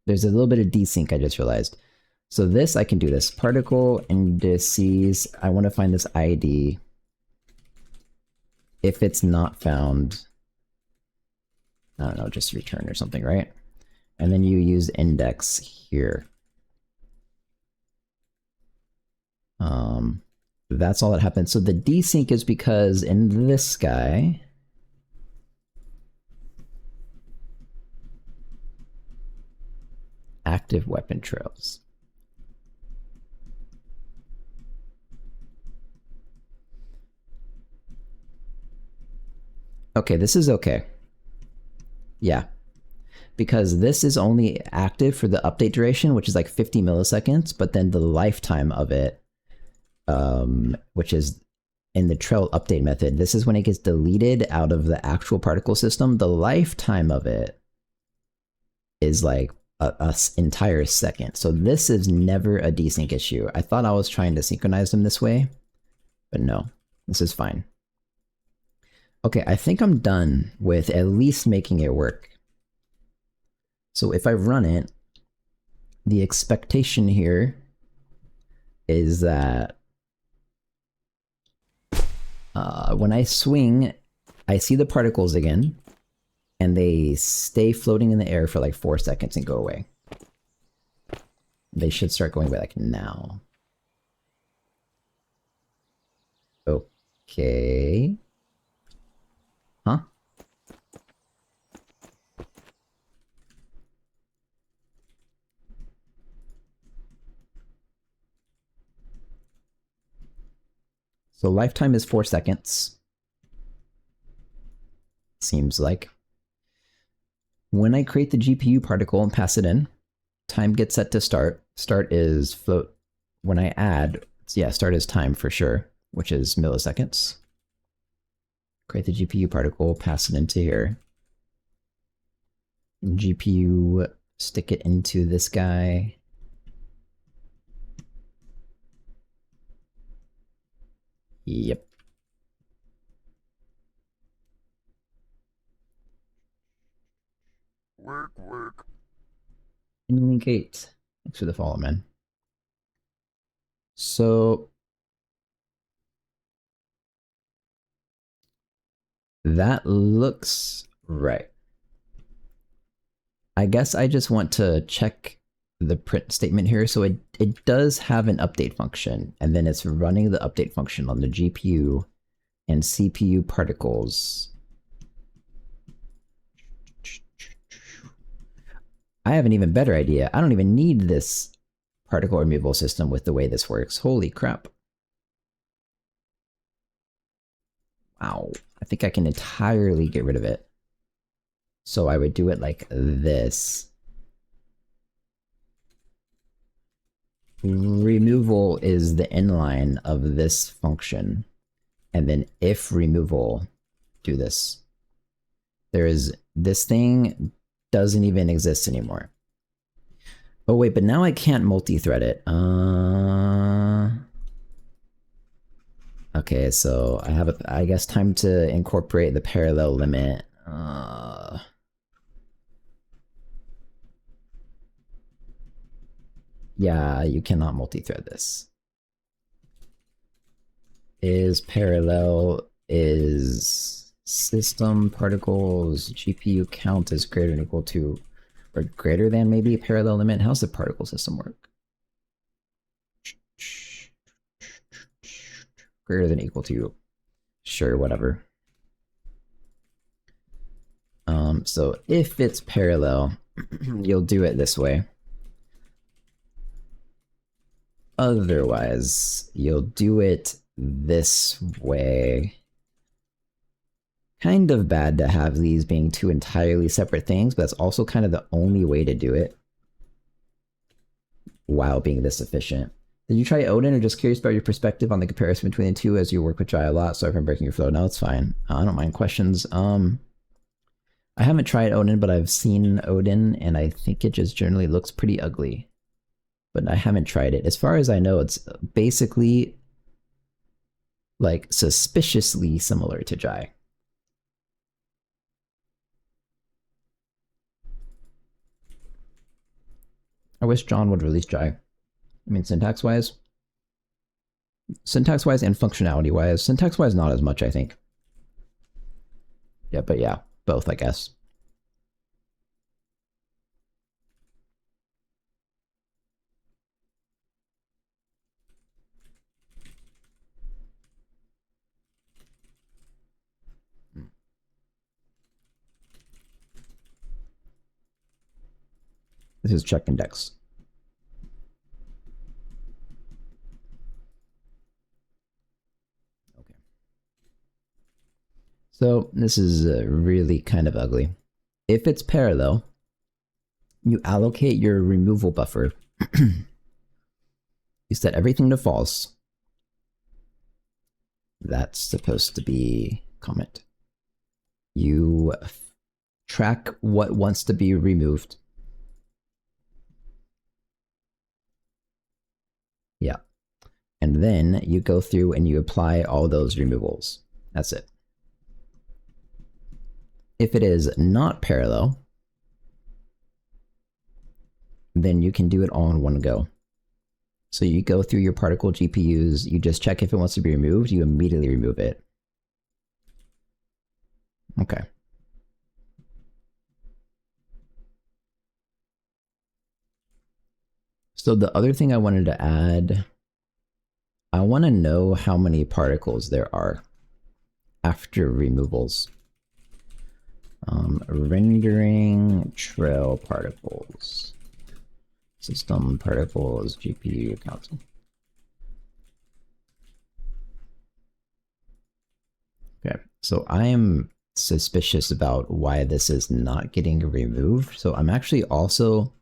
A: There's a little bit of desync, I just realized. So this, I can do this. Particle indices. I want to find this ID. If it's not found, I don't know, just return or something, right? And then you use index here. That's all that happens. So the desync is because in this guy, active weapon trails. Okay, this is okay. Yeah. Because this is only active for the update duration, which is like 50 milliseconds, but then the lifetime of it, which is in the trail update method, this is when it gets deleted out of the actual particle system. The lifetime of it is like a entire second. So this is never a desync issue. I thought I was trying to synchronize them this way, but no, this is fine. Okay, I think I'm done with at least making it work. So if I run it, the expectation here is that when I swing, I see the particles again, and they stay floating in the air for like 4 seconds and go away. They should start going away like now. Okay. Huh? So lifetime is 4 seconds. seems like. When I create the GPU particle and pass it in, time gets set to start. Start is float. When I add, yeah, start is time for sure, which is milliseconds. Create the GPU particle, pass it into here. GPU, stick it into this guy. Yep. Work. Link 8. Thanks for the follow, man. So that looks right. I guess I just want to check the print statement here. So it does have an update function, and then it's running the update function on the GPU and CPU particles. I have an even better idea. I don't even need this particle removal system with the way this works. Holy crap. Wow. I think I can entirely get rid of it. So I would do it like this. Removal is the inline of this function. And then if removal, do this. This thing doesn't even exist anymore. Oh wait, but now I can't multi-thread it. Okay, so I have I guess time to incorporate the parallel limit. Yeah, you cannot multi-thread this. Is parallel is system particles GPU count is greater than equal to or greater than maybe parallel limit. How's the particle system work? Greater than equal to, sure, whatever. So if it's parallel, you'll do it this way. Otherwise, you'll do it this way. Kind of bad to have these being two entirely separate things, but that's also kind of the only way to do it while being this efficient. Did you try Odin, or just curious about your perspective on the comparison between the two as you work with Jai a lot? Sorry if I'm breaking your flow. No, it's fine. I don't mind questions. I haven't tried Odin, but I've seen Odin, and I think it just generally looks pretty ugly. But I haven't tried it. As far as I know, it's basically like suspiciously similar to Jai. I wish John would release Jai. I mean, syntax-wise and functionality-wise. Syntax-wise, not as much, I think. Yeah, but yeah, both, I guess. This is check index. Okay. So this is really kind of ugly. If it's parallel, you allocate your removal buffer. You set everything to false. That's supposed to be comment. You track what wants to be removed. Yeah. And then you go through and you apply all those removals. That's it. If it is not parallel, then you can do it all in one go. So you go through your particle GPUs, you just check if it wants to be removed, you immediately remove it. Okay. So the other thing I wanted to add, I want to know how many particles there are after removals. Rendering trail particles. System particles, GPU counting. Okay, so I am suspicious about why this is not getting removed. So I'm actually also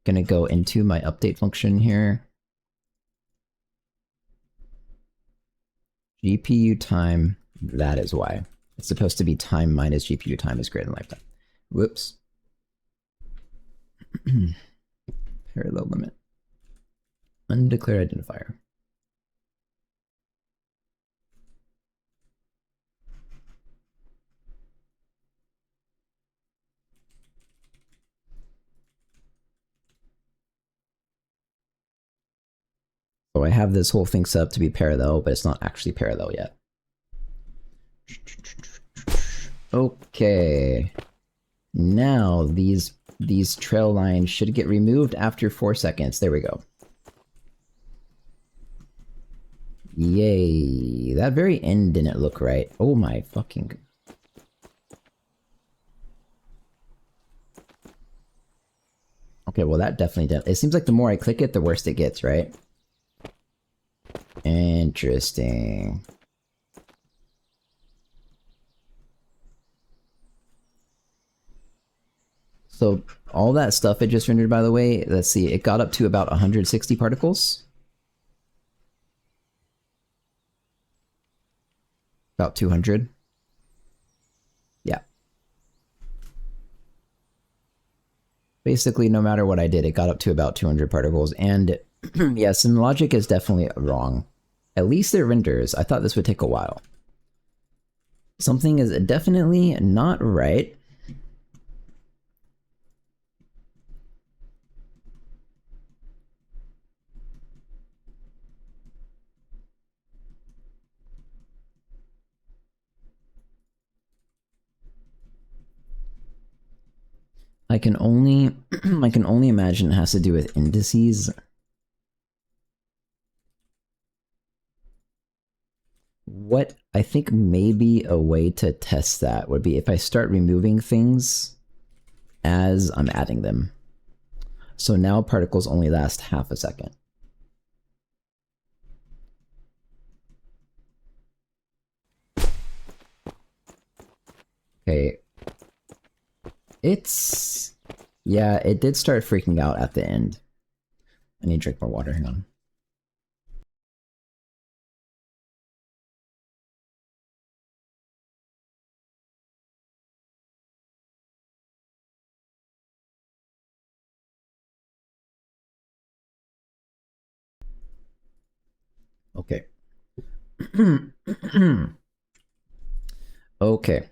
A: going to go into my update function here. GPU time, that is why. It's supposed to be time minus GPU time is greater than lifetime. Whoops. Parallel limit. Undeclared identifier. So I have this whole thing set up to be parallel, but it's not actually parallel yet. Okay. Now these trail lines should get removed after 4 seconds. There we go. Yay. That very end didn't look right. Oh my fucking... Okay, well that definitely did. It seems like the more I click it, the worse it gets, right? Interesting. So all that stuff it just rendered, by the way, let's see, it got up to about 160 particles. About 200. Yeah. Basically, no matter what I did, it got up to about 200 particles. And yeah, some logic is definitely wrong. At least it renders. I thought this would take a while. Something is definitely not right. I can only imagine it has to do with indices. What I think maybe a way to test that would be if I start removing things as I'm adding them. So now particles only last half a second. Okay. Yeah, it did start freaking out at the end. I need to drink more water, hang on. Okay. Okay.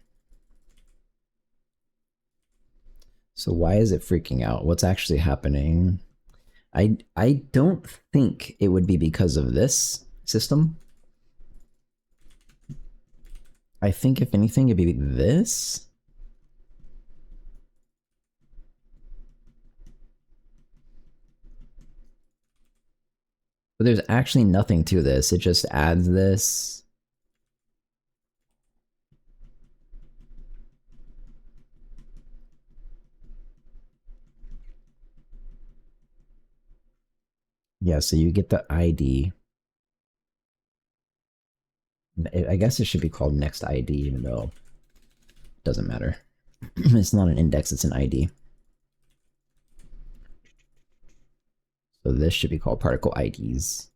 A: So why is it freaking out? What's actually happening? I don't think it would be because of this system. I think if anything it'd be this. But there's actually nothing to this. It just adds this. Yeah, so you get the ID. I guess it should be called next ID, even though it doesn't matter. It's not an index, it's an ID. So this should be called particle IDs.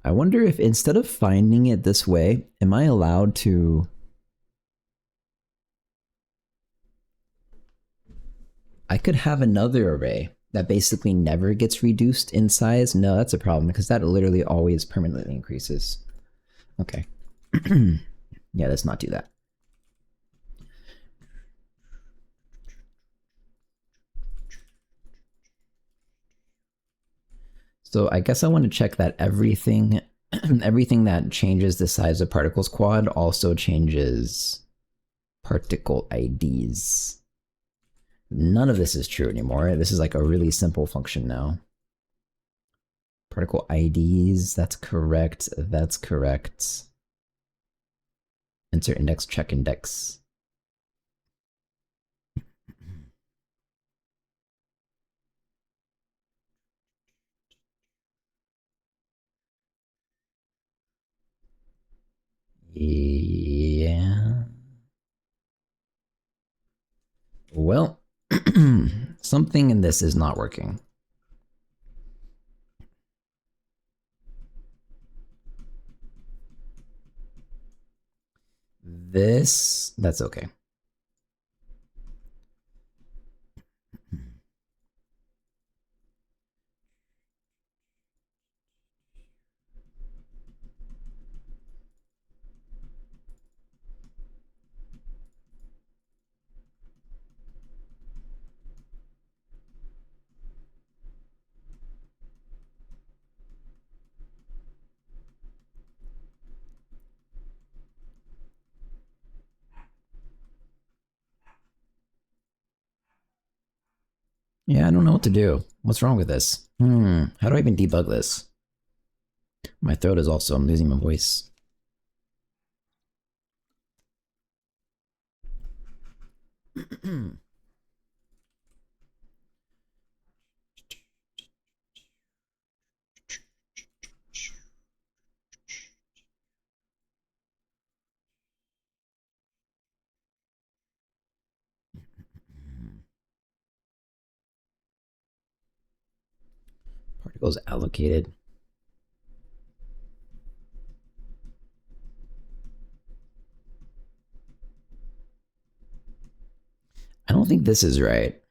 A: I wonder if instead of finding it this way, am I allowed to... I could have another array that basically never gets reduced in size. No, that's a problem because that literally always permanently increases. Okay. Yeah, let's not do that. So I guess I want to check that everything everything that changes the size of particles quad also changes particle IDs. None of this is true anymore. This is like a really simple function now. Particle IDs, that's correct. That's correct. Enter index, check index. Yeah. Well, something in this is not working. That's okay. Yeah, I don't know what to do. What's wrong with this? How do I even debug this? My throat is also, I'm losing my voice. Particles allocated. I don't think this is right.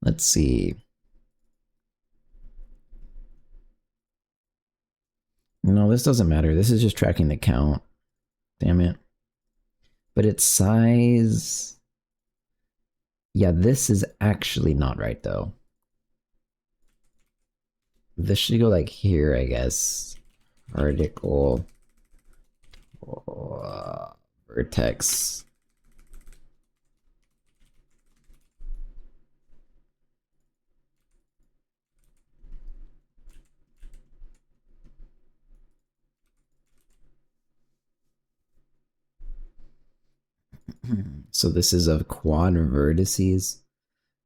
A: Let's see. No, this doesn't matter. This is just tracking the count. Damn it. But its size... Yeah, this is actually not right, though. This should go like here, I guess. Particle... vertex. So this is of quad vertices.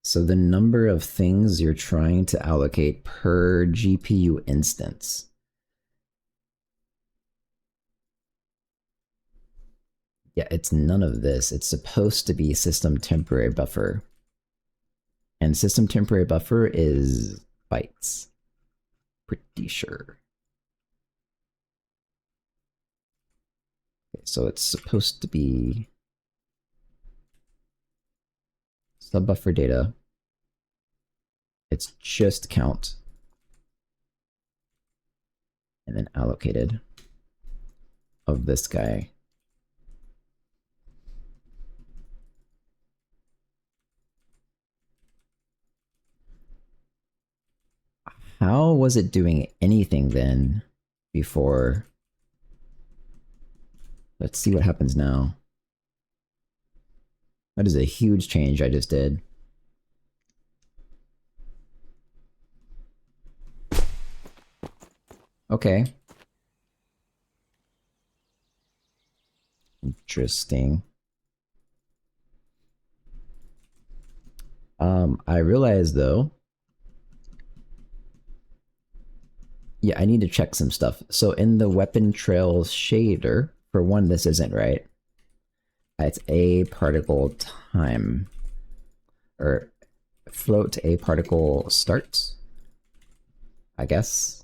A: So the number of things you're trying to allocate per GPU instance. Yeah, it's none of this. It's supposed to be system temporary buffer. And system temporary buffer is bytes. Pretty sure. Okay, so it's supposed to be subbuffer data. It's just count. And then allocated of this guy. How was it doing anything then before? Let's see what happens now. That is a huge change I just did. Okay. Interesting. I realized though. Yeah, I need to check some stuff. So in the weapon trail shader, for one, this isn't right. It's a particle time. Or float a particle start, I guess.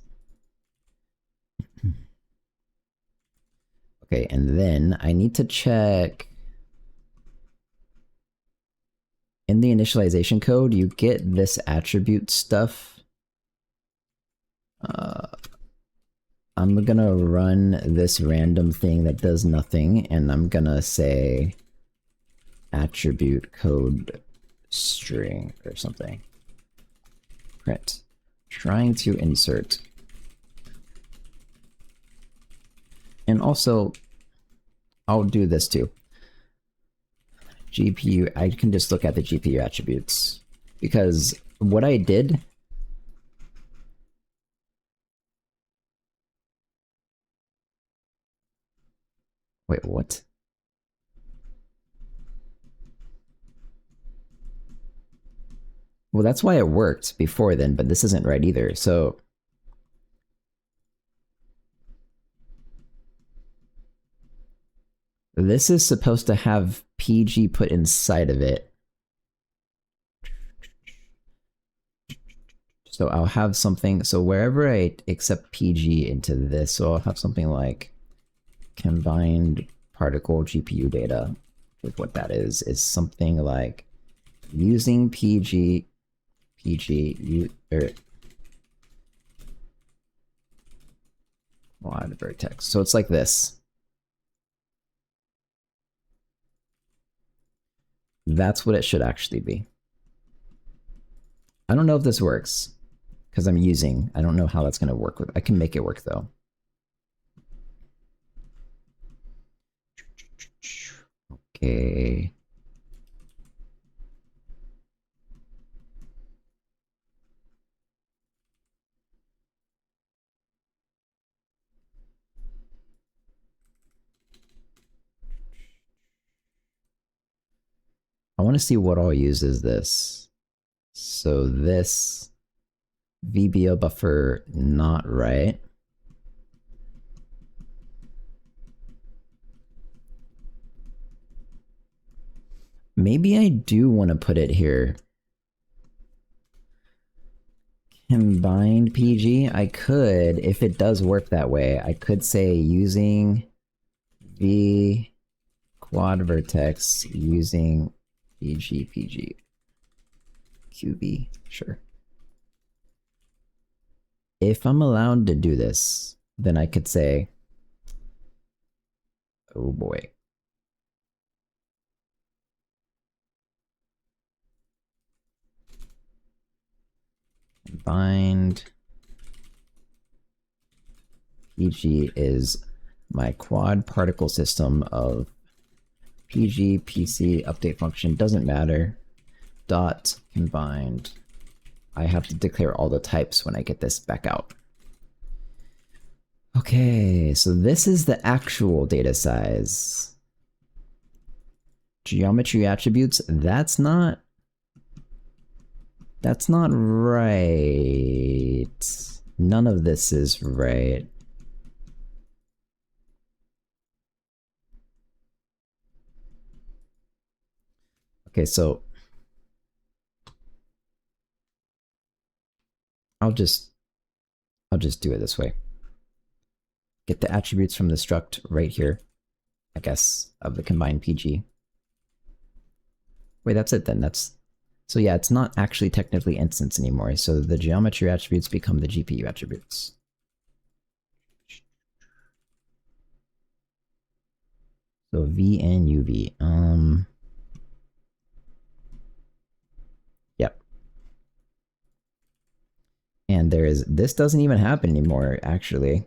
A: Okay, and then I need to check in the initialization code, you get this attribute stuff. I'm gonna run this random thing that does nothing, and I'm gonna say attribute code string or something. Print. Trying to insert. And also, I'll do this too. GPU, I can just look at the GPU attributes. Because what I did... Wait, what? Well, that's why it worked before then, but this isn't right either. So this is supposed to have PG put inside of it. So I'll have something, so wherever I accept PG into this, so I'll have something like combined particle GPU data. With what that is something like using PG, quad vertex. So it's like this. That's what it should actually be. I don't know if this works because I don't know how that's going to work with. I can make it work though. Okay. I want to see what all uses this. So this VBO buffer, not right. Maybe I do want to put it here. Combined PG, I could, if it does work that way, I could say using V quad vertex using PG, QV, sure. If I'm allowed to do this, then I could say, oh boy. Combined PG is my quad particle system of PG, PC, update function, doesn't matter, dot combined. I have to declare all the types when I get this back out. Okay, so this is the actual data size. Geometry attributes, that's not right. None of this is right. Okay, so I'll just do it this way. Get the attributes from the struct right here, I guess, of the combined PG. Wait, that's it then. So yeah, it's not actually technically instance anymore. So the geometry attributes become the GPU attributes. So V and UV. Yep. And this doesn't even happen anymore, actually.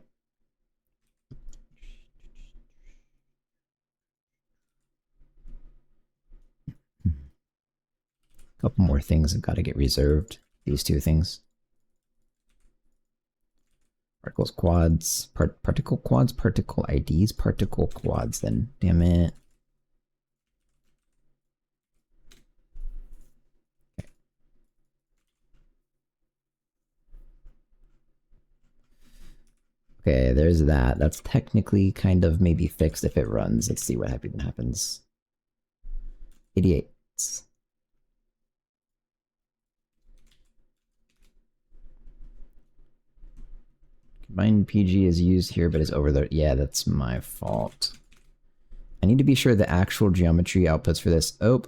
A: Couple more things have got to get reserved. These two things. Particles quads, particle quads, particle IDs, particle quads then. Damn it. Okay, there's that. That's technically kind of maybe fixed if it runs. Let's see what happens. 88. Combined PG is used here, but is over there. Yeah, that's my fault. I need to be sure the actual geometry outputs for this. Oh,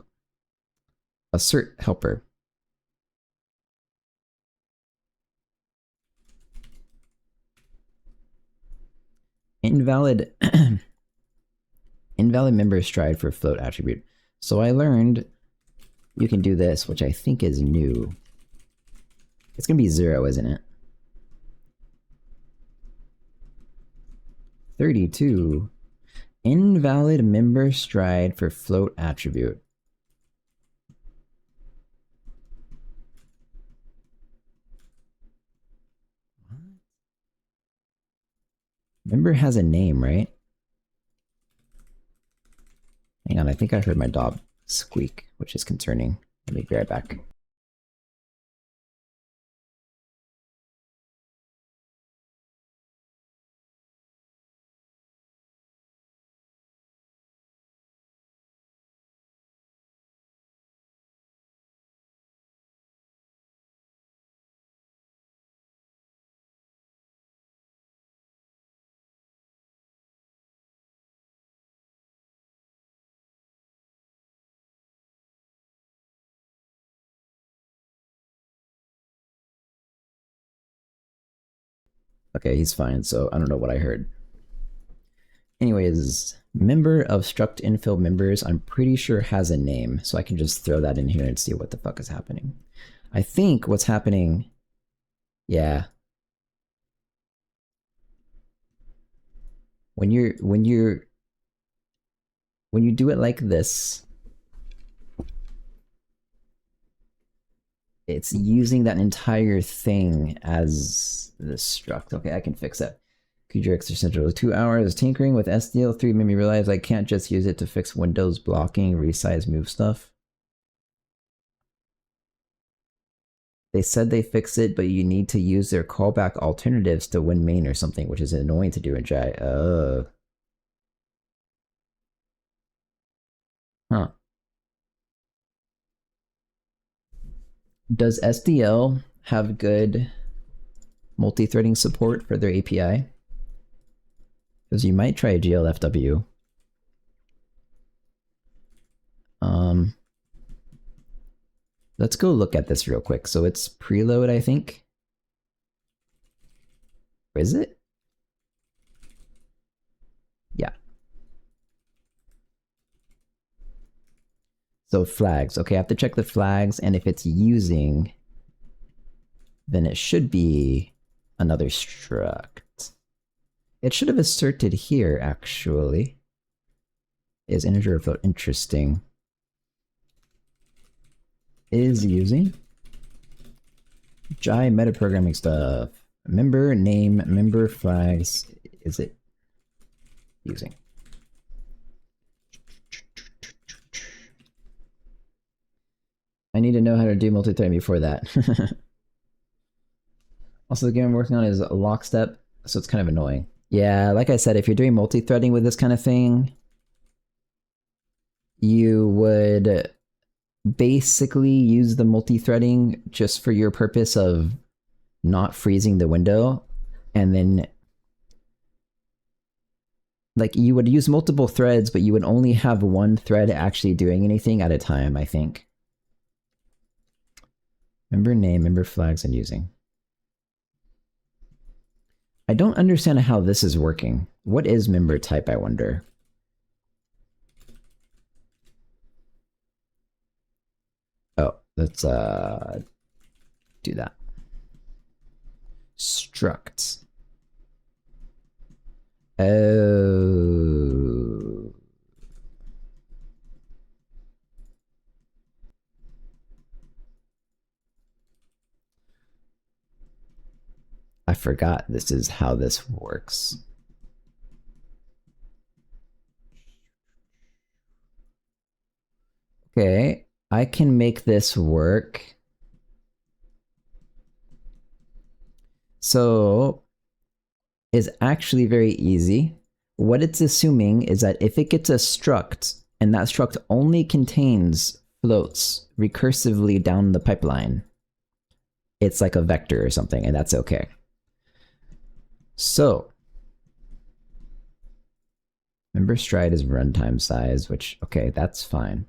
A: assert helper. Invalid invalid member stride for float attribute. So I learned you can do this, which I think is new. It's gonna be 0, isn't it? 32. Invalid member stride for float attribute. Member has a name, right? Hang on, I think I heard my dog squeak, which is concerning. Let me be right back. Okay, he's fine, so I don't know what I heard. Anyways, member of struct infill members, I'm pretty sure has a name, so I can just throw that in here and see what the fuck is happening. I think what's happening, yeah. When you do it like this, it's using that entire thing as the struct. Okay, I can fix that. QGX Central 2 hours tinkering with SDL3 made me realize I can't just use it to fix Windows blocking, resize, move stuff. They said they fix it, but you need to use their callback alternatives to win main or something, which is annoying to do in Jai. Huh. Does SDL have good multi-threading support for their API? Because you might try GLFW. Let's go look at this real quick. So it's preload, I think. Or is it? Yeah. So flags. Okay, I have to check the flags, and if it's using, then it should be another struct. It should have asserted here, actually. Is integer or float? Interesting. Is using. Jai metaprogramming stuff. Member name, member flags. Is it using? I need to know how to do multi-threading before that. Also, the game I'm working on is lockstep, so it's kind of annoying. Yeah, like I said, if you're doing multi-threading with this kind of thing, you would basically use the multi-threading just for your purpose of not freezing the window, and then like you would use multiple threads, but you would only have one thread actually doing anything at a time, I think. Member name, member flags, and using. I don't understand how this is working. What is member type, I wonder? Oh, let's do that. Struct. Oh. I forgot this is how this works. Okay, I can make this work. So, it's actually very easy. What it's assuming is that if it gets a struct, and that struct only contains floats recursively down the pipeline, it's like a vector or something, and that's okay. So, member stride is runtime size, which, okay, that's fine.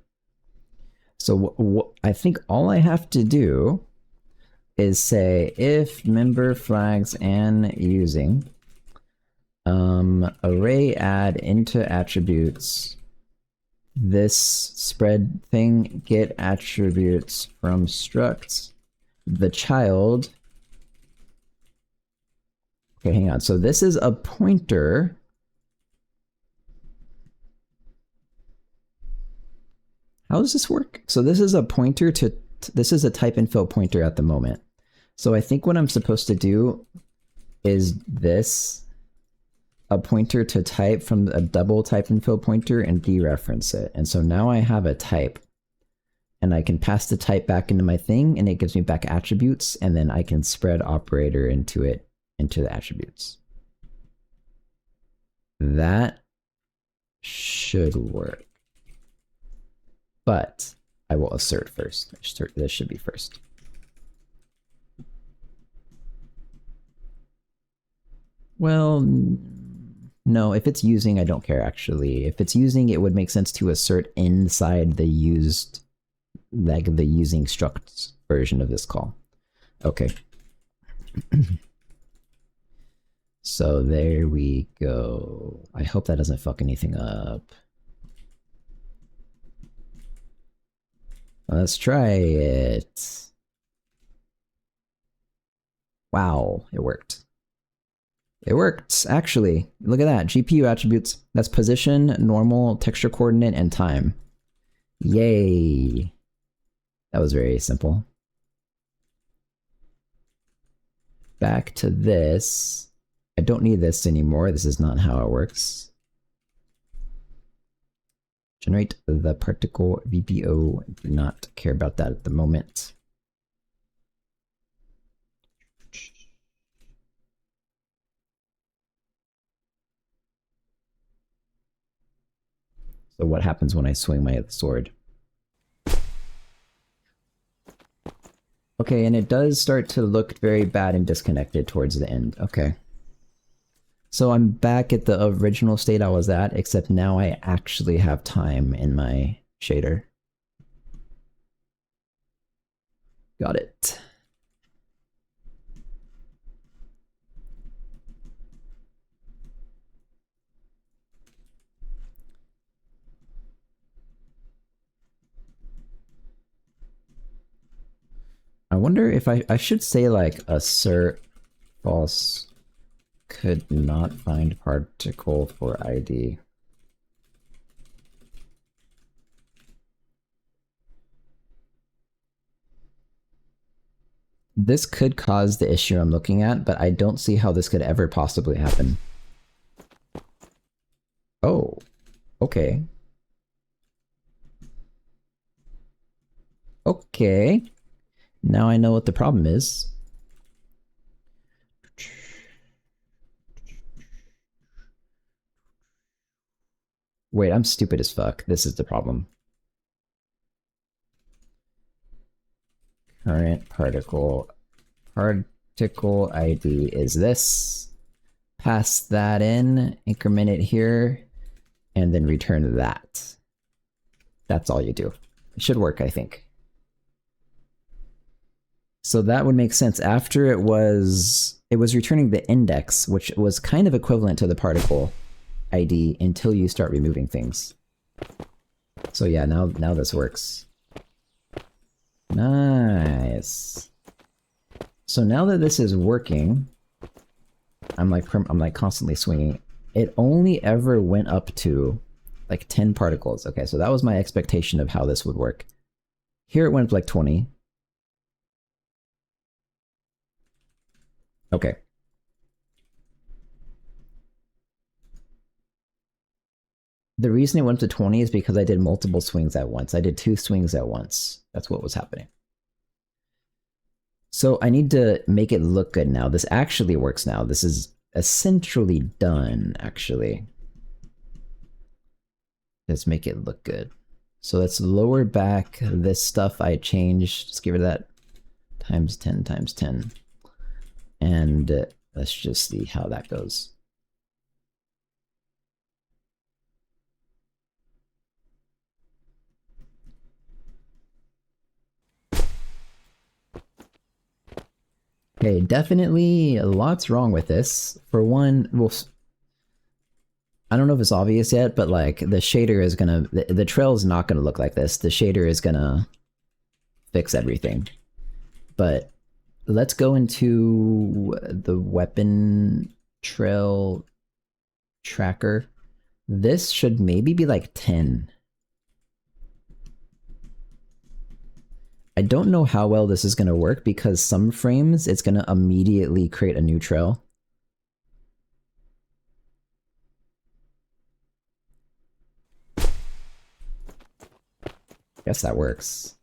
A: So I think all I have to do is say if member flags and using array add into attributes this spread thing get attributes from structs the child. Okay, hang on. So this is a pointer. How does this work? So this is a pointer to, this is a type info pointer at the moment. So I think what I'm supposed to do is this, a pointer to type from a double type info pointer and dereference it. And so now I have a type and I can pass the type back into my thing and it gives me back attributes, and then I can spread operator into it, into the attributes. That should work. But I will assert first. This should be first. Well, no, if it's using, I don't care actually. If it's using, it would make sense to assert inside the used, like the using structs version of this call. Okay. So there we go. I hope that doesn't fuck anything up. Let's try it. Wow, it worked. It worked, actually. Look at that. GPU attributes. That's position, normal, texture coordinate, and time. Yay. That was very simple. Back to this. I don't need this anymore. This is not how it works. Generate the particle VPO. Do not care about that at the moment. So what happens when I swing my sword? Okay, and it does start to look very bad and disconnected towards the end. Okay. So I'm back at the original state I was at, except now I actually have time in my shader. Got it. I wonder if I should say like assert false could not find particle for ID. This could cause the issue I'm looking at, but I don't see how this could ever possibly happen. Oh, okay. Okay. Now I know what the problem is. Wait, I'm stupid as fuck. This is the problem. Current particle ID is this. Pass that in, increment it here, and then return that. That's all you do. It should work, I think. So that would make sense. After it was returning the index, which was kind of equivalent to the particle ID until you start removing things. So yeah, now this works. Nice. So now that this is working, I'm like constantly swinging. It only ever went up to like 10 particles. Okay, so that was my expectation of how this would work. Here it went up like 20. Okay. The reason it went to 20 is because I did multiple swings at once. I did 2 swings at once. That's what was happening. So I need to make it look good now. This actually works now. This is essentially done, actually. Let's make it look good. So let's lower back this stuff I changed. Just give it that times 10 times 10. And let's just see how that goes. Okay, definitely lots wrong with this. For one, well, I don't know if it's obvious yet, but like the shader is gonna, the trail is not gonna look like this. The shader is gonna fix everything. But let's go into the weapon trail tracker. This should maybe be like 10. I don't know how well this is going to work because some frames it's going to immediately create a new trail. Guess that works.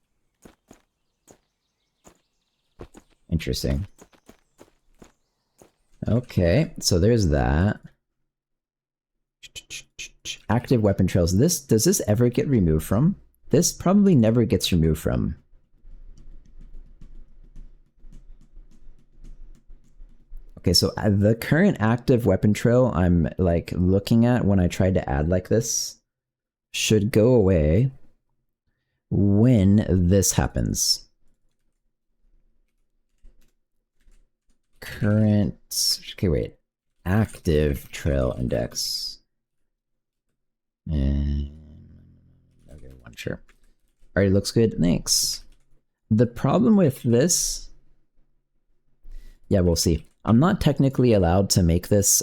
A: Interesting. Okay, so there's that. Active weapon trails. Does this ever get removed from? This probably never gets removed from. Okay, so the current active weapon trail I'm like looking at when I tried to add like this should go away when this happens. Current, okay, wait. active trail index. And okay, one sure. Alright, looks good. Thanks. The problem with this, yeah, we'll see. I'm not technically allowed to make this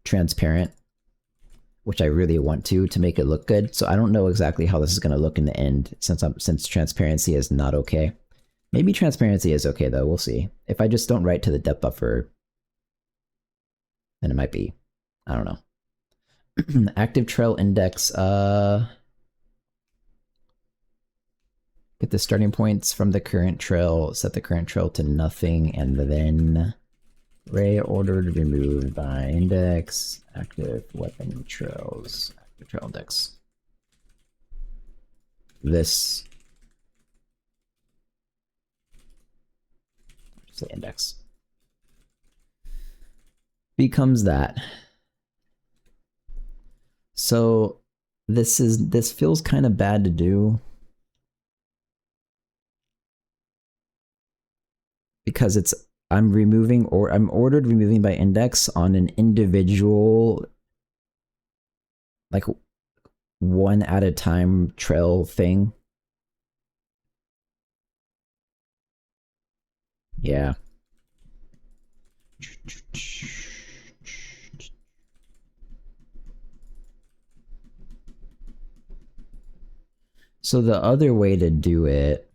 A: transparent, which I really want to make it look good. So I don't know exactly how this is going to look in the end, since transparency is not okay. Maybe transparency is okay though. We'll see. If I just don't write to the depth buffer, then it might be. I don't know. Active trail index. Get the starting points from the current trail, set the current trail to nothing, and then array ordered removed by index, active weapon trails, active trail index. This the index becomes that. So this feels kind of bad to do, because I'm ordered removing by index on an individual, like one at a time trail thing. Yeah. So the other way to do it,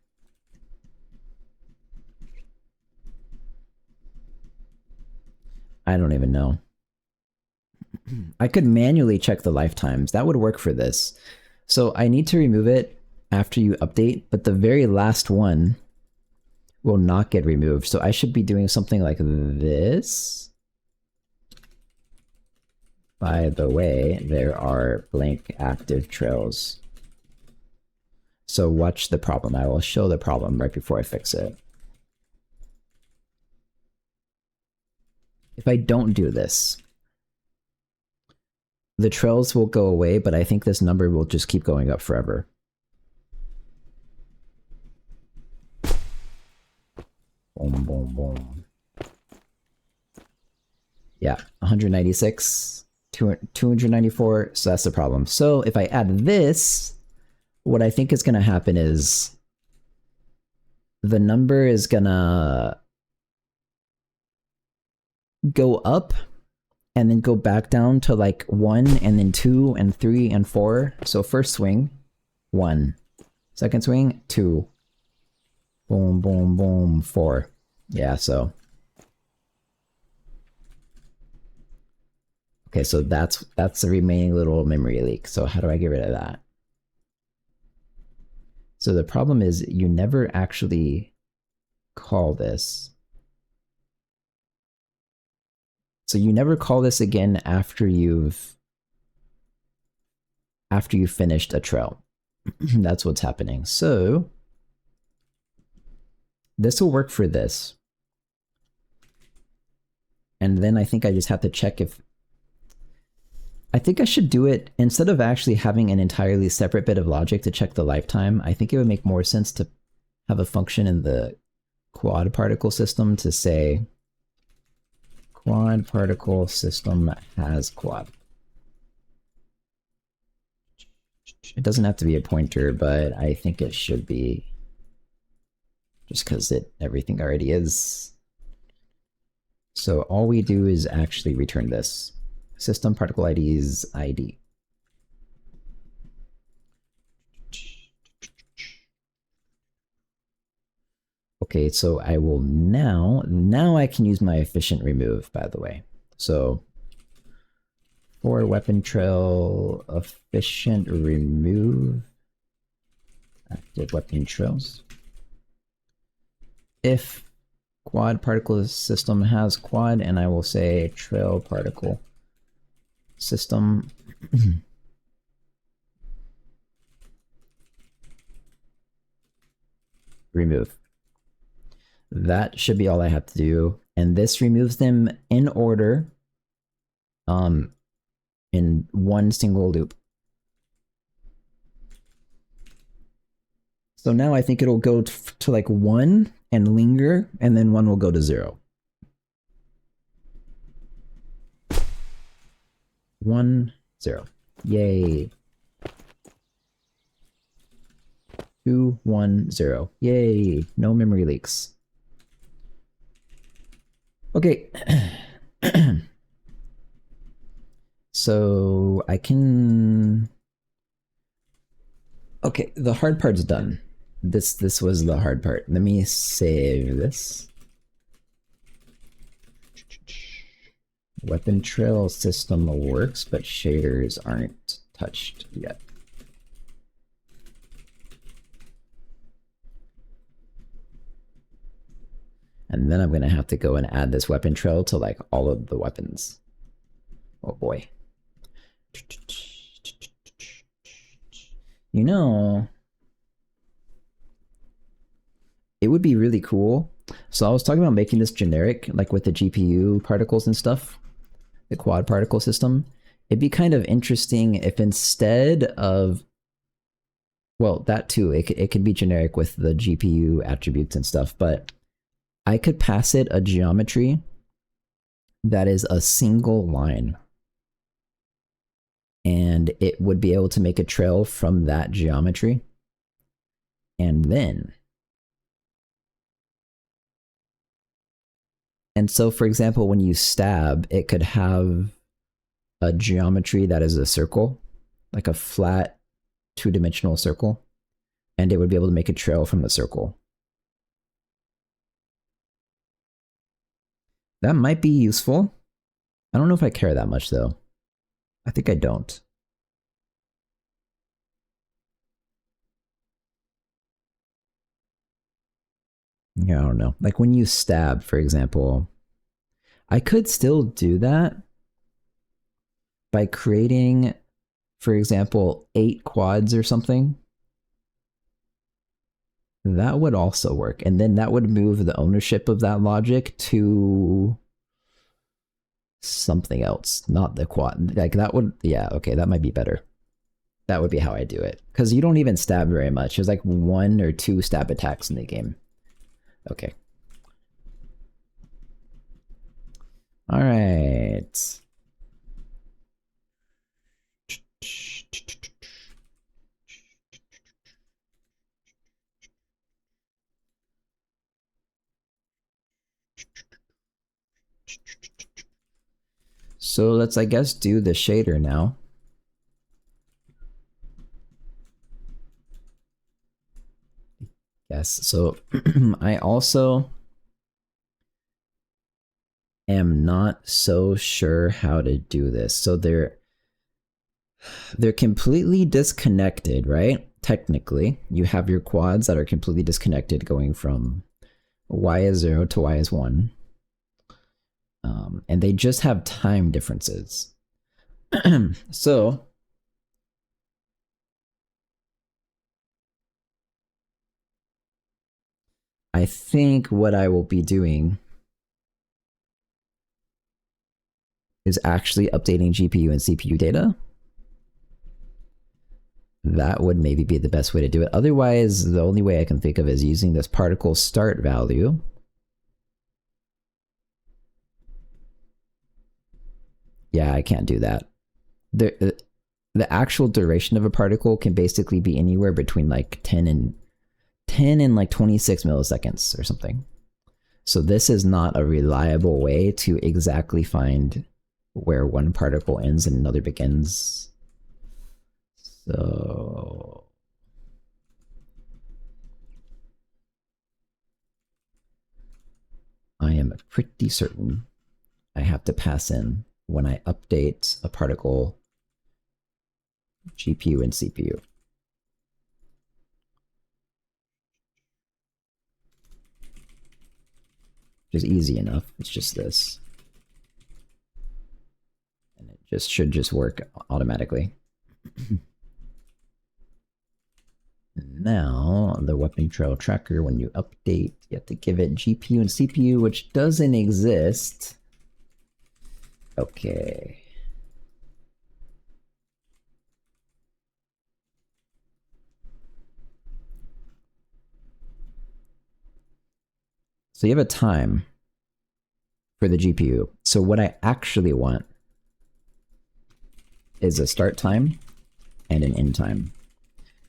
A: I don't even know. I could manually check the lifetimes. That would work for this. So I need to remove it after you update, but the very last one will not get removed. So I should be doing something like this. By the way, there are blank active trails. So watch the problem. I will show the problem right before I fix it. If I don't do this, the trails will go away, but I think this number will just keep going up forever. Boom, boom, boom. Yeah, 196, 294, so that's the problem. So if I add this, what I think is going to happen is the number is going to go up and then go back down to like 1 and then 2 and 3 and 4. So first swing, 1. Second swing, 2. Boom, boom, boom, 4. Yeah, so. Okay, so that's the remaining little memory leak. So how do I get rid of that? So the problem is you never actually call this. So you never call this again after you've finished a trail. That's what's happening. So this will work for this. And then I think I just have to check if... I think I should do it, instead of actually having an entirely separate bit of logic to check the lifetime, I think it would make more sense to have a function in the quad particle system to say quad particle system has quad. It doesn't have to be a pointer, but I think it should be, just because everything already is. So all we do is actually return this. System particle ID's ID. Okay, so I will now I can use my efficient remove, by the way. So for weapon trail efficient remove active weapon trails. If quad particle system has quad, and I will say trail particle system remove. That should be all I have to do. And this removes them in order in one single loop. So now I think it'll go to like 1 and linger, and then 1 will go to 0. 1, 0. Yay. 2, 1, 0. Yay. No memory leaks. Okay. So I can... Okay, the hard part's done. This was the hard part. Let me save this. Weapon trail system works, but shaders aren't touched yet. And then I'm gonna have to go and add this weapon trail to like all of the weapons. Oh boy. You know, it would be really cool. So I was talking about making this generic, like with the GPU particles and stuff, the quad particle system. It'd be kind of interesting if instead of, well, that too, it could be generic with the GPU attributes and stuff, but I could pass it a geometry that is a single line. And it would be able to make a trail from that geometry. And then... And so, for example, when you stab, it could have a geometry that is a circle, like a flat two-dimensional circle, and it would be able to make a trail from the circle. That might be useful. I don't know if I care that much, though. I think I don't. Yeah, I don't know. Like when you stab, for example, I could still do that by creating, for example, 8 quads or something. That would also work. And then that would move the ownership of that logic to something else, not the quad. Like that would, yeah, okay, that might be better. That would be how I do it. Because you don't even stab very much. There's like 1 or 2 stab attacks in the game. Okay. All right. So let's, I guess, do the shader now. Yes, so I also am not so sure how to do this. So they're completely disconnected, right? Technically, you have your quads that are completely disconnected going from y is 0 to y is 1. And they just have time differences. So I think what I will be doing is actually updating GPU and CPU data. That would maybe be the best way to do it. Otherwise, the only way I can think of is using this particle start value. Yeah, I can't do that. The actual duration of a particle can basically be anywhere between like 10 and like 26 milliseconds or something. So this is not a reliable way to exactly find where one particle ends and another begins. So I am pretty certain I have to pass in when I update a particle GPU and CPU. Which is easy enough. It's just this. And it just should just work automatically. Now, the weapon trail tracker, when you update, you have to give it GPU and CPU, which doesn't exist. Okay. So you have a time for the GPU. So what I actually want is a start time and an end time.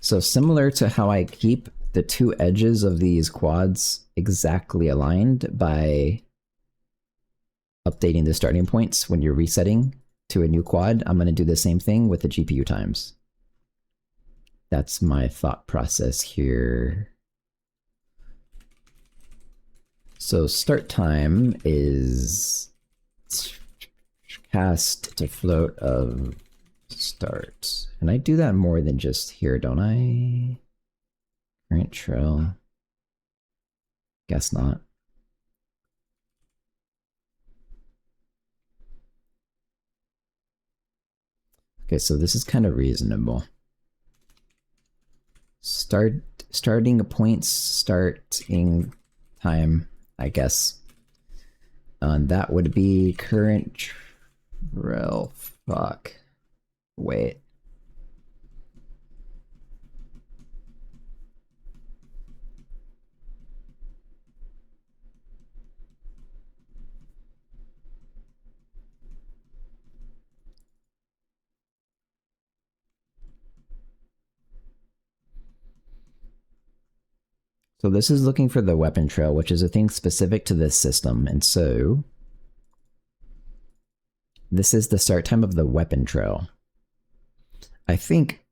A: So similar to how I keep the two edges of these quads exactly aligned by updating the starting points when you're resetting to a new quad, I'm going to do the same thing with the GPU times. That's my thought process here. So start time is cast to float of start. And I do that more than just here, don't I? Current trail. Guess not. Okay, so this is kind of reasonable. Starting points, starting time, I guess. That would be current trail. Fuck. Wait. So this is looking for the weapon trail, which is a thing specific to this system. And so this is the start time of the weapon trail. I think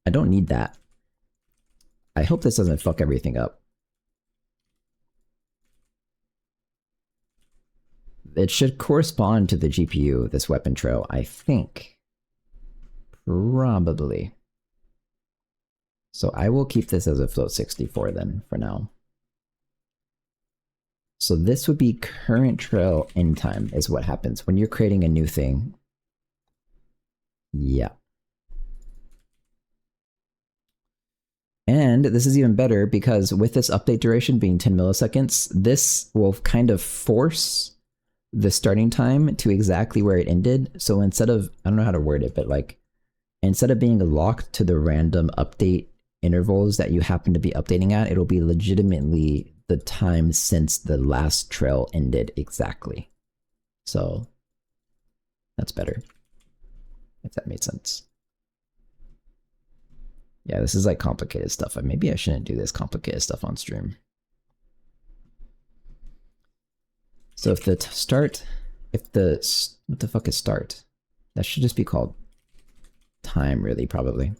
A: I don't need that. I hope this doesn't fuck everything up. It should correspond to the GPU, this weapon trail, I think. Probably. So I will keep this as a float 64 then, for now. So this would be current trail end time is what happens when you're creating a new thing. Yeah. And this is even better because with this update duration being 10 milliseconds, this will kind of force the starting time to exactly where it ended. So instead of, I don't know how to word it, but like, instead of being locked to the random update intervals that you happen to be updating at, it'll be legitimately the time since the last trail ended exactly. So that's better, if that made sense. Yeah, this is like complicated stuff. Maybe I shouldn't do this complicated stuff on stream. So if the start, what the fuck is start? That should just be called time, really, probably.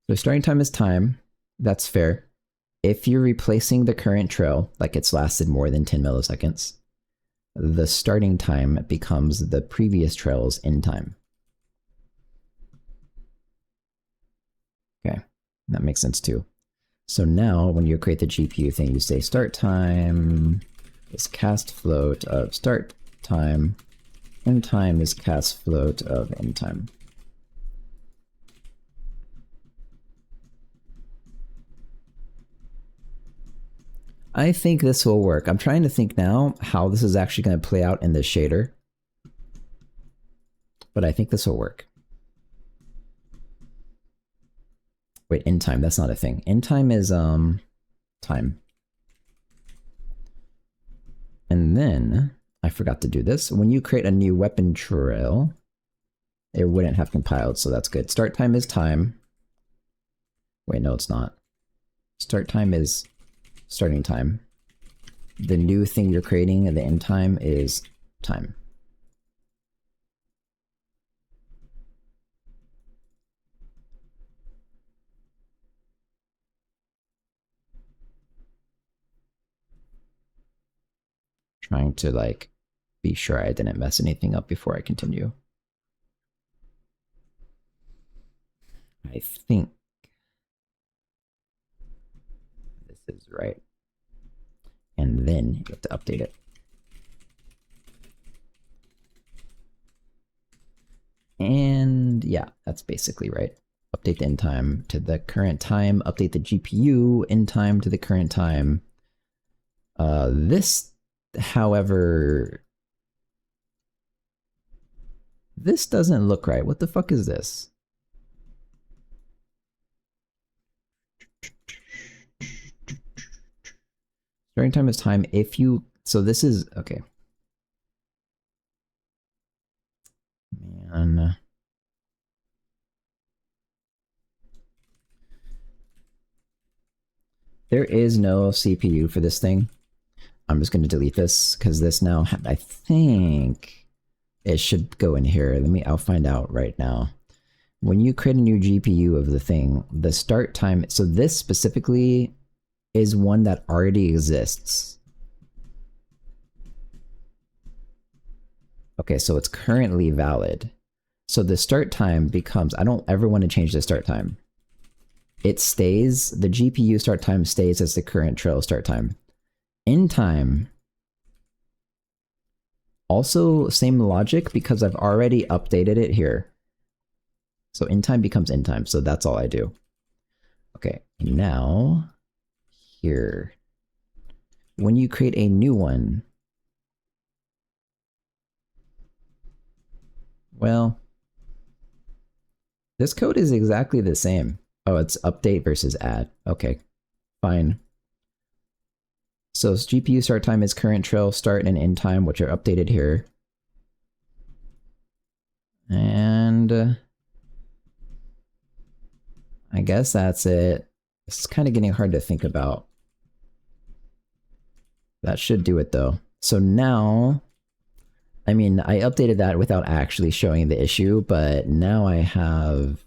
A: So starting time is time. That's fair. If you're replacing the current trail, like it's lasted more than 10 milliseconds, the starting time becomes the previous trail's end time. Okay, that makes sense too. So now when you create the GPU thing, you say start time is cast float of start time, end time is cast float of end time. I think this will work. I'm trying to think now how this is actually going to play out in the shader. But I think this will work. Wait, end time, that's not a thing. End time is time. And then, I forgot to do this. When you create a new weapon trail, it wouldn't have compiled, so that's good. Start time is time. Wait, no, it's not. Start time is starting time. The new thing you're creating at the end time is time. Trying to like be sure I didn't mess anything up before I continue. I think this is right. And then you have to update it. And yeah, that's basically right. Update the end time to the current time, update the GPU end time to the current time. This, however, this doesn't look right. What the fuck is this? Starting time is time if you So this is okay. Man. There is no CPU for this thing. I'm just going to delete this because this now, I think it should go in here. I'll find out right now. When you create a new GPU of the thing, the start time, so this specifically is one that already exists. Okay, so it's currently valid. So the start time becomes, I don't ever want to change the start time. It stays, the GPU start time stays as the current trail start time. End time, also same logic because I've already updated it here. So end time becomes end time, so that's all I do. Okay, now here, when you create a new one, well, this code is exactly the same. Oh, it's update versus add. Okay, fine. So GPU start time is current trail start and end time, which are updated here. And I guess that's it. It's kind of getting hard to think about. That should do it though. So now, I mean, I updated that without actually showing the issue, but now I have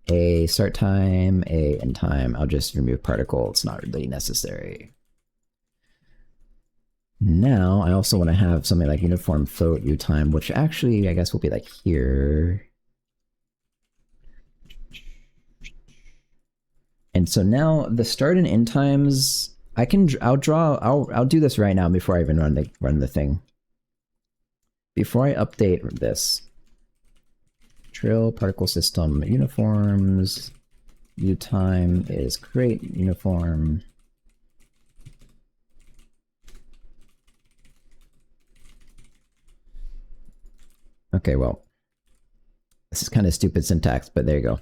A: a start time, a end time. I'll just remove particle. It's not really necessary. Now I also want to have something like uniform float U time, which actually I guess will be like here. And so now the start and end times, I'll do this right now before I even run the thing. Before I update this, trail particle system uniforms, U time is create uniform. Okay, well, this is kind of stupid syntax, but there you go.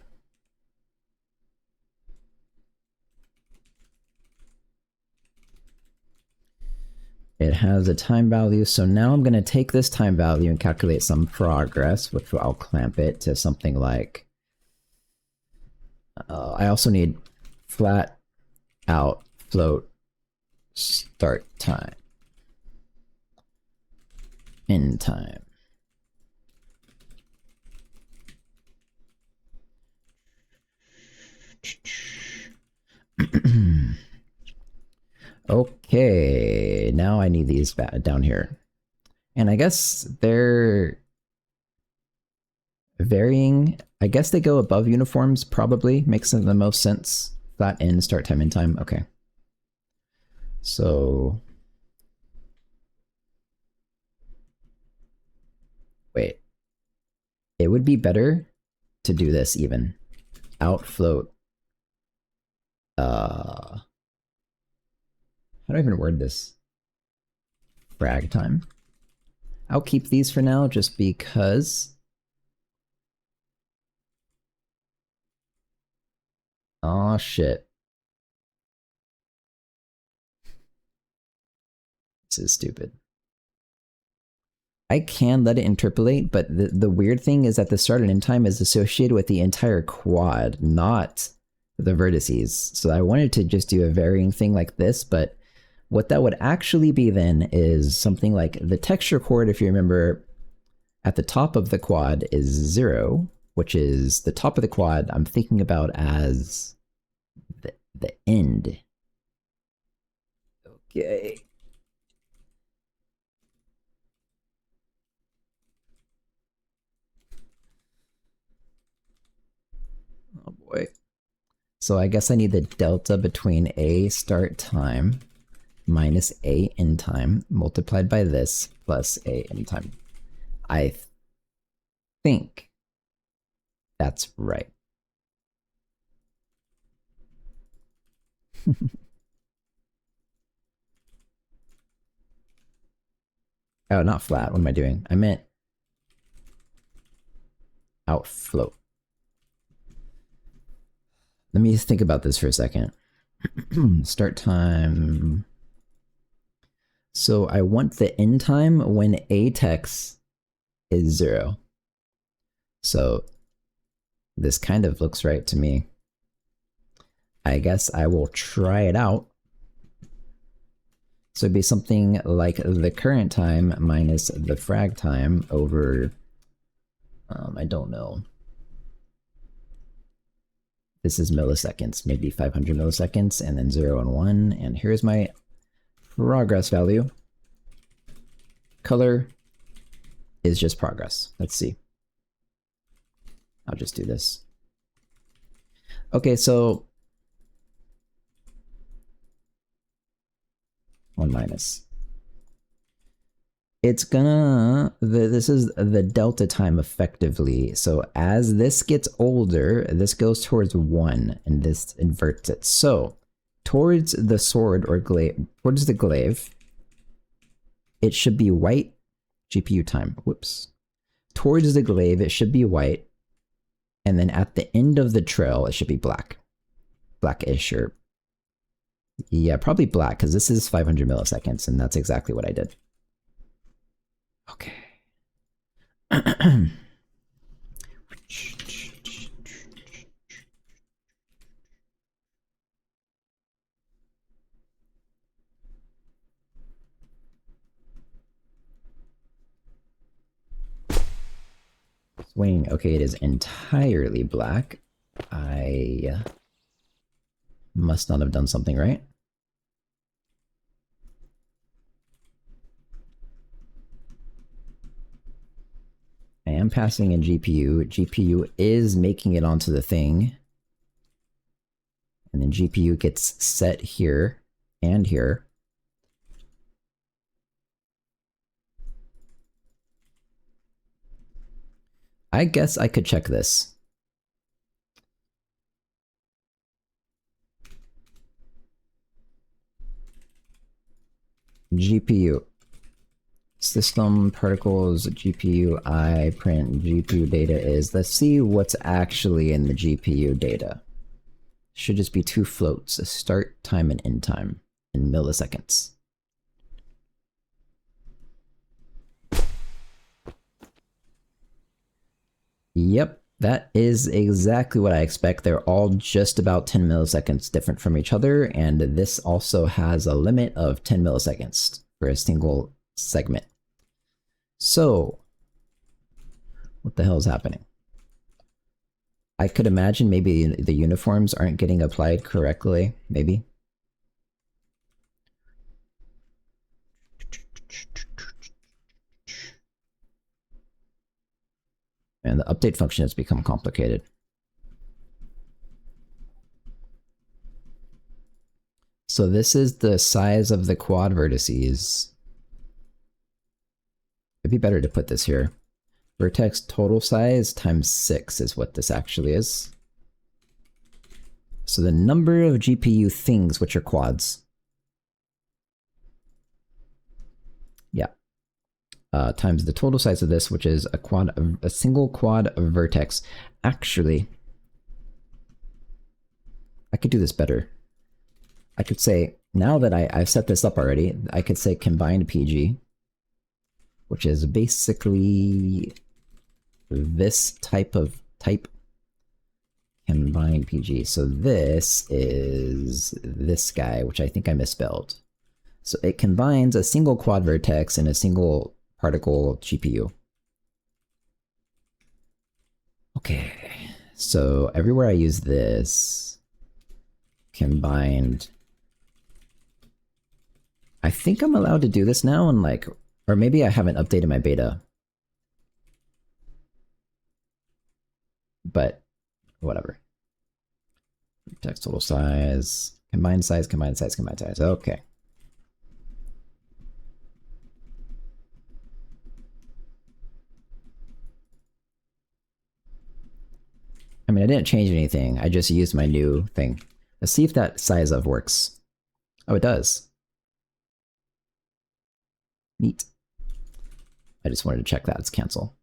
A: It has a time value, so now I'm going to take this time value and calculate some progress, which I'll clamp it to something like... I also need flat out float start time, end time. Okay, now I need these down here. And I guess they're varying. I guess they go above uniforms, probably. Makes the most sense. Flat end, start time, end time. Okay. So... wait. It would be better to do this even. Out float. How do I even word this? Frag time. I'll keep these for now just because. Oh shit. This is stupid. I can let it interpolate, but the weird thing is that the start and end time is associated with the entire quad, not the vertices. So I wanted to just do a varying thing like this, but what that would actually be then is something like the texture chord, if you remember, at the top of the quad is 0, which is the top of the quad I'm thinking about as the end. Okay. Oh boy. So I guess I need the delta between a start time minus a end time multiplied by this plus a end time. I think that's right. Oh, not flat. What am I doing? I meant outfloat. Let me think about this for a second. Start time So I want the end time when atex is 0. So this kind of looks right to me. I guess I will try it out. So it'd be something like the current time minus the frag time over, I don't know. This is milliseconds, maybe 500 milliseconds, and then 0 and 1. And here's my progress value. Color is just progress. Let's see. I'll just do this. Okay, so 1 minus. It's gonna, this is the delta time effectively. So as this gets older, this goes towards 1 and this inverts it. So towards the sword or glaive, towards the glaive, it should be white. GPU time, whoops. Towards the glaive, it should be white. And then at the end of the trail, it should be black. Blackish, or yeah, probably black, because this is 500 milliseconds, and that's exactly what I did. Okay. Swing. Okay, it is entirely black. I must not have done something right. I am passing in GPU. GPU is making it onto the thing. And then GPU gets set here and here. I guess I could check this. GPU. System particles, GPU I print GPU data is. Let's see what's actually in the GPU data. Should just be 2 floats, a start time and end time in milliseconds. Yep, that is exactly what I expect. They're all just about 10 milliseconds different from each other, and this also has a limit of 10 milliseconds for a single segment. So, what the hell is happening? I could imagine maybe the uniforms aren't getting applied correctly, maybe. And the update function has become complicated. So this is the size of the quad vertices. It'd be better to put this here. Vertex total size times 6 is what this actually is. So the number of GPU things, which are quads. Yeah. Times the total size of this, which is a single quad vertex. Actually, I could do this better. I could say, now that I've set this up already, I could say combined PG, which is basically this type combined PG. So this is this guy, which I think I misspelled. So it combines a single quad vertex and a single particle GPU. Okay, so everywhere I use this combined, I think I'm allowed to do this now, and like, or maybe I haven't updated my beta. But whatever. Text total size, combined size, combined size, combined size. Okay. I mean, I didn't change anything. I just used my new thing. Let's see if that size of works. Oh, it does. Neat. I just wanted to check that. It's cancel.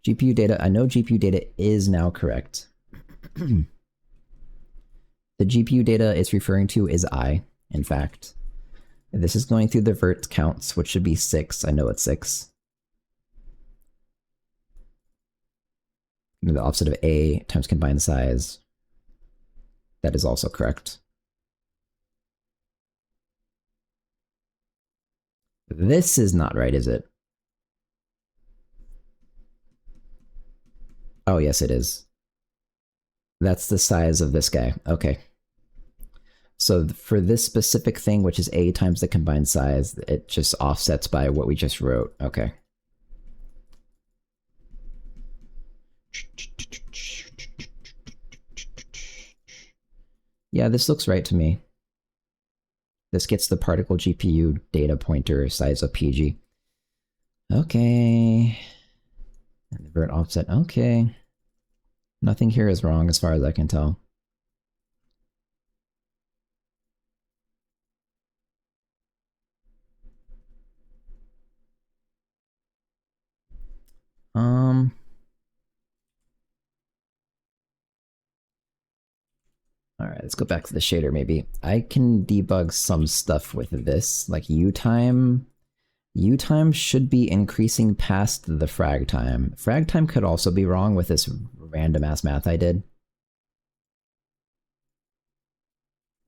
A: GPU data. I know GPU data is now correct. The GPU data it's referring to is I, in fact. This is going through the vert counts, which should be 6. I know it's 6. The opposite of A times combined size. That is also correct. This is not right, is it? Oh, yes, it is. That's the size of this guy. Okay. So for this specific thing, which is A times the combined size, it just offsets by what we just wrote. Okay. Yeah, this looks right to me. This gets the particle GPU data pointer size of PG. Okay. And the vert offset. Okay. Nothing here is wrong as far as I can tell. All right, let's go back to the shader maybe. I can debug some stuff with this, like U-time. U-time should be increasing past the frag time. Frag time could also be wrong with this random ass math I did.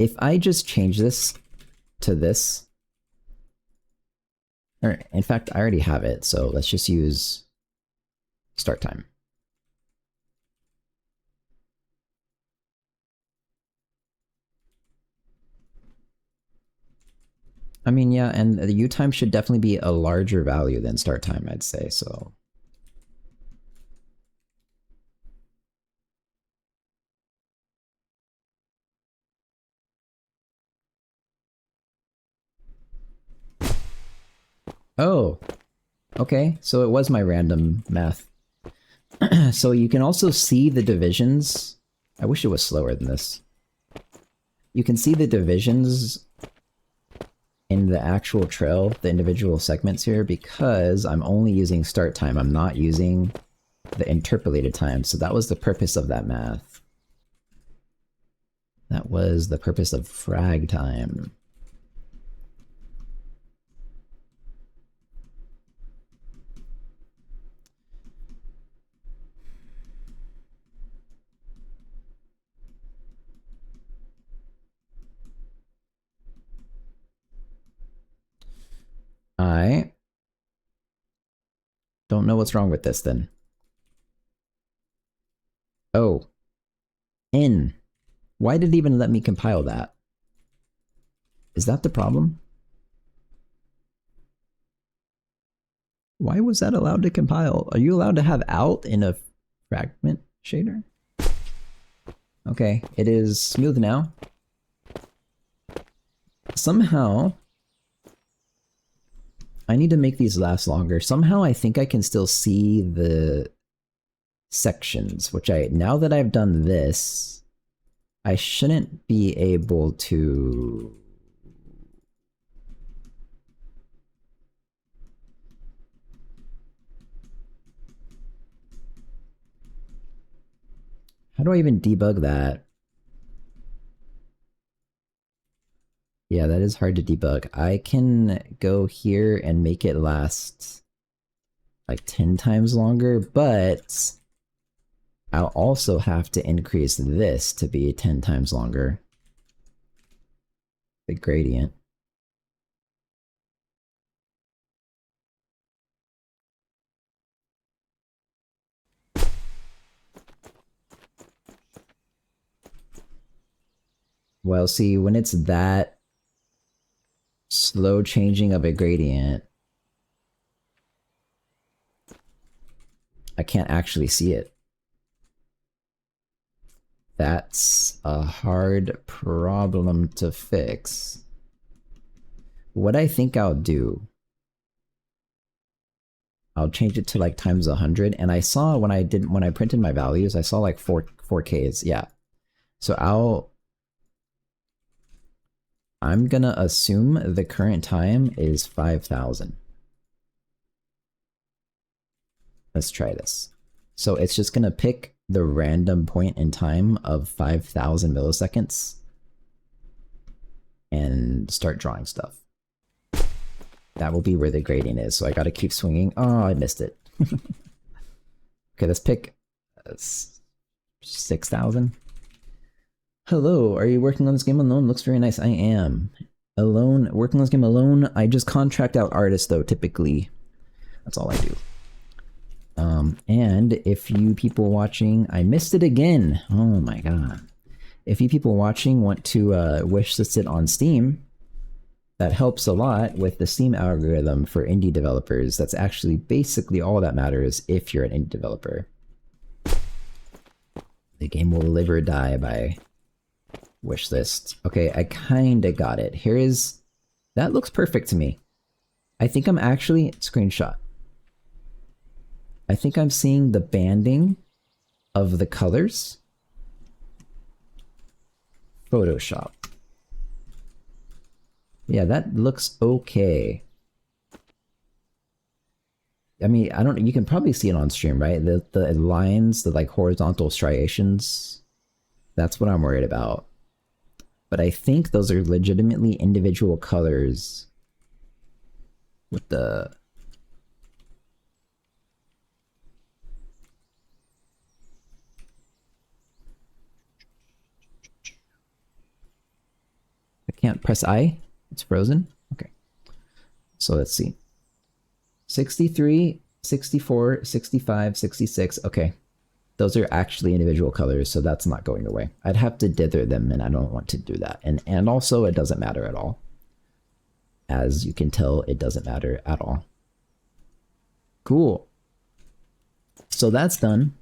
A: If I just change this to this, or in fact, I already have it, so let's just use start time. I mean, yeah, and the U-time should definitely be a larger value than start time, I'd say, so. Oh, okay, so it was my random math. So you can also see the divisions. I wish it was slower than this. You can see the divisions in the actual trail, the individual segments here, because I'm only using start time. I'm not using the interpolated time. So that was the purpose of that math. That was the purpose of frag time. I don't know what's wrong with this then. Oh. N. Why did it even let me compile that? Is that the problem? Why was that allowed to compile? Are you allowed to have out in a fragment shader? Okay, it is smooth now. Somehow, I need to make these last longer. Somehow I think I can still see the sections, which now that I've done this, I shouldn't be able to... How do I even debug that? Yeah, that is hard to debug. I can go here and make it last like 10 times longer, but I'll also have to increase this to be 10 times longer. The gradient. Well, see, when it's that slow changing of a gradient, I can't actually see it. That's a hard problem to fix. What I think I'll do, I'll change it to like times 100, and I saw when I printed my values, I saw like 4Ks, yeah. So I'm gonna assume the current time is 5,000. Let's try this. So it's just gonna pick the random point in time of 5,000 milliseconds and start drawing stuff. That will be where the grading is, so I gotta keep swinging. Oh, I missed it. Okay, let's pick 6,000. Hello, are you working on this game alone? Looks very nice. I am. Alone, working on this game alone. I just contract out artists though, typically. That's all I do. And if you people watching, I missed it again. Oh my god. If you people watching want to wishlist it on Steam, that helps a lot with the Steam algorithm for indie developers. That's actually basically all that matters if you're an indie developer. The game will live or die by wishlist. Okay, I kinda got it. Here is... That looks perfect to me. I think I'm actually... Screenshot. I think I'm seeing the banding of the colors. Photoshop. Yeah, that looks okay. I mean, I don't... You can probably see it on stream, right? The lines, the like horizontal striations. That's what I'm worried about. But I think those are legitimately individual colors with the... I can't press I? It's frozen? Okay. So let's see. 63, 64, 65, 66. Okay. Those are actually individual colors, so that's not going away. I'd have to dither them, and I don't want to do that. And also, it doesn't matter at all. As you can tell, it doesn't matter at all. Cool. So that's done.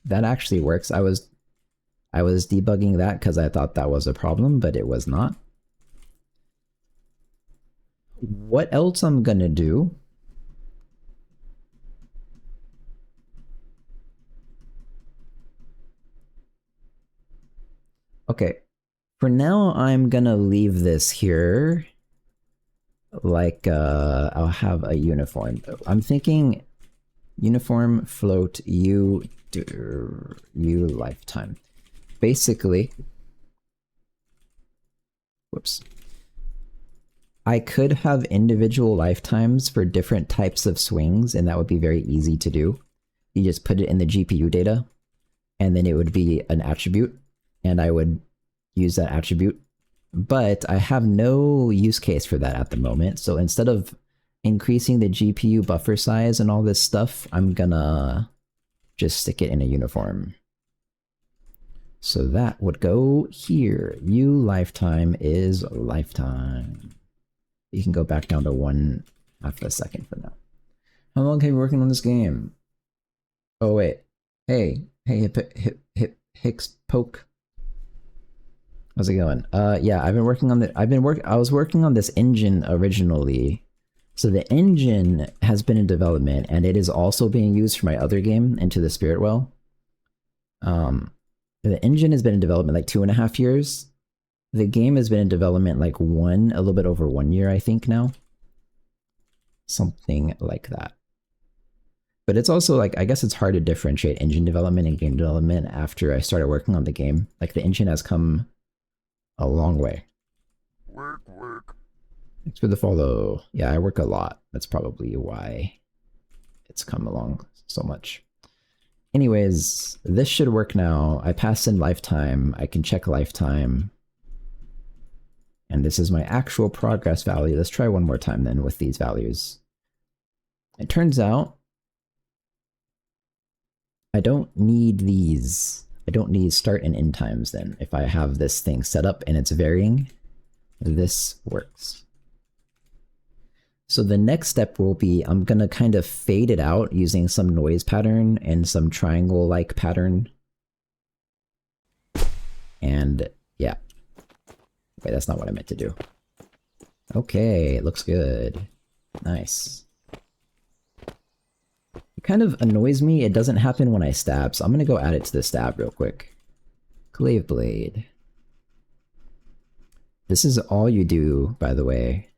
A: That actually works. I was debugging that because I thought that was a problem, but it was not. What else I'm gonna do? Okay, for now I'm gonna leave this here. Like, I'll have a uniform. I'm thinking uniform float U lifetime. Basically, whoops. I could have individual lifetimes for different types of swings, and that would be very easy to do. You just put it in the GPU data, and then it would be an attribute, and I would use that attribute. But I have no use case for that at the moment, so instead of increasing the GPU buffer size and all this stuff, I'm gonna just stick it in a uniform. So that would go here. U lifetime is lifetime. You can go back down to 1/2 a second for now. How long have you been working on this game? Oh wait. Hey, Hicks Poke. How's it going? Yeah, I've been working on I was working on this engine originally. So the engine has been in development, and it is also being used for my other game, Into the Spirit Well. The engine has been in development like 2.5 years. The game has been in development like a little bit over 1 year, I think now. Something like that. But it's also like, I guess it's hard to differentiate engine development and game development after I started working on the game. Like the engine has come a long way. Work. Thanks for the follow. Yeah, I work a lot. That's probably why it's come along so much. Anyways, this should work now. I passed in lifetime. I can check lifetime. And this is my actual progress value. Let's try one more time then with these values. It turns out I don't need these. I don't need start and end times then. If I have this thing set up and it's varying, this works. So the next step will be, I'm going to kind of fade it out using some noise pattern and some triangle-like pattern. And yeah. Wait, that's not what I meant to do. Okay, it looks good. Nice. It kind of annoys me. It doesn't happen when I stab, so I'm going to go add it to the stab real quick. Glaive Blade. This is all you do, by the way,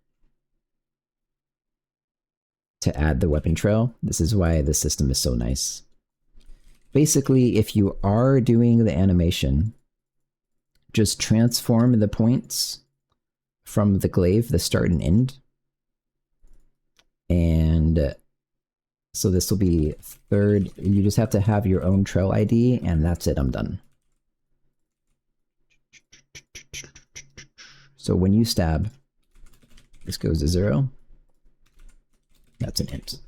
A: to add the weapon trail. This is why the system is so nice. Basically, if you are doing the animation, just transform the points from the glaive, the start and end, And so this will be third. You just have to have your own trail ID, and that's it. I'm done. So when you stab, this goes to 0. That's an int.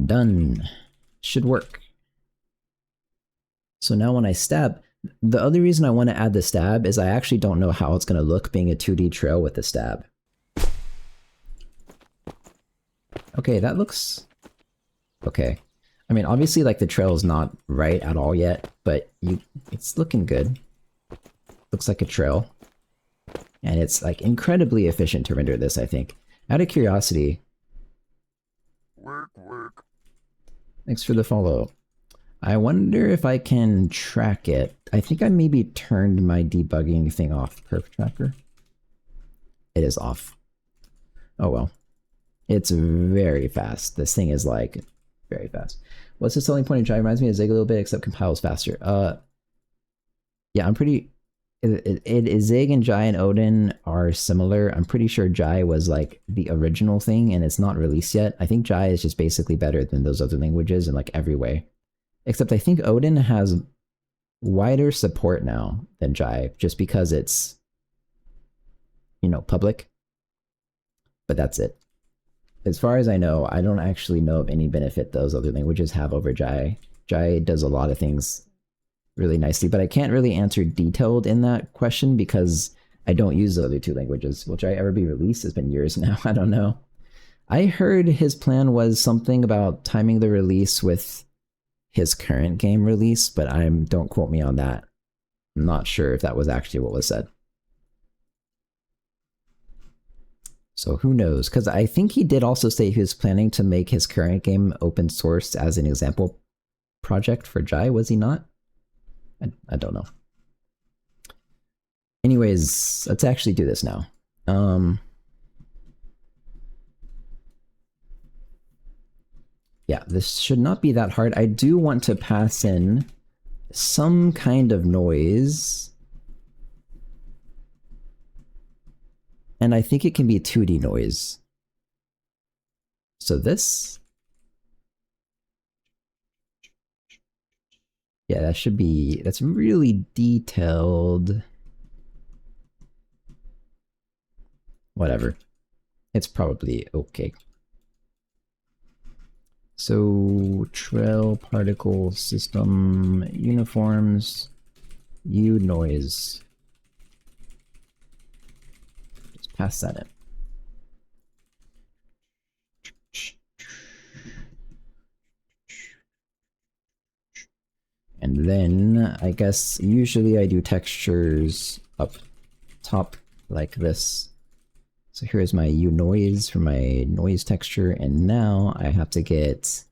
A: Done. Should work. So now when I stab, the other reason I want to add the stab is I actually don't know how it's going to look being a 2D trail with the stab. Okay, that looks okay. I mean, obviously, like, the trail is not right at all yet, but it's looking good. Looks like a trail. And it's, like, incredibly efficient to render this, I think. Out of curiosity... Work. Thanks for the follow. I wonder if I can track it. I think I maybe turned my debugging thing off. Perf tracker? It is off. Oh well. It's very fast. This thing is, like, very fast. What's the selling point of Jai? Reminds me of Zig a little bit, except compiles faster. Yeah, I'm pretty... Zig and Jai and Odin are similar. I'm pretty sure Jai was, like, the original thing, and it's not released yet. I think Jai is just basically better than those other languages in, like, every way. Except I think Odin has wider support now than Jai, just because it's, you know, public. But that's it. As far as I know, I don't actually know of any benefit those other languages have over Jai. Jai does a lot of things really nicely, but I can't really answer detailed in that question because I don't use the other two languages. Will Jai ever be released? It's been years now. I don't know. I heard his plan was something about timing the release with his current game release, but don't quote me on that. I'm not sure if that was actually what was said. So who knows? Because I think he did also say he was planning to make his current game open source as an example project for Jai, was he not? I don't know. Anyways, let's actually do this now. Yeah, this should not be that hard. I do want to pass in some kind of noise. And I think it can be a 2D noise. So this... Yeah, that should be... That's really detailed. Whatever. It's probably okay. So, trail particle system uniforms, U noise. Just pass that in. And then, I guess, usually I do textures up top like this. So here's my U noise for my noise texture, and now I have to get...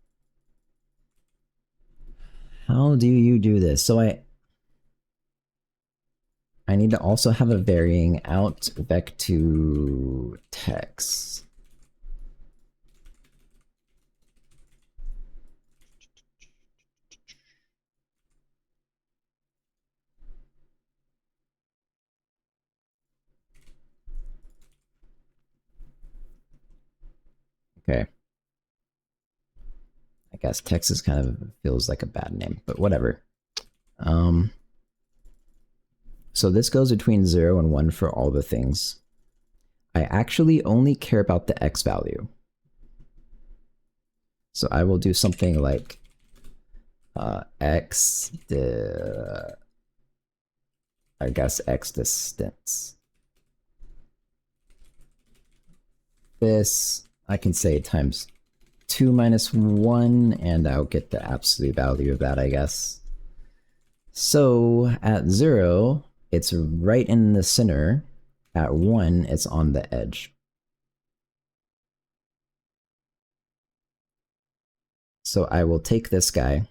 A: How do you do this? So I need to also have a varying out vec to text. Okay. I guess Texas kind of feels like a bad name, but whatever. So this goes between 0 and 1 for all the things. I actually only care about the X value. So I will do something like X distance. This I can say times 2 minus 1, and I'll get the absolute value of that, I guess. So at 0, it's right in the center. At 1, it's on the edge. So I will take this guy,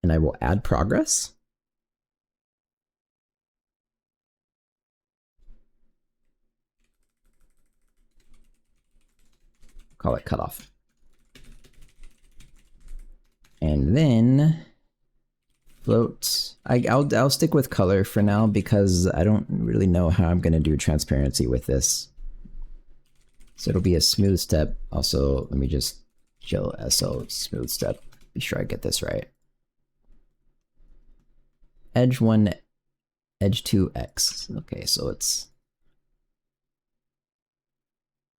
A: and I will add progress. Call it cutoff. And then float. I'll stick with color for now because I don't really know how I'm going to do transparency with this. So it'll be a smooth step. Also, let me just chill SO smooth step. Be sure I get this right. Edge 1, edge 2, X. Okay, so it's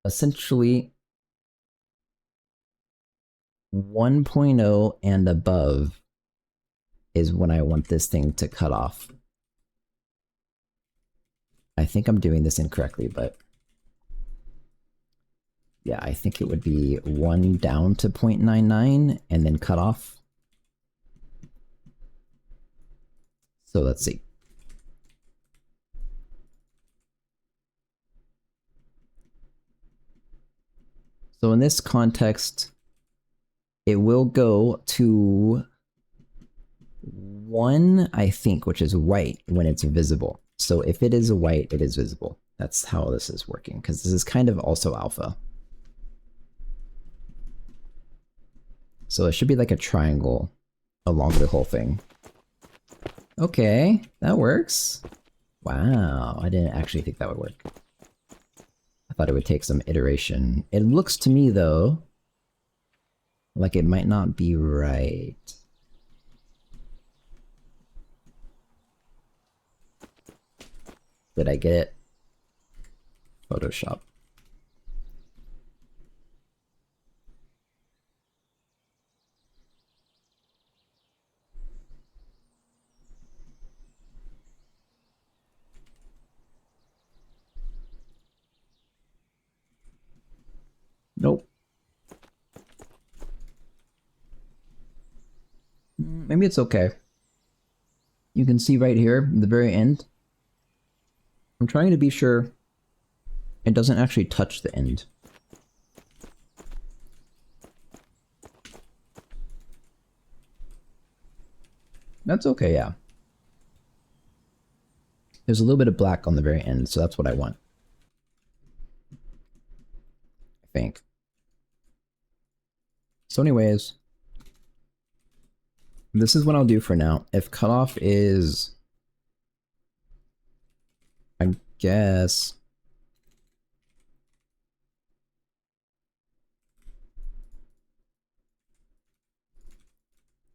A: essentially 1.0 and above is when I want this thing to cut off. I think I'm doing this incorrectly, but yeah, I think it would be 1 down to 0.99 and then cut off. So let's see. So in this context, it will go to 1, I think, which is white when it's visible. So if it is white, it is visible. That's how this is working, because this is kind of also alpha. So it should be like a triangle along the whole thing. Okay, that works. Wow, I didn't actually think that would work. I thought it would take some iteration. It looks to me, though, like it might not be right. Did I get it? Photoshop. Nope. Maybe it's okay. You can see right here, at the very end. I'm trying to be sure it doesn't actually touch the end. That's okay, yeah. There's a little bit of black on the very end, so that's what I want. I think. So anyways, this is what I'll do for now. If cutoff is, I guess,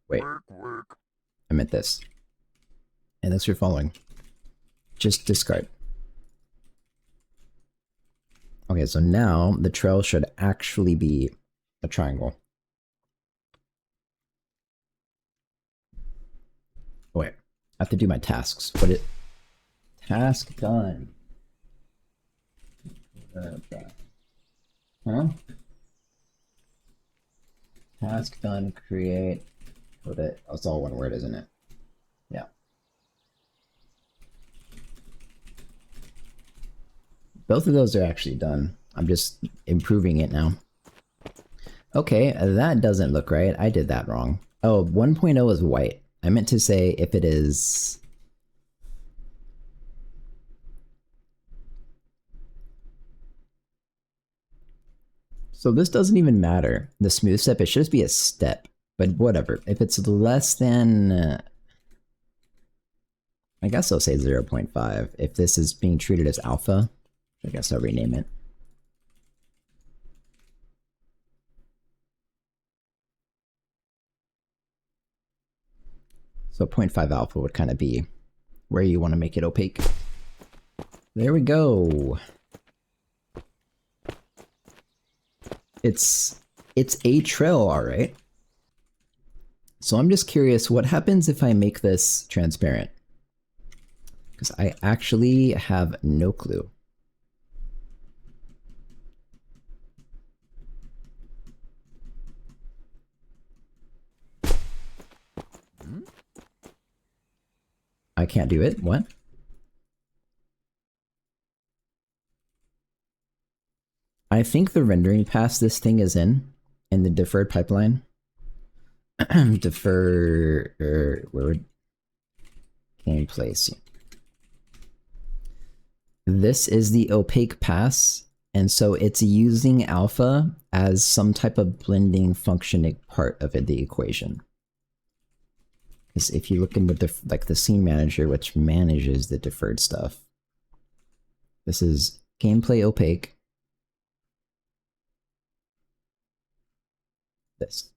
A: wait, I meant this. And this you're following. Just discard. Okay, so now the trail should actually be a triangle. Oh, wait, I have to do my tasks. Put it. Task done. Huh? Task done, create. Put it. That's all one word, isn't it? Yeah. Both of those are actually done. I'm just improving it now. Okay, that doesn't look right. I did that wrong. Oh, 1.0 is white. I meant to say if it is... So this doesn't even matter. The smooth step, it should just be a step. But whatever. If it's less than... I guess I'll say 0.5. If this is being treated as alpha, I guess I'll rename it. So 0.5 alpha would kind of be where you want to make it opaque. There we go. It's a trail, all right. So I'm just curious, what happens if I make this transparent? Because I actually have no clue. I can't do it. What? I think the rendering pass this thing is in the deferred pipeline. Defer where would gameplay see? This is the opaque pass, and so it's using alpha as some type of blending functioning part of the equation. Because if you look in with the scene manager, which manages the deferred stuff, this is gameplay opaque. this.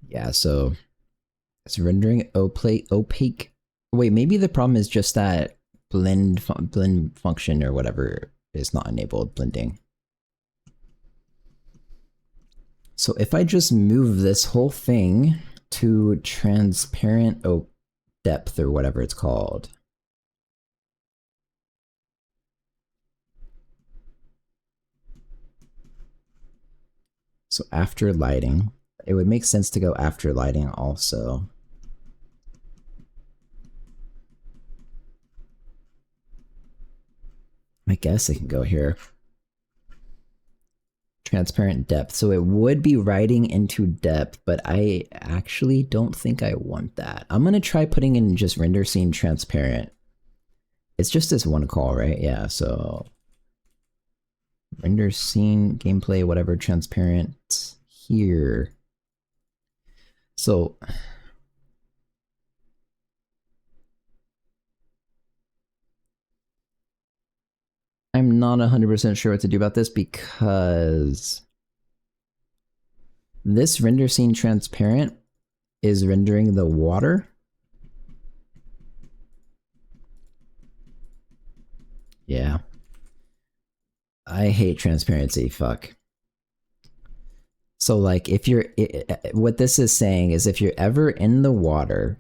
A: Yeah, so it's rendering opaque. Wait, maybe the problem is just that blend function or whatever is not enabled, blending. So if I just move this whole thing to transparent depth or whatever it's called. So after lighting, it would make sense to go after lighting also. I guess it can go here. Transparent depth. So it would be writing into depth, but I actually don't think I want that. I'm going to try putting in just render scene transparent. It's just this one call, right? Yeah, so render scene, gameplay, whatever, transparent here. So I'm not 100% sure what to do about this because this render scene transparent is rendering the water. Yeah. I hate transparency, fuck. So like if you're, what this is saying is if you're ever in the water,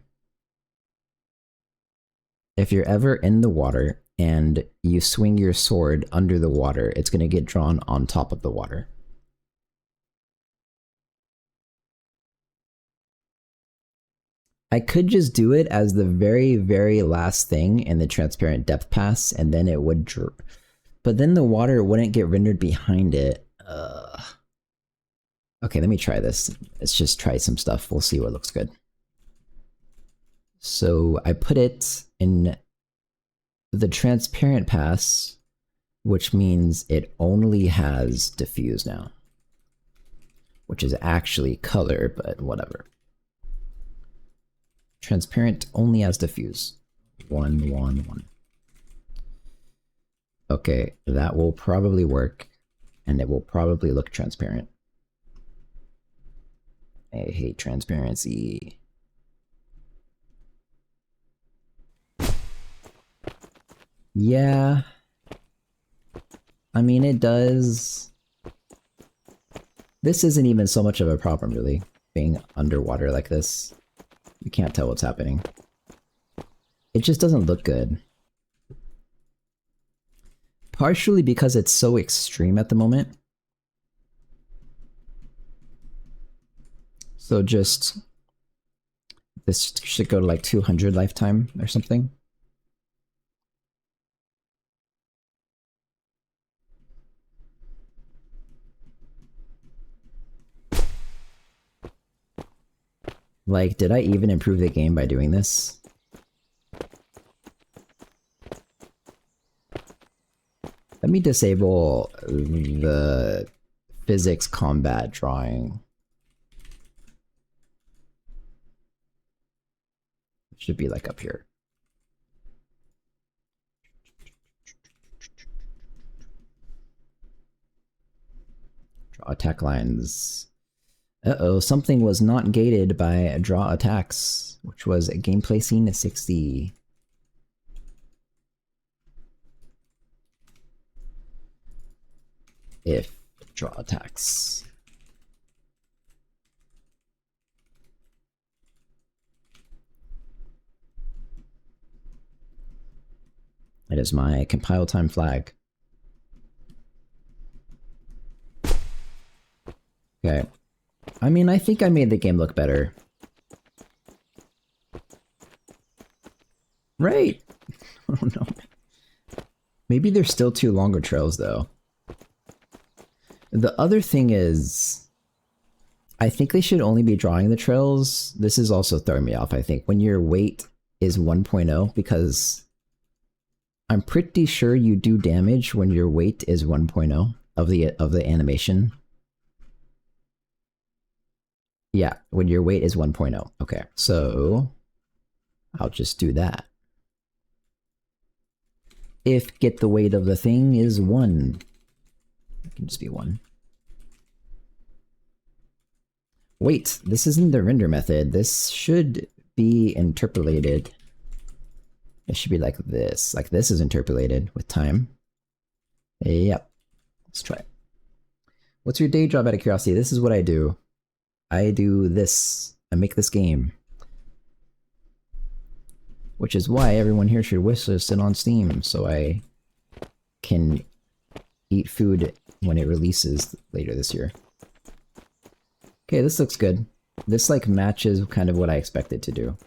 A: and you swing your sword under the water, it's going to get drawn on top of the water. I could just do it as the very, very last thing in the transparent depth pass, and then it would but then the water wouldn't get rendered behind it. Okay, let me try this. Let's just try some stuff. We'll see what looks good. So I put it in the transparent pass, which means it only has diffuse now, which is actually color, but whatever. Transparent only has diffuse. 1, 1, 1. Okay, that will probably work, and it will probably look transparent. I hate transparency. Yeah. I mean, it does. This isn't even so much of a problem, really, being underwater like this. You can't tell what's happening. It just doesn't look good. Partially because it's so extreme at the moment. So just, this should go to like 200 lifetime or something. Like, did I even improve the game by doing this? Let me disable the physics combat drawing. It should be like up here. Draw attack lines. Uh-oh, something was not gated by draw attacks, which was a gameplay scene 60. If draw attacks. It is my compile time flag. Okay. I mean, I think I made the game look better. Right. Oh no. Maybe there's still 2 longer trails though. The other thing is, I think they should only be drawing the trails. This is also throwing me off, I think, when your weight is 1.0, because I'm pretty sure you do damage when your weight is 1.0 of the animation. Yeah, when your weight is 1.0. Okay, so I'll just do that. if get the weight of the thing is 1. It can just be 1. Wait, this isn't the render method. This should be interpolated. It should be like this. Like this is interpolated with time. Yep. Let's try it. What's your day job out of curiosity? This is what I do. I do this. I make this game. Which is why everyone here should wishlist it on Steam, so I can eat food when it releases later this year. Okay, this looks good. This like matches kind of what I expected to do.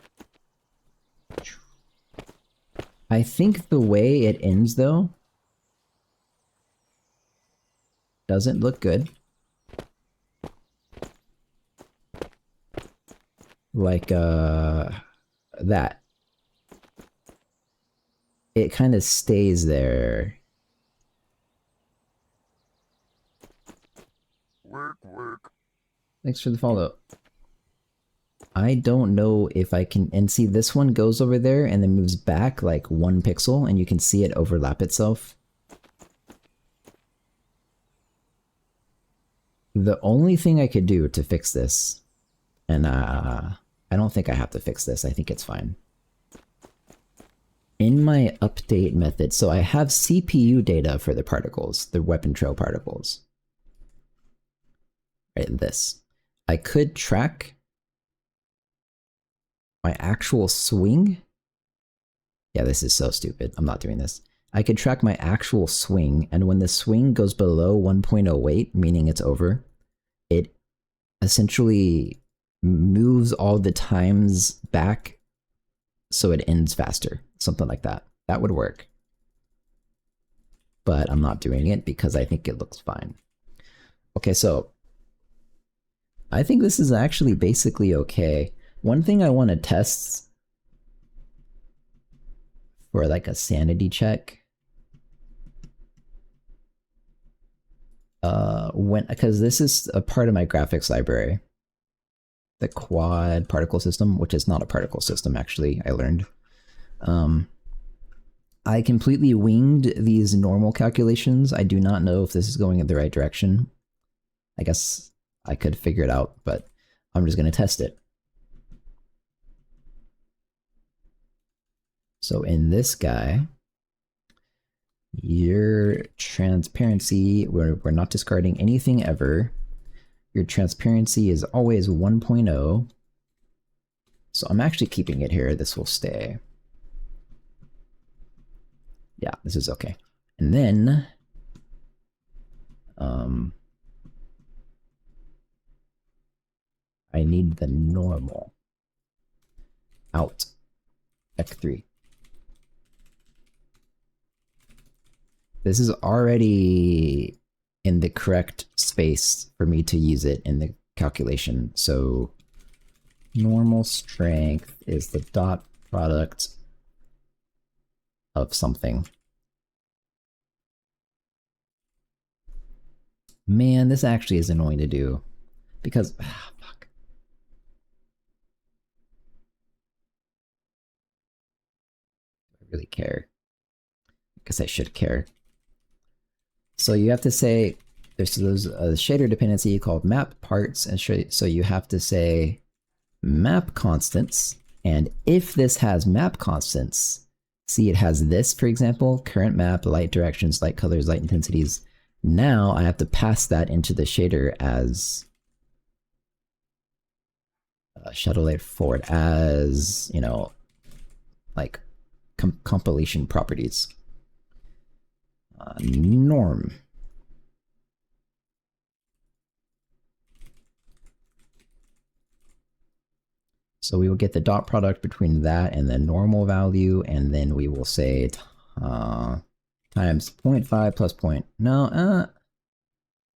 A: I think the way it ends though doesn't look good. Like that. It kind of stays there.
B: Work.
A: Thanks for the follow. I don't know if I can, and see this one goes over there and then moves back like 1 pixel and you can see it overlap itself. The only thing I could do to fix this, and I don't think I have to fix this, I think it's fine. In my update method, so I have CPU data for the particles, the weapon trail particles. Right, this. I could track my actual swing. Yeah, this is so stupid. I'm not doing this. I could track my actual swing, and when the swing goes below 1.0 weight, meaning it's over, it essentially moves all the times back so it ends faster. Something like that. That would work. But I'm not doing it because I think it looks fine. Okay, so I think this is actually basically okay. One thing I want to test for like a sanity check, because this is a part of my graphics library, the quad particle system, which is not a particle system actually, I learned. I completely winged these normal calculations. I do not know if this is going in the right direction. I guess I could figure it out, but I'm just going to test it. So in this guy, your transparency, we're not discarding anything ever. Your transparency is always 1.0. So I'm actually keeping it here. This will stay. Yeah, this is okay. And then I need the normal out F3. This is already in the correct space for me to use it in the calculation. So normal strength is the dot product of something. Man, this actually is annoying to do because fuck. I really care. I guess I should care. So you have to say there's a shader dependency called map parts, and so you have to say map constants, and if this has map constants, see it has this, for example, current map, light directions, light colors, light intensities. Now I have to pass that into the shader as shuttle light forward as, you know, like compilation properties. Norm. So we will get the dot product between that and the normal value, and then we will say times 0.5 plus point. No,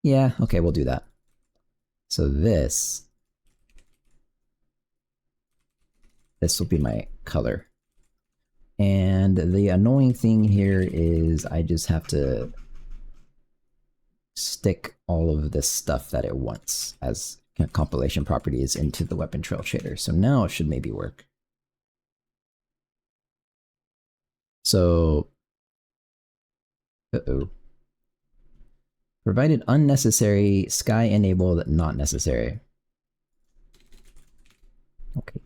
A: yeah, okay, we'll do that. So this will be my color. And the annoying thing here is I just have to stick all of this stuff that it wants as compilation properties into the weapon trail shader. So now it should maybe work. So Uh-oh. Provided unnecessary, sky enabled, not necessary. Okay.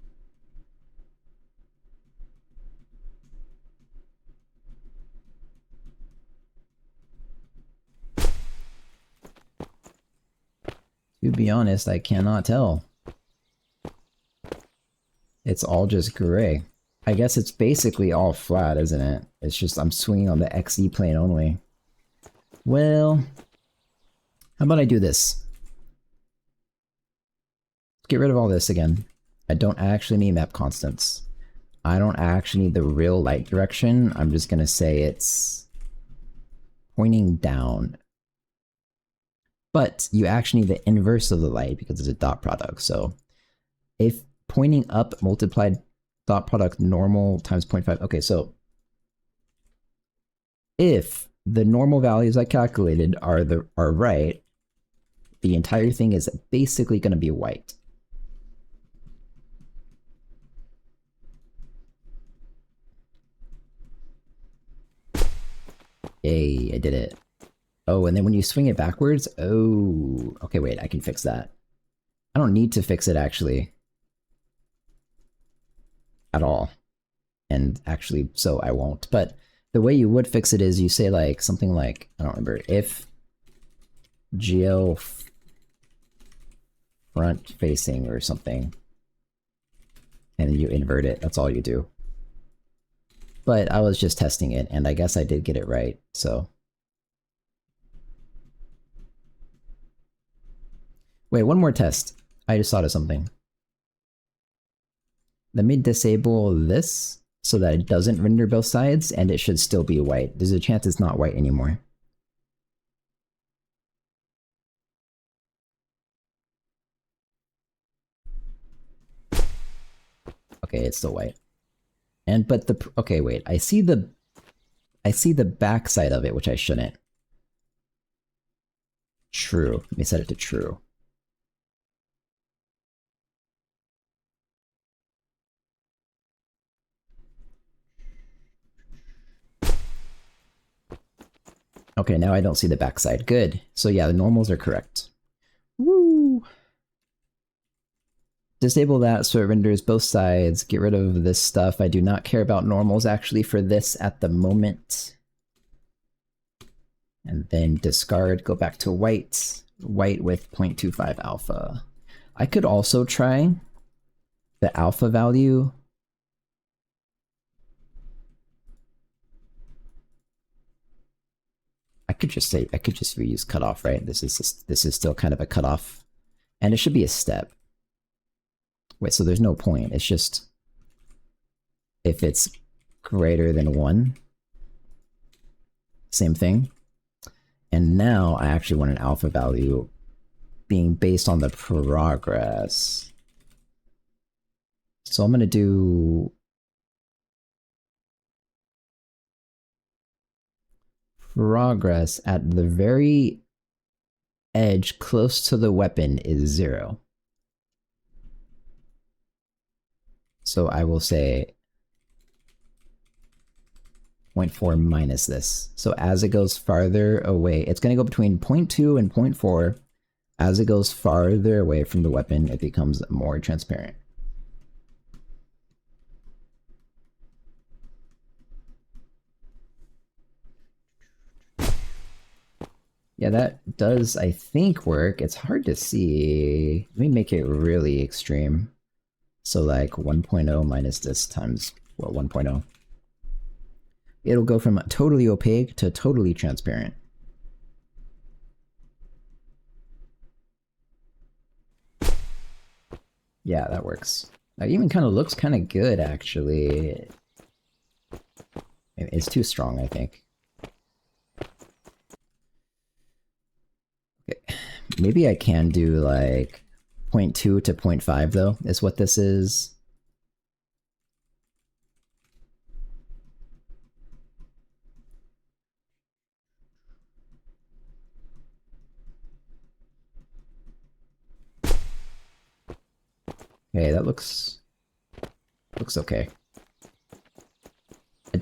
A: To be honest, I cannot tell. It's all just gray. I guess it's basically all flat, isn't it? It's just I'm swinging on the XE plane only. Well, how about I do this? Get rid of all this again. I don't actually need map constants. I don't actually need the real light direction. I'm just gonna say it's pointing down. But you actually need the inverse of the light because it's a dot product. So if pointing up multiplied dot product normal times 0.5. Okay, so if the normal values I calculated are right, the entire thing is basically going to be white. Yay, I did it. Oh, and then when you swing it backwards, oh, okay, wait, I can fix that. I don't need to fix it actually. At all. And actually, so I won't. But the way you would fix it is you say like something like, I don't remember, if geo front facing or something, and you invert it. That's all you do. But I was just testing it, and I guess I did get it right, so. Wait, one more test. I just thought of something. Let me disable this so that it doesn't render both sides, and it should still be white. There's a chance it's not white anymore. Okay, it's still white. And but the okay, wait. I see the back side of it, which I shouldn't. True. Let me set it to true. Okay, now I don't see the backside. Good. So yeah, the normals are correct. Woo! Disable that so it renders both sides. Get rid of this stuff. I do not care about normals actually for this at the moment. And then discard, go back to white. White with 0.25 alpha. I could also try the alpha value. I could just reuse cutoff, right? This is still kind of a cutoff. And it should be a step. Wait, so there's no point. It's just if it's greater than 1. Same thing. And now I actually want an alpha value being based on the progress. So I'm going to do progress at the very edge close to the weapon is 0. So I will say 0.4 minus this. So as it goes farther away, it's going to go between 0.2 and 0.4. As it goes farther away from the weapon, it becomes more transparent. Yeah, that does, I think, work. It's hard to see. Let me make it really extreme. So like 1.0 minus this times, well, 1.0. It'll go from totally opaque to totally transparent. Yeah, that works. That even kind of looks kind of good, actually. It's too strong, I think. Okay. Maybe I can do like 0.2 to 0.5 though, is what this is. Okay, that looks okay.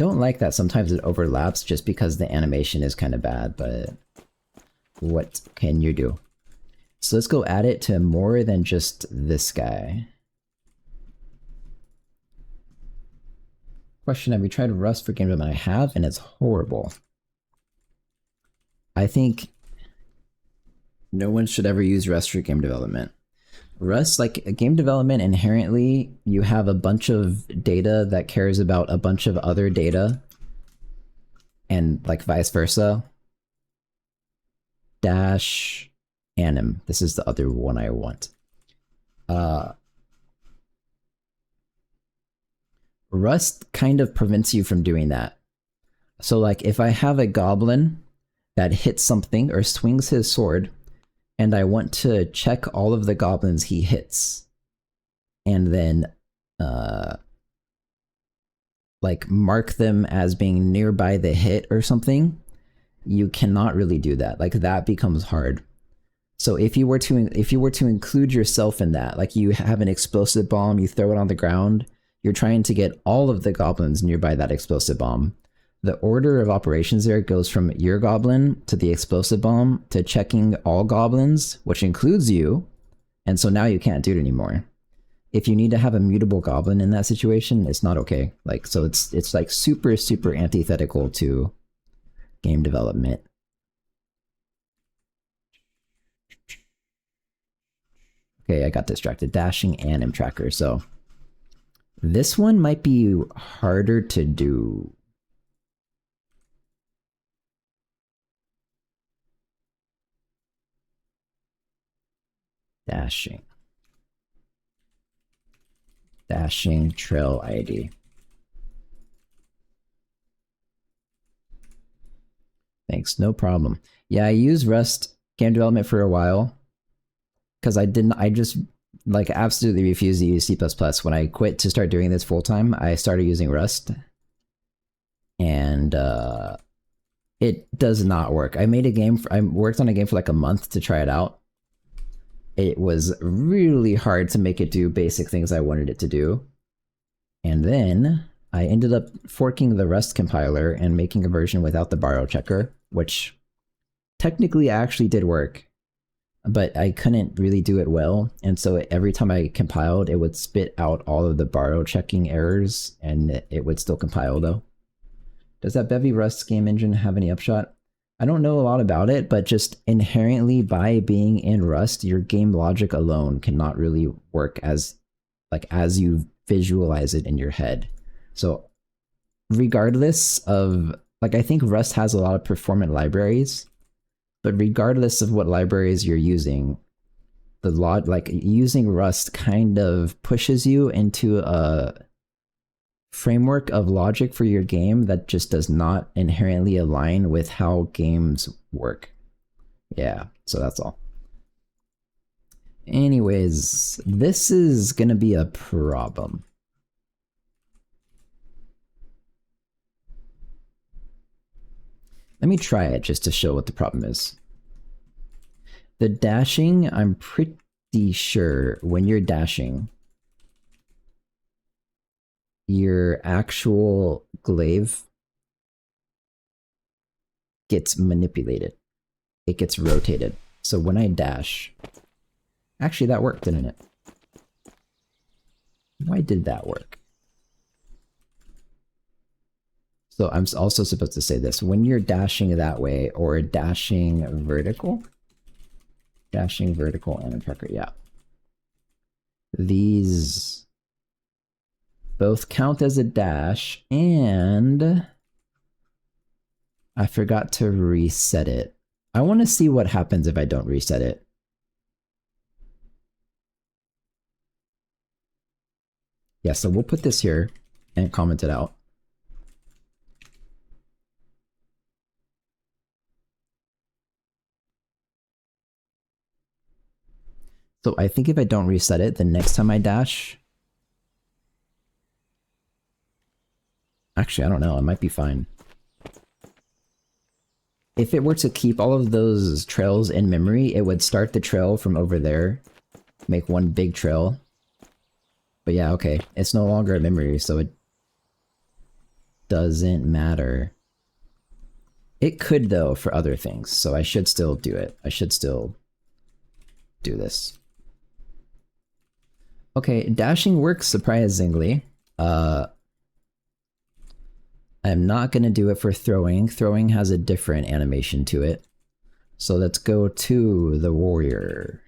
A: don't like that sometimes it overlaps just because the animation is kind of bad, but what can you do? So let's go add it to more than just this guy. Question, have you tried Rust for game development? I have, and it's horrible. I think no one should ever use Rust for game development. Rust, like game development, inherently, you have a bunch of data that cares about a bunch of other data, and like vice versa. Dash anim. This is the other one I want. Rust kind of prevents you from doing that. So like if I have a goblin that hits something or swings his sword, and I want to check all of the goblins he hits, and then like mark them as being nearby the hit or something, you cannot really do that. Like that becomes hard. So if you were to include yourself in that, like you have an explosive bomb, you throw it on the ground, you're trying to get all of the goblins nearby that explosive bomb. The order of operations there goes from your goblin to the explosive bomb to checking all goblins, which includes you, and so now you can't do it anymore. If you need to have a mutable goblin in that situation, it's not okay. Like, so it's like super antithetical to game development. Okay, I got distracted. Dashing anim tracker. So this one might be harder to do. Dashing trail ID. Thanks, no problem. Yeah, I used Rust game development for a while because I just like absolutely refused to use C++. When I quit to start doing this full time, I started using Rust, and it does not work. I worked on a game for like a month to try it out. It was really hard to make it do basic things I wanted it to do. And then I ended up forking the Rust compiler and making a version without the borrow checker, which technically actually did work, but I couldn't really do it well. And so every time I compiled, it would spit out all of the borrow checking errors, and it would still compile though. Does that Bevy Rust game engine have any upshot? I don't know a lot about it, but just inherently by being in Rust, your game logic alone cannot really work as you visualize it in your head. So regardless of, like, I think Rust has a lot of performant libraries, but regardless of what libraries you're using, using Rust kind of pushes you into a framework of logic for your game that just does not inherently align with how games work. Yeah, so that's all. Anyways, this is gonna be a problem. Let me try it just to show what the problem is. The dashing, I'm pretty sure when you're dashing, your actual glaive gets manipulated. It gets rotated. So when I dash, actually that worked, didn't it? Why did that work? So I'm also supposed to say this. When you're dashing that way or dashing vertical and tracker, yeah. These both count as a dash, and I forgot to reset it. I want to see what happens if I don't reset it. Yeah, so we'll put this here and comment it out. So I think if I don't reset it, the next time I dash, actually, I don't know, it might be fine. If it were to keep all of those trails in memory, it would start the trail from over there, make one big trail. But yeah, okay, it's no longer a memory, so it doesn't matter. It could, though, for other things, so I should still do it. I should still do this. Okay, dashing works surprisingly. I'm not going to do it for throwing. Throwing has a different animation to it. So let's go to the warrior.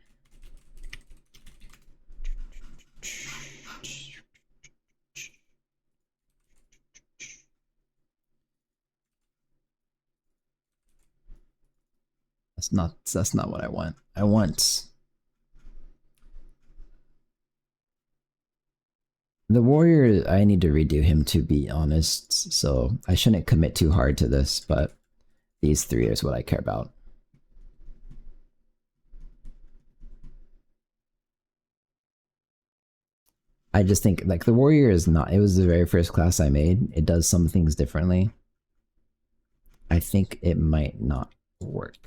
A: That's not what I want. I want the warrior. I need to redo him, to be honest, so I shouldn't commit too hard to this, but these three is what I care about. I just think like the warrior is not, it was the very first class I made. It does some things differently. I think it might not work.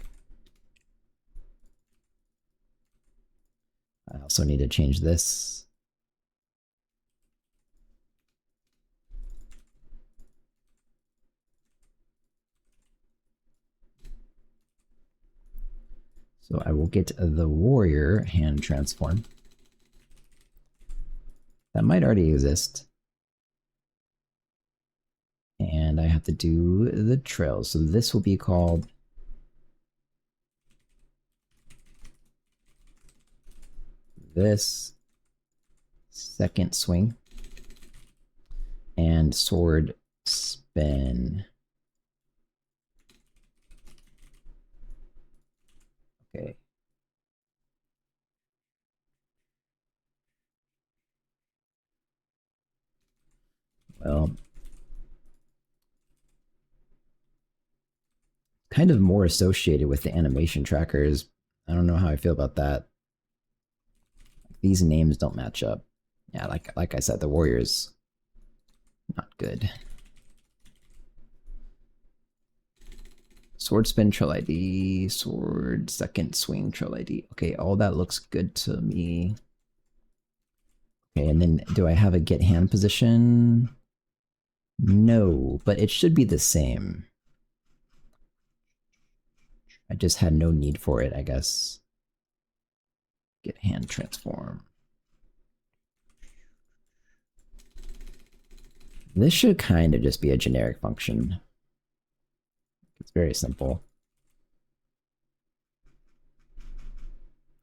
A: I also need to change this. So I will get the warrior hand transform. That might already exist. And I have to do the trail. So this will be called this second swing and sword spin. Okay. Well, kind of more associated with the animation trackers. I don't know how I feel about that. These names don't match up. Yeah, like I said, the warrior's not good. Sword spin trail ID, sword second swing trail ID. Okay, all that looks good to me. Okay, and then do I have a get hand position? No, but it should be the same. I just had no need for it, I guess. Get hand transform. This should kind of just be a generic function. It's very simple.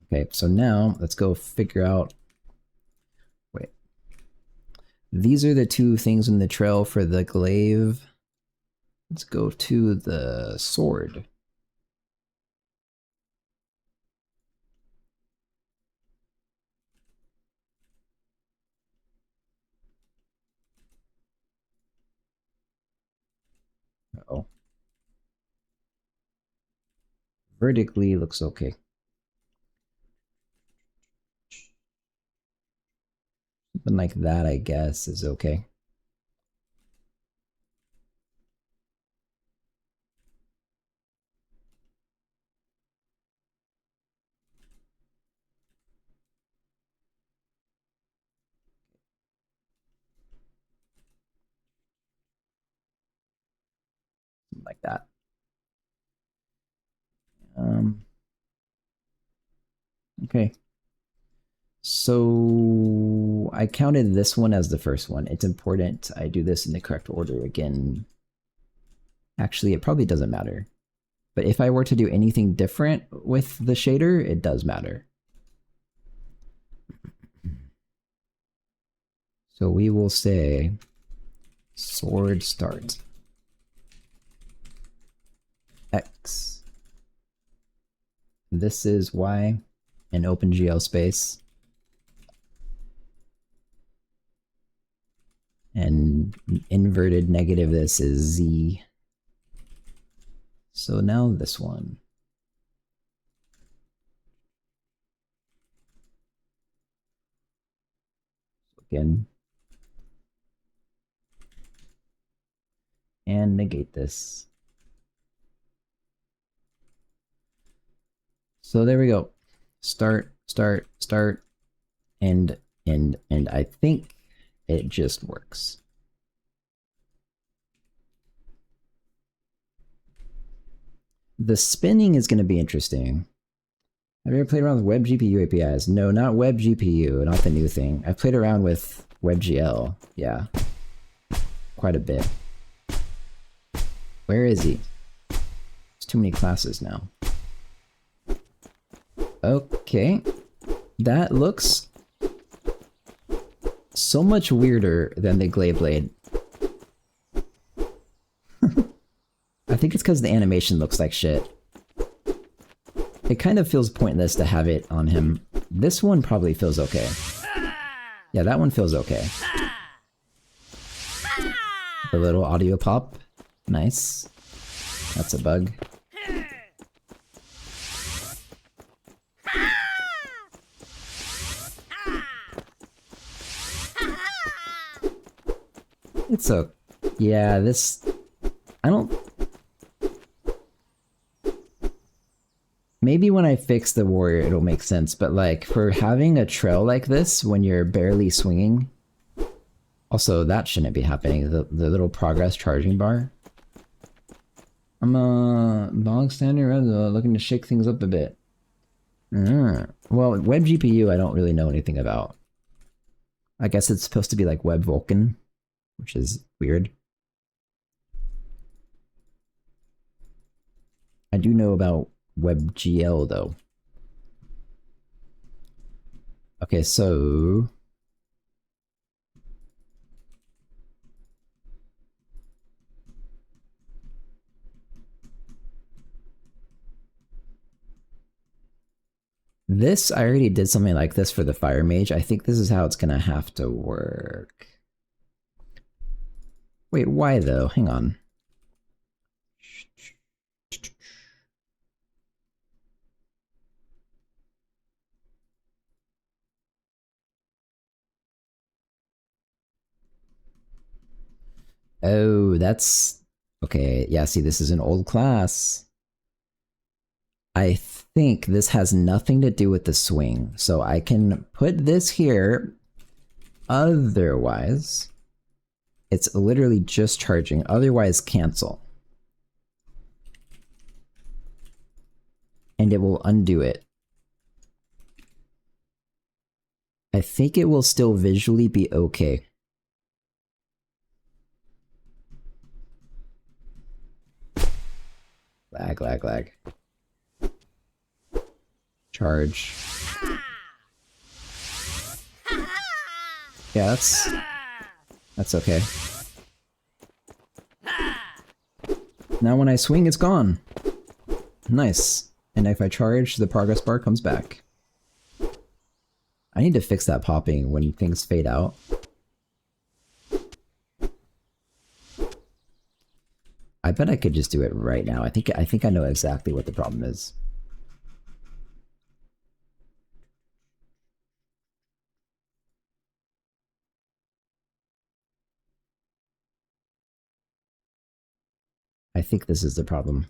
A: Okay, so now let's go figure out. Wait. These are the two things in the trail for the glaive. Let's go to the sword. Uh-oh. Vertically looks okay. Something like that, I guess, is okay. Something like that. Okay. So I counted this one as the first one. It's important I do this in the correct order again. Actually, it probably doesn't matter. But if I were to do anything different with the shader, it does matter. So we will say sword start X. This is Y in OpenGL space. And inverted negative this is Z. So now this one. Again. And negate this. So there we go. Start, start, start, end, end, and I think it just works. The spinning is going to be interesting. Have you ever played around with web GPU APIs? No, not web GPU, not the new thing. I've played around with WebGL, yeah. Quite a bit. Where is he? There's too many classes now. Okay. That looks so much weirder than the Glade Blade. I think it's because the animation looks like shit. It kind of feels pointless to have it on him. This one probably feels okay. Yeah, that one feels okay. The little audio pop. Nice. That's a bug. It's a... Yeah, this... I don't... Maybe when I fix the warrior it'll make sense, but like, for having a trail like this when you're barely swinging... Also, that shouldn't be happening, the little progress charging bar. I'm a bog standard looking to shake things up a bit. Well, web GPU I don't really know anything about. I guess it's supposed to be like web Vulkan, which is weird. I do know about WebGL though. Okay, so... This, I already did something like this for the Fire Mage. I think this is how it's gonna have to work. Wait, why though? Hang on. Oh, that's... Okay, yeah, see, this is an old class. I think this has nothing to do with the swing, so I can put this here. Otherwise, it's literally just charging. Otherwise, cancel. And it will undo it. I think it will still visually be okay. Lag, lag, lag. Charge. Yeah, that's okay. Now when I swing, it's gone. Nice. And if I charge, the progress bar comes back. I need to fix that popping when things fade out. I bet I could just do it right now. I think I know exactly what the problem is. I think this is the problem.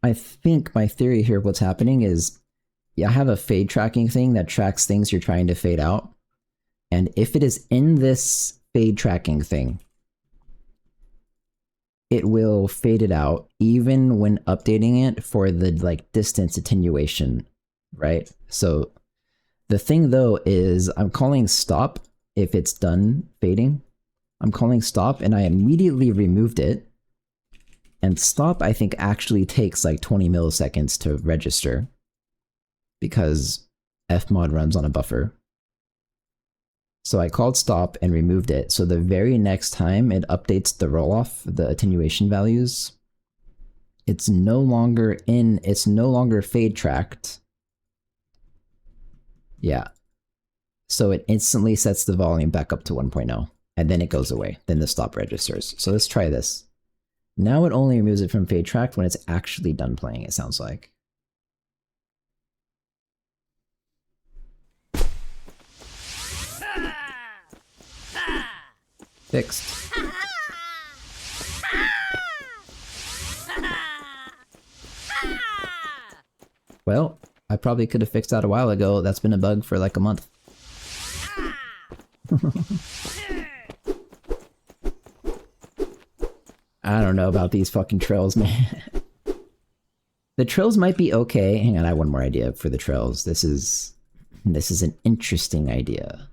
A: I think my theory here, what's happening is, I have a fade tracking thing that tracks things you're trying to fade out. And if it is in this fade tracking thing, it will fade it out even when updating it for the like distance attenuation, right? So the thing though is I'm calling stop if it's done fading. I'm calling stop and I immediately removed it. And stop, I think, actually takes like 20 milliseconds to register because fmod runs on a buffer. So I called stop and removed it. So the very next time it updates the roll-off, the attenuation values, it's no longer fade tracked. Yeah. So it instantly sets the volume back up to 1.0 and then it goes away. Then the stop registers. So let's try this. Now it only removes it from fade tracked when it's actually done playing, it sounds like. Fixed. Well, I probably could have fixed that a while ago. That's been a bug for like a month. I don't know about these fucking trails, man. The trails might be okay. Hang on, I have one more idea for the trails. This is an interesting idea.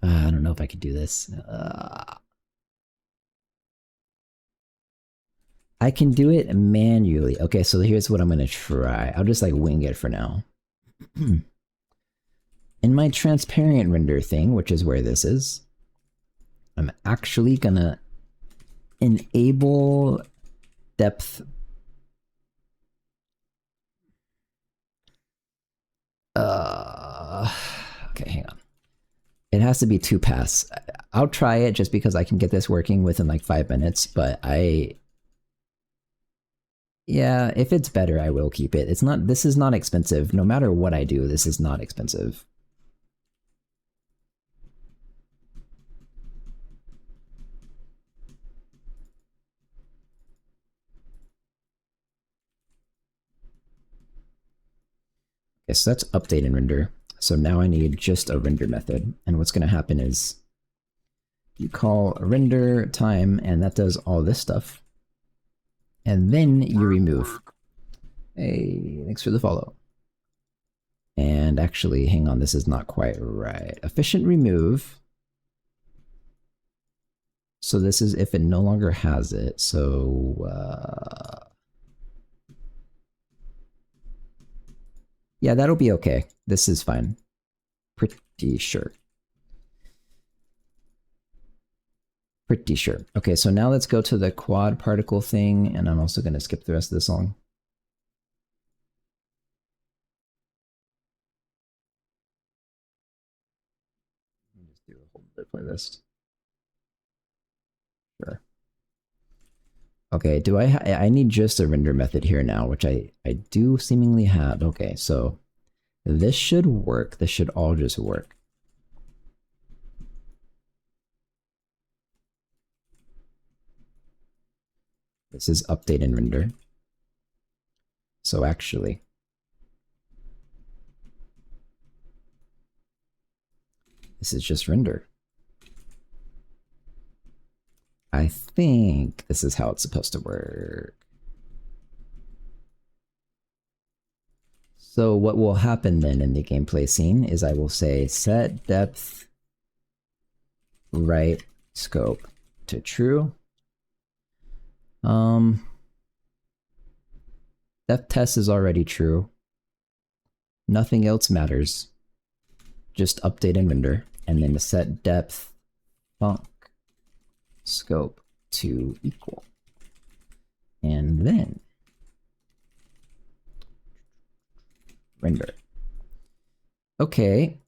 A: I don't know if I could do this. I can do it manually. Okay, so here's what I'm gonna try. I'll just like wing it for now. In my transparent render thing, which is where this is, I'm actually gonna enable depth. Okay, hang on. It has to be 2 paths. I'll try it just because I can get this working within like 5 minutes, but yeah, if it's better, I will keep it. This is not expensive. No matter what I do, this is not expensive. Okay, so that's update and render. So now I need just a render method. And what's going to happen is you call render time, and that does all this stuff. And then you remove. Hey, thanks for the follow. And actually, hang on, this is not quite right. Efficient remove. So this is if it no longer has it. So, yeah, that'll be okay. This is fine. Pretty sure. Pretty sure. Okay, so now let's go to the quad particle thing, and I'm also going to skip the rest of the song. Just do a whole playlist. Sure. Okay, do I need just a render method here now, which I do seemingly have. Okay, so this should work. This should all just work. This is update and render. So actually, this is just render. I think this is how it's supposed to work. So what will happen then in the gameplay scene is I will say set depth right scope to true. Depth test is already true. Nothing else matters. Just update and render, and then set depth func scope to equal. And then render. Okay.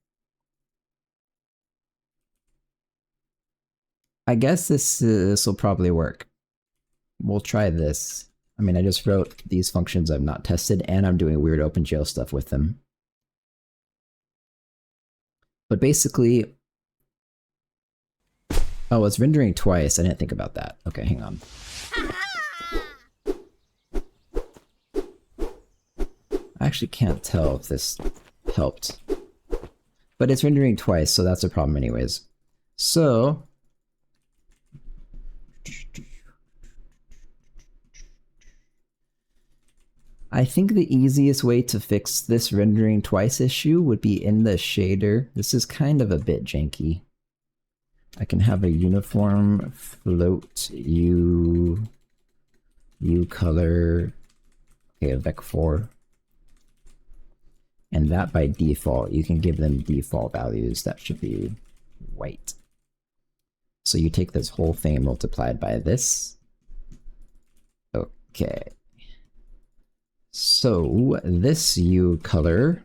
A: I guess this will probably work. We'll try this. I mean, I just wrote these functions I've not tested, and I'm doing weird OpenGL stuff with them. But basically, oh, it's rendering twice. I didn't think about that. Okay, hang on. I actually can't tell if this helped. But it's rendering twice, so that's a problem anyways. So I think the easiest way to fix this rendering twice issue would be in the shader. This is kind of a bit janky. I can have a uniform float U color, okay, a vec4. And that by default, you can give them default values. That should be white. So you take this whole thing multiplied by this. Okay. So this U color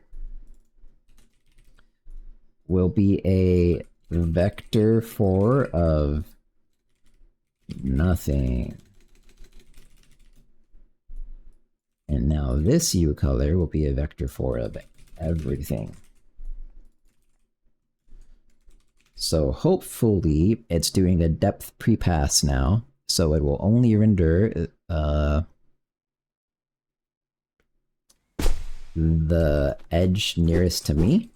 A: will be a vector 4 of nothing. And now this U color will be a vector 4 of everything. So hopefully it's doing a depth prepass now, so it will only render the edge nearest to me.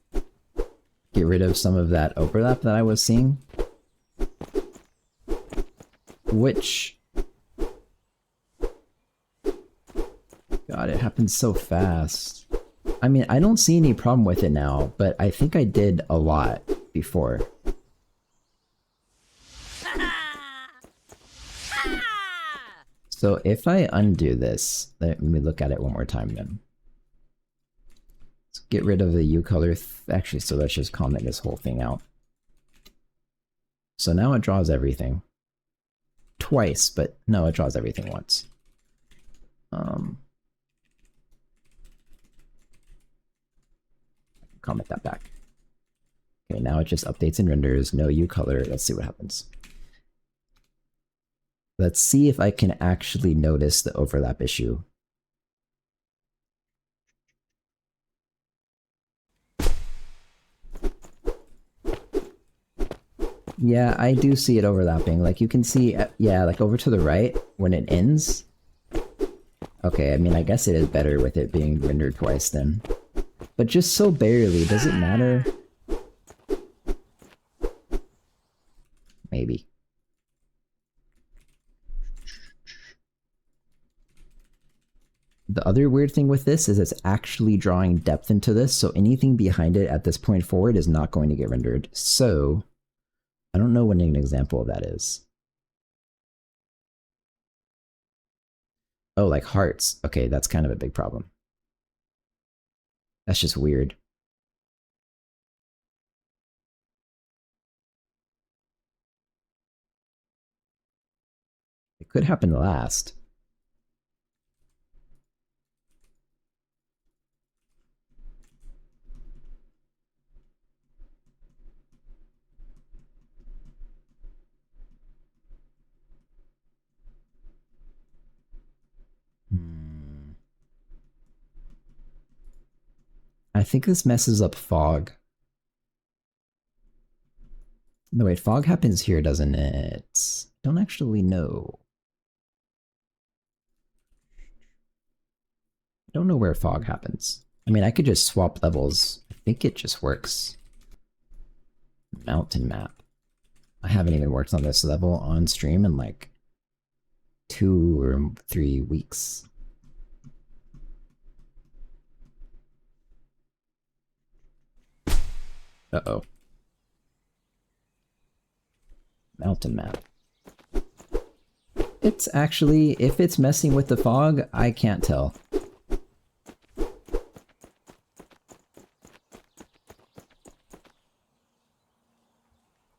A: Get rid of some of that overlap that I was seeing. Which... God, it happens so fast. I mean, I don't see any problem with it now, but I think I did a lot before. So if I undo this, let me look at it one more time then. Let's get rid of the U color. Actually, so let's just comment this whole thing out. So now it draws everything. Twice, but no, it draws everything once. Comment that back. Okay, now it just updates and renders, no U color. Let's see what happens. Let's see if I can actually notice the overlap issue. Yeah, I do see it overlapping. Like you can see, yeah, like over to the right when it ends. Okay, I mean, I guess it is better with it being rendered twice then. But just so barely, does it matter? Maybe. The other weird thing with this is it's actually drawing depth into this, so anything behind it at this point forward is not going to get rendered. So, I don't know what an example of that is. Oh, like hearts. Okay, that's kind of a big problem. That's just weird. It could happen last. I think this messes up fog. No, wait, fog happens here, doesn't it? Don't actually know. I don't know where fog happens. I mean, I could just swap levels. I think it just works. Mountain map. I haven't even worked on this level on stream in like 2 or 3 weeks. Uh-oh. Mountain map. It's actually, if it's messing with the fog, I can't tell.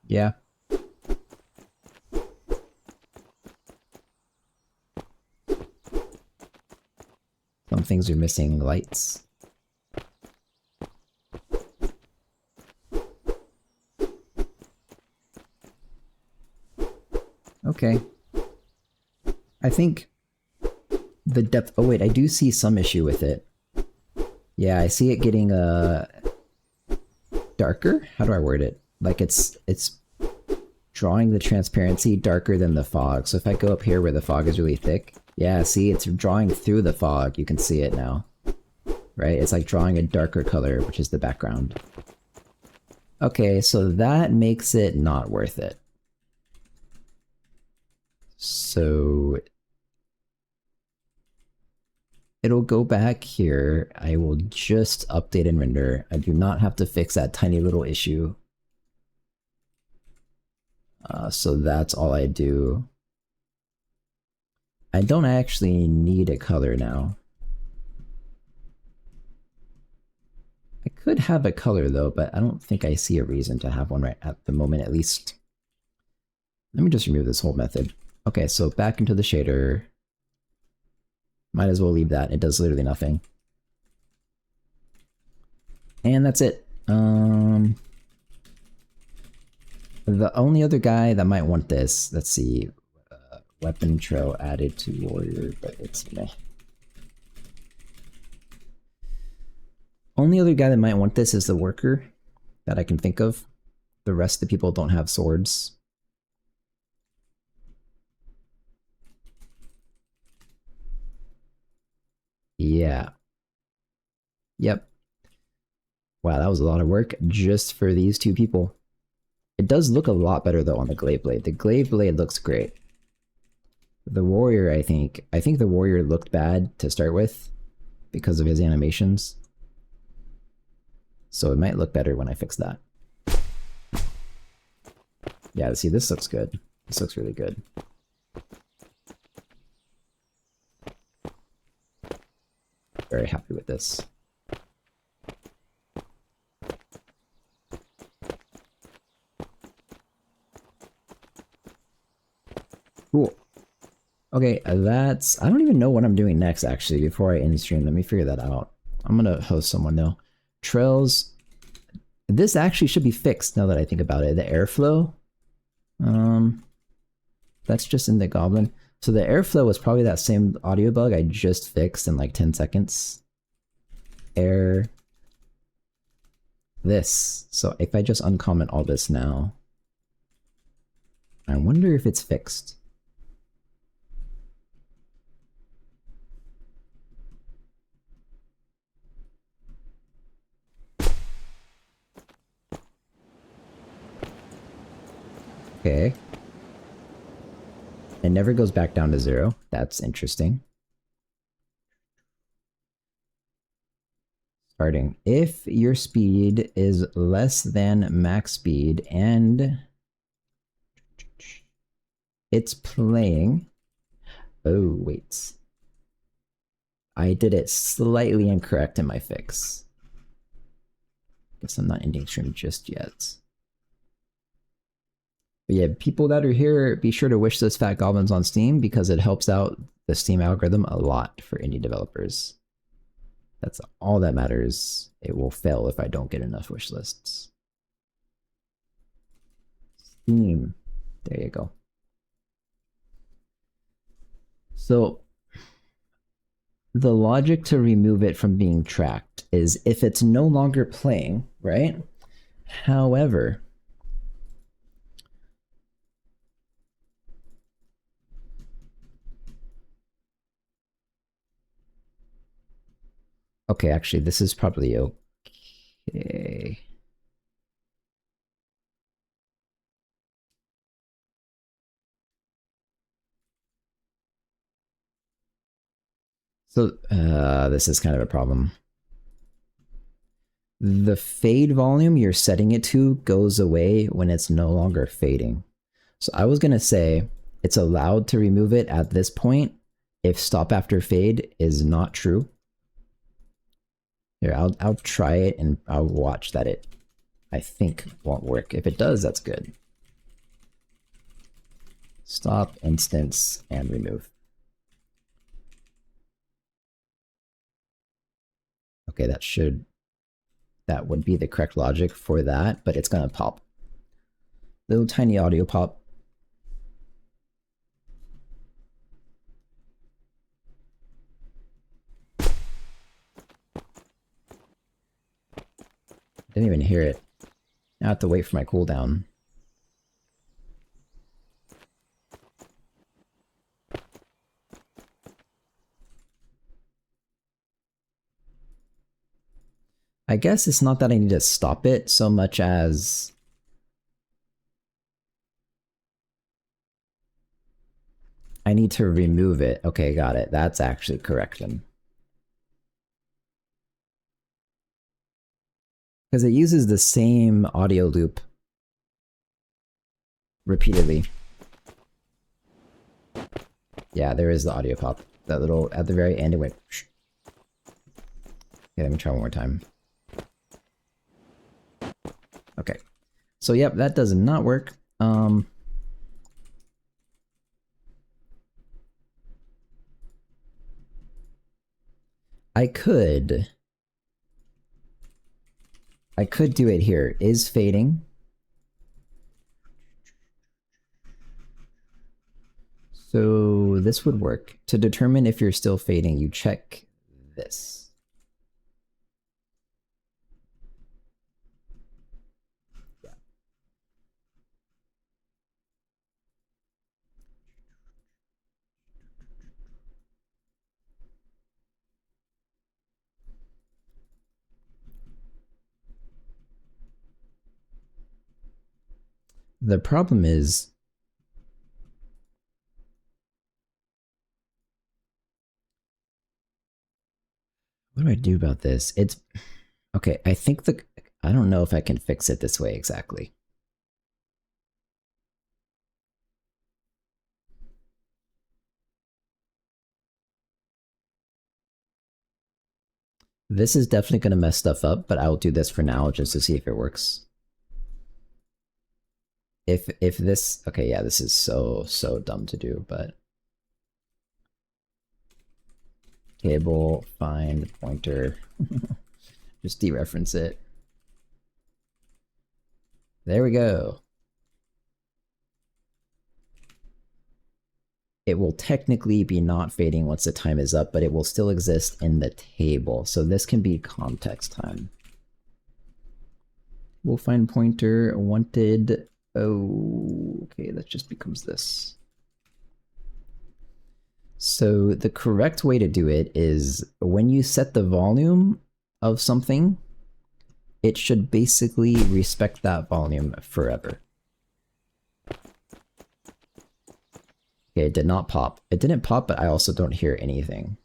A: Yeah. Some things are missing lights. Okay. I think the depth... Oh wait, I do see some issue with it. Yeah, I see it getting darker? How do I word it? Like it's drawing the transparency darker than the fog. So if I go up here where the fog is really thick, yeah, see, it's drawing through the fog. You can see it now. Right? It's like drawing a darker color, which is the background. Okay, so that makes it not worth it. So it'll go back here. I will just update and render. I do not have to fix that tiny little issue. So that's all I do. I don't actually need a color now. I could have a color though, but I don't think I see a reason to have one right at the moment, at least. Let me just remove this whole method. Okay, so back into the shader. Might as well leave that. It does literally nothing. And that's it. The only other guy that might want this, let's see, weapon trail added to warrior, but it's meh. Only other guy that might want this is the worker that I can think of. the rest of the people don't have swords. Yeah. Yep. Wow, that was a lot of work just for these two people. It does look a lot better though on the glaive blade. The glaive blade looks great. The warrior, I think the warrior looked bad to start with because of his animations. So it might look better when I fix that. Yeah, see, this looks good. This looks really good. Very happy with this. Cool. Okay, that's... I don't even know what I'm doing next, actually, before I end stream. Let me figure that out. I'm gonna host someone, though. Trails... This actually should be fixed, now that I think about it. The airflow... That's just in the goblin. So the airflow was probably that same audio bug I just fixed in like 10 seconds. Air... This. So if I just uncomment all this now... I wonder if it's fixed. Okay. It never goes back down to 0. That's interesting. Starting. If your speed is less than max speed and it's playing... Oh, wait. I did it slightly incorrect in my fix. Guess I'm not ending stream just yet. But yeah, people that are here, be sure to wish this Fat Goblins on Steam because it helps out the Steam algorithm a lot for indie developers. That's all that matters. It will fail if I don't get enough wish lists. Steam. There you go. So the logic to remove it from being tracked is if it's no longer playing, right? However, okay, actually, this is probably okay. So, this is kind of a problem. The fade volume you're setting it to goes away when it's no longer fading. So I was going to say it's allowed to remove it at this point if stop after fade is not true. Here, I'll try it and I'll watch that it, I think, won't work. If it does, that's good. Stop, instance, and remove. Okay, that would be the correct logic for that, but it's gonna pop. Little tiny audio pop. Didn't even hear it. Now I have to wait for my cooldown. I guess it's not that I need to stop it so much as I need to remove it. Okay, got it. That's actually correct then. Because it uses the same audio loop repeatedly. Yeah, there is the audio pop. That little, at the very end, it went... Okay, let me try one more time. Okay. So, yep, that does not work. I could do it here. Is fading. So this would work. To determine if you're still fading, you check this. Yeah. The problem is, what do I do about this? It's okay. I think I don't know if I can fix it this way exactly. This is definitely going to mess stuff up, but I'll do this for now just to see if it works. If this, okay, yeah, this is so dumb to do, but table find pointer, just dereference it. There we go. It will technically be not fading once the time is up, but it will still exist in the table. So this can be context time. We'll find pointer wanted. Oh, okay, that just becomes this. So the correct way to do it is when you set the volume of something, it should basically respect that volume forever. Okay, it did not pop. It didn't pop, but I also don't hear anything.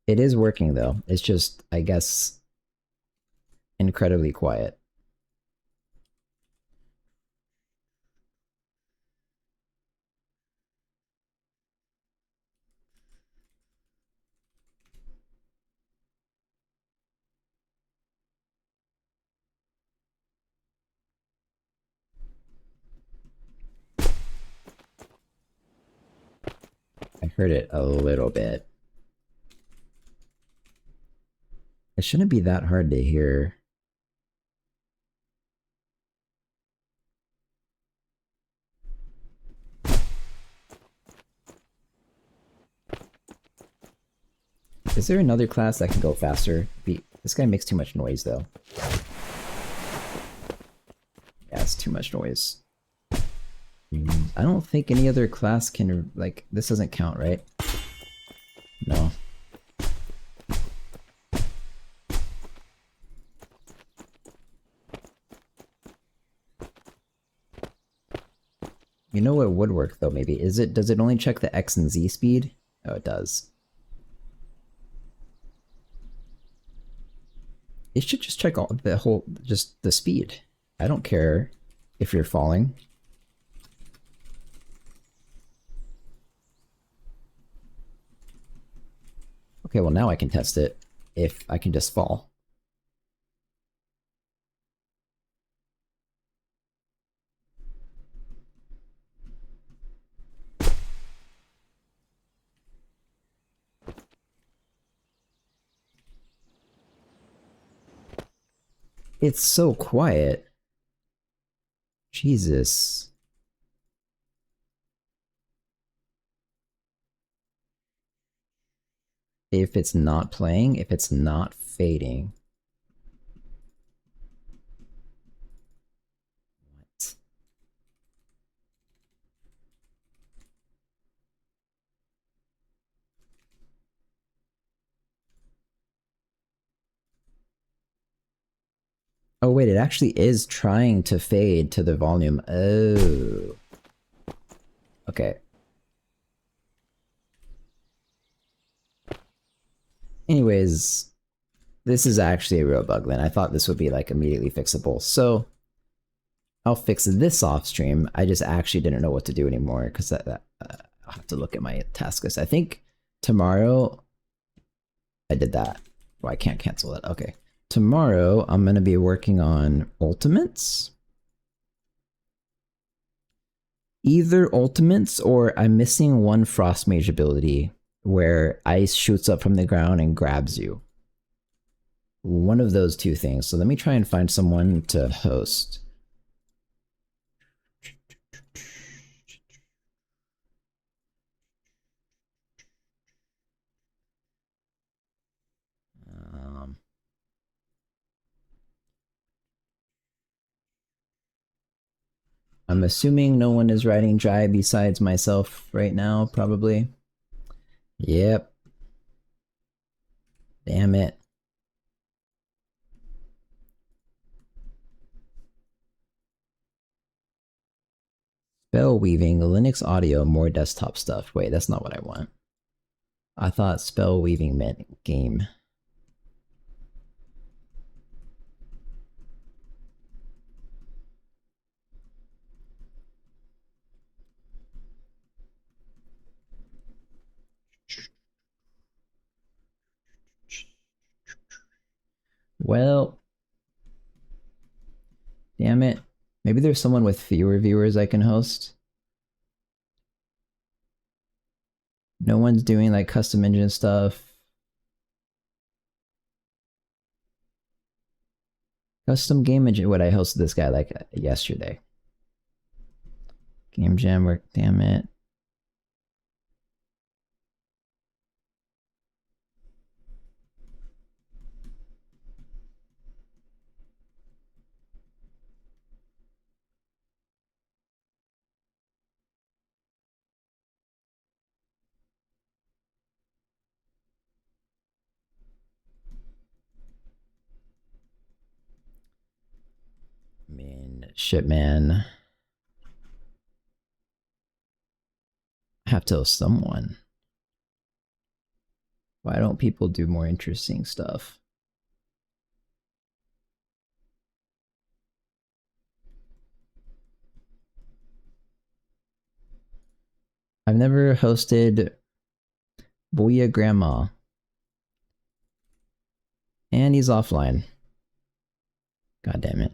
A: It is working though. It's just, I guess, incredibly quiet. I heard it a little bit. It shouldn't be that hard to hear. Is there another class that can go faster? This guy makes too much noise though. Yeah, it's too much noise. I don't think any other class can, like, this doesn't count, right? No. You know what would work though, maybe? Does it only check the X and Z speed? Oh, it does. It should just check just the speed. I don't care if you're falling. Okay, well now I can test it if I can just fall. It's so quiet. Jesus. If it's not playing, if it's not fading. What? Oh wait, it actually is trying to fade to the volume. Oh. Okay. Anyways, this is actually a real bug then. I thought this would be like immediately fixable. So I'll fix this off stream. I just actually didn't know what to do anymore because I'll have to look at my task list. I think tomorrow I did that. Well, I can't cancel it. Okay. Tomorrow I'm going to be working on ultimates. Either ultimates or I'm missing one frost mage ability where ice shoots up from the ground and grabs you. One of those two things. So let me try and find someone to host. I'm assuming no one is riding dry besides myself right now, probably. Yep. Damn it. Spell weaving, Linux audio, more desktop stuff. Wait, that's not what I want. I thought spell weaving meant game. Well, damn it. Maybe there's someone with fewer viewers I can host. No one's doing like custom engine stuff. Custom game engine. What I hosted this guy like yesterday. Game jam work. Damn it. I mean, shit, man. I have to host someone. Why don't people do more interesting stuff? I've never hosted Booyah Grandma. And he's offline. God damn it.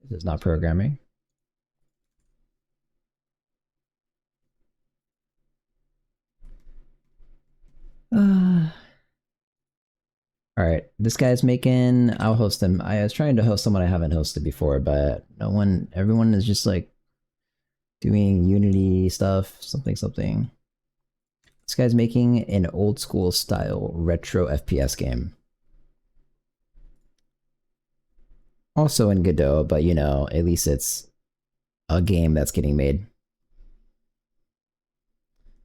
A: This is not programming. All right, this guy's making. I'll host him. I was trying to host someone I haven't hosted before, but no one. Everyone is just like doing Unity stuff, something, something. This guy's making an old school style retro FPS game. Also in Godot, but you know, at least it's a game that's getting made.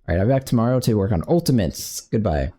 A: All right, I'll be back tomorrow to work on Ultimates. Goodbye.